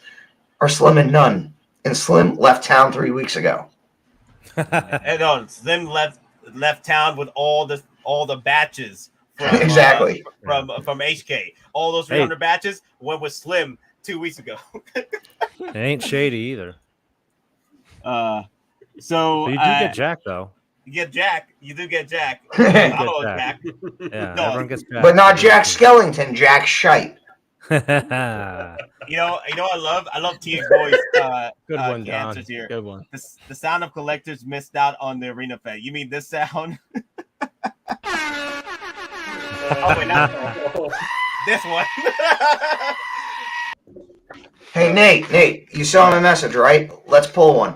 are slim and none. And Slim left town 3 weeks ago. And no, Slim left town with all the batches from, exactly from HK. All those 300 batches went with Slim 2 weeks ago. It ain't shady either. So But you do get Jack though. You get Jack. You do get Jack. Jack. Jack. Yeah, No, everyone gets Jack. But not Jack Skellington, Jack Shite. You know, I love TX Boy's Good one, Don. answers here. Good one. The sound of collectors missed out on the Arena Fett. You mean this sound? Oh wait, not this one. Hey, Nate, you saw my message, right? Let's pull one.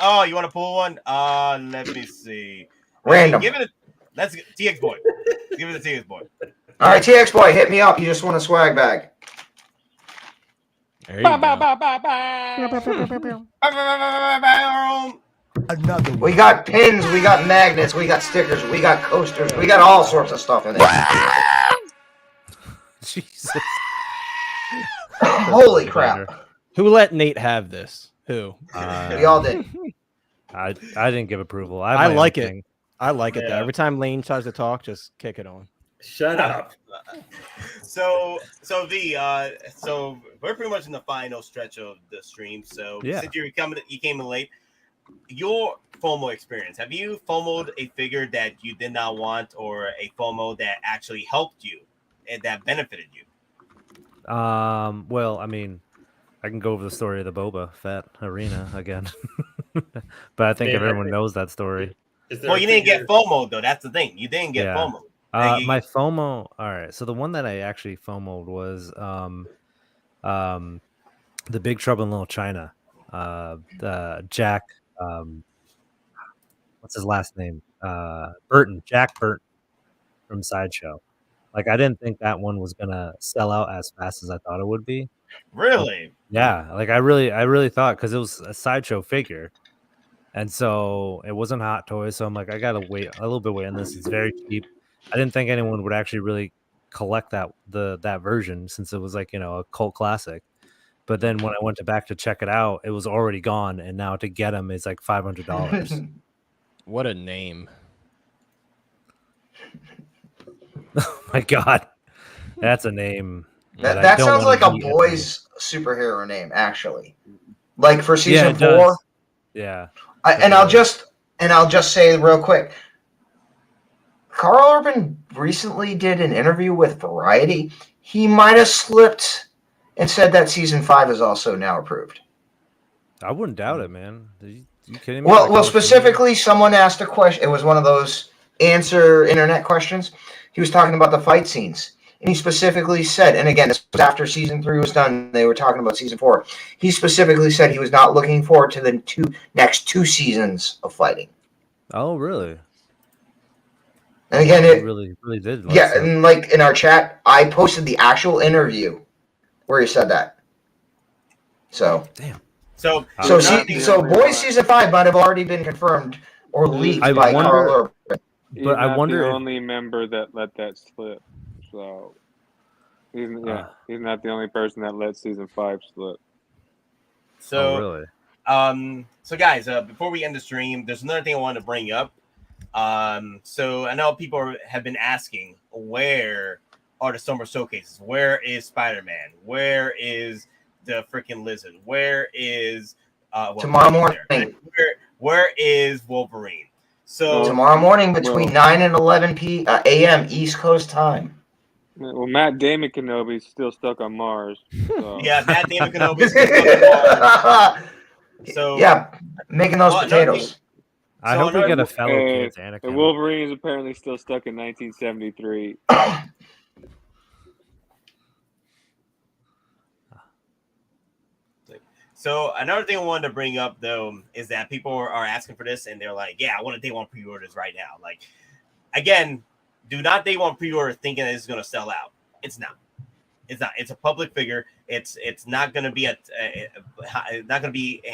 Oh, you want to pull one? Let me see. Random. Give it let's TX Boy. Give it to TX Boy. All right, TX Boy, hit me up. You just want a swag bag. There you go. Another one. We got pins, we got magnets, we got stickers, we got coasters, we got all sorts of stuff in there. Jesus. Holy crap. Who let Nate have this? Who? We all did. I didn't give approval. I like it. Thing. I like it though. Yeah. Every time Lane tries to talk, just kick it on. Shut up. So we're pretty much in the final stretch of the stream. So Yeah. since you came in late. Your FOMO experience. Have you FOMO'd a figure that you did not want, or a FOMO that actually helped you and that benefited you? Well, I mean, I can go over the story of the Boba Fett arena again, but I think everyone knows that story. Well, you didn't get FOMO though. That's the thing. You didn't get FOMO. My FOMO. All right. So the one that I actually FOMO'd was the Big Trouble in Little China. Jack. What's his last name? Burton. Jack Burton from Sideshow. Like, I didn't think that one was gonna sell out as fast as I thought it would be. Really? Yeah, like I really thought, because it was a Sideshow figure, and so it wasn't Hot Toys. So I'm like, I gotta wait a little bit. Wait on this. It's very cheap. I didn't think anyone would actually really collect that version, since it was like, a cult classic. But then when I went back to check it out, it was already gone, and now to get them is like $500. What a name! Oh my god, that's a name. That sounds like a boy's superhero name, actually. Like for season 4. Yeah. I'll just say real quick. Carl Urban recently did an interview with Variety. He might have slipped and said that season 5 is also now approved. I wouldn't doubt it, man. Are you kidding me? Well, specifically, someone asked a question. It was one of those answer internet questions. He was talking about the fight scenes. And he specifically said, and again, this was after season 3 was done, they were talking about season 4. He specifically said he was not looking forward to the next 2 seasons of fighting. Oh, really? And again, it really did. And like in our chat, I posted the actual interview where he said that. So Damn. So Boys season 5 might have already been confirmed or leaked I by wonder- Carl Urban. He's But I not wonder the if- only member that let that slip. So he's not the only person that let season 5 slip. So, really? So guys, before we end the stream, there's another thing I wanted to bring up. So I know people have been asking, where are the summer showcases? Where is Spider-Man? Where is the freaking Lizard? Where is tomorrow morning? Where is Wolverine? So tomorrow morning between 9 and 11 a.m. East Coast time. Well, Matt Damon Kenobi's still stuck on Mars. So. Yeah, Matt Damon Kenobi's still stuck on Mars. So yeah, making those potatoes. I hope we get a fellow kid's Anakin. And Wolverine is apparently still stuck in 1973. So another thing I wanted to bring up though is that people are asking for this and they're like, yeah, I want a day one pre-orders right now. Like, again, do not day one pre-order thinking that it's going to sell out. It's not. It's not. It's a public figure. It's not going to be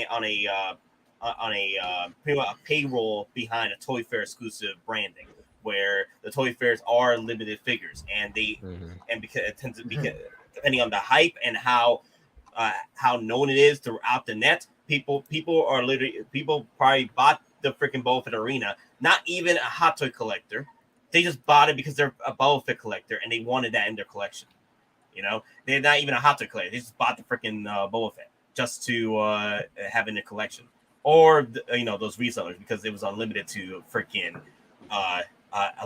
on a payroll behind a Toy Fair exclusive branding, where the Toy Fairs are limited figures, and because it tends to be depending on the hype and how known it is throughout the net. People probably bought the freaking Boba Fett Arena, not even a hot toy collector. They just bought it because they're a Boba Fett collector and they wanted that in their collection. You know, they're not even a hot toy collector. They just bought the freaking Boba Fett just to have in their collection, or those resellers because it was unlimited to freaking a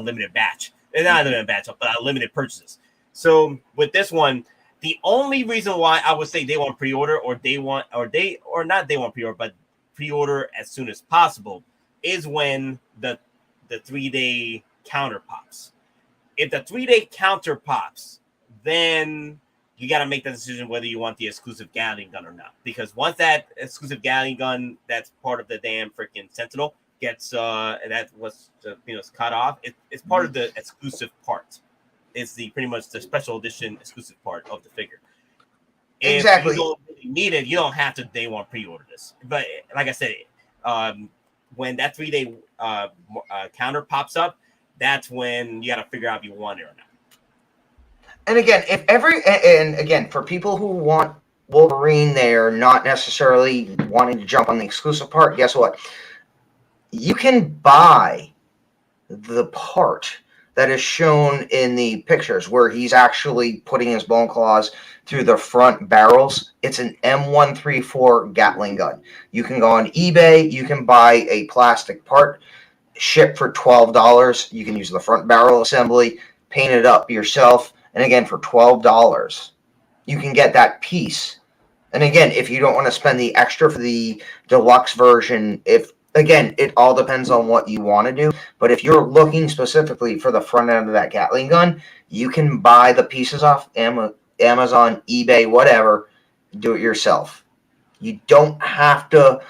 limited batch. Not a limited batch, but a limited purchases. So with this one, the only reason why I would say day one pre-order or not day one pre-order, but pre-order as soon as possible is when the 3-day counter pops. If the 3-day counter pops, then you got to make the decision whether you want the exclusive Gatling gun or not. Because once that exclusive Gatling gun that's part of the damn freaking Sentinel gets that was cut off, it's part of the exclusive part. It's pretty much the special edition exclusive part of the figure. Exactly. If you don't really need it, you don't have to day one pre-order this. But like I said, when that 3-day counter pops up, that's when you got to figure out if you want it or not. And again, for people who want Wolverine, they're not necessarily wanting to jump on the exclusive part. Guess what? You can buy the part that is shown in the pictures where he's actually putting his bone claws through the front barrels. It's an M134 Gatling gun. You can go on eBay. You can buy a plastic part, shipped for $12. You can use the front barrel assembly, paint it up yourself. And again, for $12, you can get that piece. And again, if you don't want to spend the extra for the deluxe version, again, it all depends on what you want to do. But if you're looking specifically for the front end of that Gatling gun, you can buy the pieces off Amazon, eBay, whatever, do it yourself. You don't have to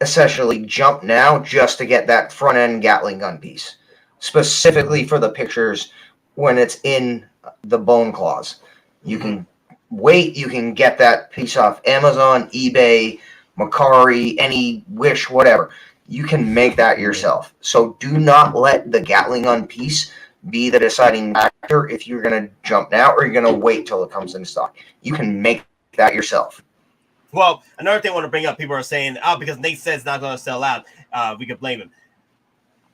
essentially jump now just to get that front end Gatling gun piece, specifically for the pictures when it's in the bone claws. You can wait. You can get that piece off Amazon, eBay, Macari, any Wish, whatever. You can make that yourself. So do not let the Gatling gun piece be the deciding factor if you're going to jump now or you're going to wait till it comes in stock. You can make that yourself. Well, another thing I want to bring up, people are saying, because Nate said it's not going to sell out, we could blame him.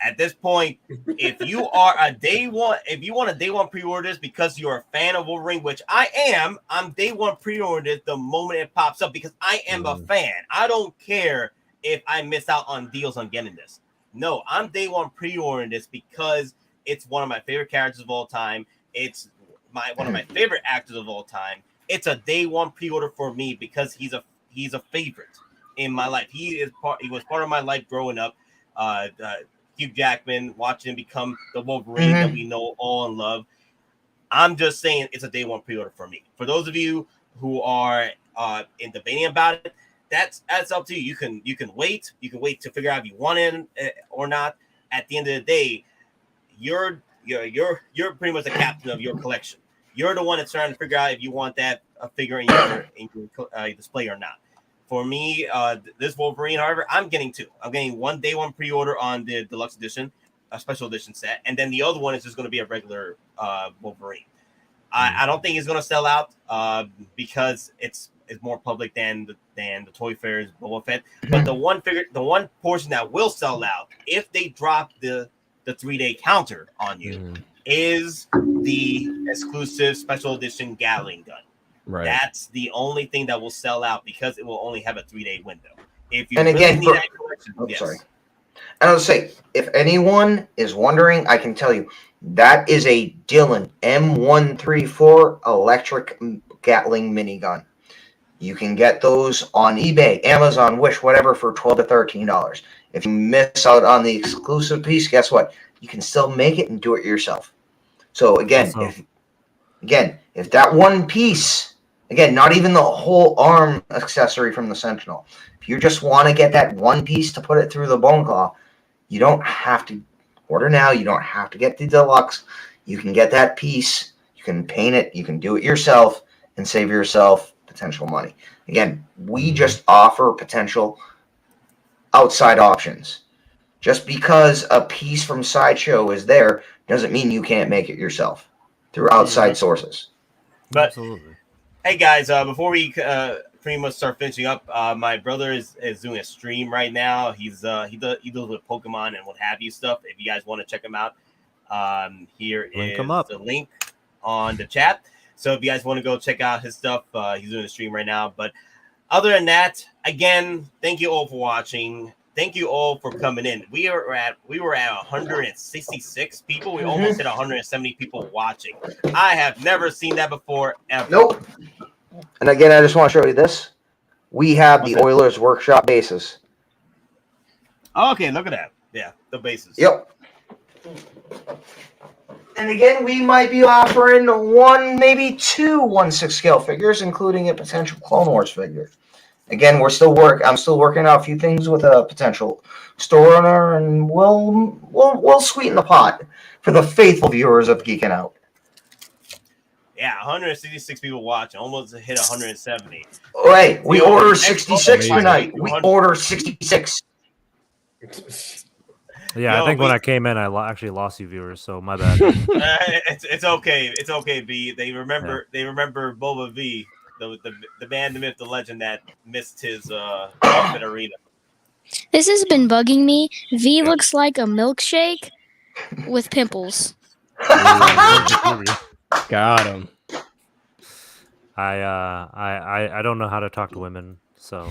At this point, if you want a day one pre-orders because you're a fan of Wolverine, which I am, I'm day one pre-orders the moment it pops up because I am a fan. I don't care if I miss out on deals on getting this. No, I'm day one pre-ordering this because it's one of my favorite characters of all time. It's one of my favorite actors of all time. It's a day one pre-order for me because he's a favorite in my life. He was part of my life growing up. Hugh Jackman, watching him become the Wolverine that we know all and love. I'm just saying it's a day one pre-order for me. For those of you who are in debating about it, that's up to you. You can wait. You can wait to figure out if you want it or not. At the end of the day, you're pretty much the captain of your collection. You're the one that's trying to figure out if you want that figure in your display or not. For me, this Wolverine, however, I'm getting two. I'm getting one day one pre-order on the deluxe edition, a special edition set, and then the other one is just going to be a regular Wolverine. I don't think it's going to sell out because it's more public than the Toy Fair's Boba Fett. But the one portion that will sell out if they drop the 3-day counter on you is the exclusive special edition Gatling gun. Right. That's the only thing that will sell out because it will only have a 3-day window. If you And really again, need that collection, sorry. And I would say, if anyone is wondering, I can tell you that is a Dillon M134 electric Gatling minigun. You can get those on eBay, Amazon, Wish, whatever, for $12 to $13. If you miss out on the exclusive piece, guess what? You can still make it and do it yourself. So again, if that one piece, again, not even the whole arm accessory from the Sentinel, if you just want to get that one piece to put it through the bone claw, you don't have to order now. You don't have to get the deluxe. You can get that piece. You can paint it. You can do it yourself and save yourself potential money. Again, we just offer potential outside options. Just because a piece from Sideshow is there doesn't mean you can't make it yourself through outside sources. But Absolutely. hey guys, before we pretty much start finishing up, my brother is doing a stream right now. He deals with Pokemon and what have you stuff. If you guys want to check him out, here Link is him up. the link on the chat. So if you guys want to go check out his stuff, he's doing a stream right now. But other than that, again, thank you all for watching. Thank you all for coming in. We were at 166 people. We almost hit 170 people watching. I have never seen that before ever. Nope. And again, I just want to show you this. We have the Oilers Workshop bases. Okay, look at that. Yeah, the bases. Yep. And again, we might be offering one, maybe two 1/6 scale figures, including a potential Clone Wars figure. Again, I'm still working out a few things with a potential store owner, and we'll sweeten the pot for the faithful viewers of Geekin Out. Yeah, 166 people watching, almost hit 170. Wait, we ordered 66 tonight. We ordered 66. Yeah, I think when I came in, I actually lost you viewers, so my bad. It's okay. It's okay, B. They remember Boba V, the man, the myth, the legend that missed his outfit arena. This has been bugging me. V looks like a milkshake with pimples. Got him. I don't know how to talk to women, so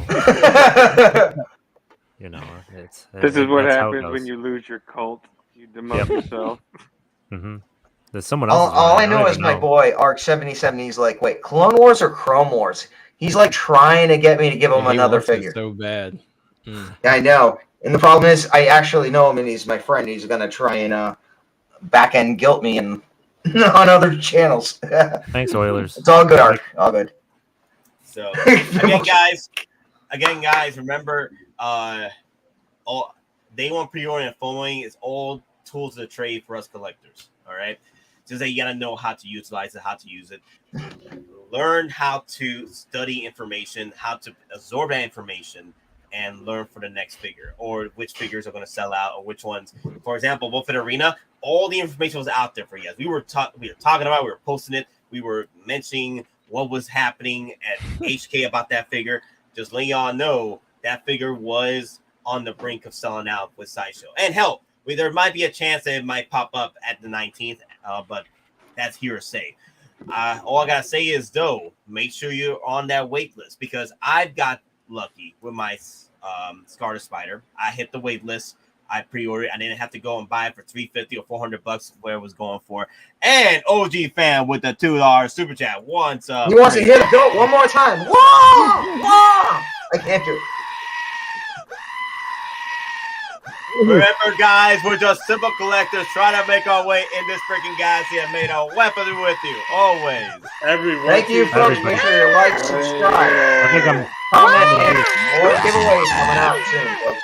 you know, This is what that's how it happens goes. when you lose your cult. You demote yourself. There's someone else. All I know is my boy Arc77. He's like, wait, Clone Wars or Chrome Wars? He's like trying to get me to give him another wants it figure. so bad. I know. And the problem is, I actually know him, and he's my friend. He's gonna try and back end guilt me and on other channels. Thanks, Oilers. It's all good, Arc. All good. So again, guys, remember, all day one pre-ordering and FOMOing is all tools of the trade for us collectors. All right, just that you gotta know how to utilize it, how to use it. Learn how to study information, how to absorb that information, and learn for the next figure, or which figures are going to sell out, or which ones. For example, Wolf Arena, all the information was out there for you guys. We were talking about, we were posting it, we were mentioning what was happening at HK about that figure. Just letting y'all know that figure was on the brink of selling out with Sideshow. And hell, there might be a chance that it might pop up at the 19th, but that's hearsay. All I gotta say is, though, make sure you're on that wait list, because I've got lucky with my Scarlet Spider. I hit the wait list. I pre-ordered. I didn't have to go and buy it for $350 or $400 where it was going for. And OG fan with the $2 super chat wants He wants to hit a goat one more time. Whoa! Whoa! I can't do it. Remember, guys, we're just simple collectors trying to make our way in this freaking galaxy and made our weapons with you always. Everyone. Thank you, folks. Make sure you like, subscribe. I think I'm. Comment, and more giveaways coming out soon.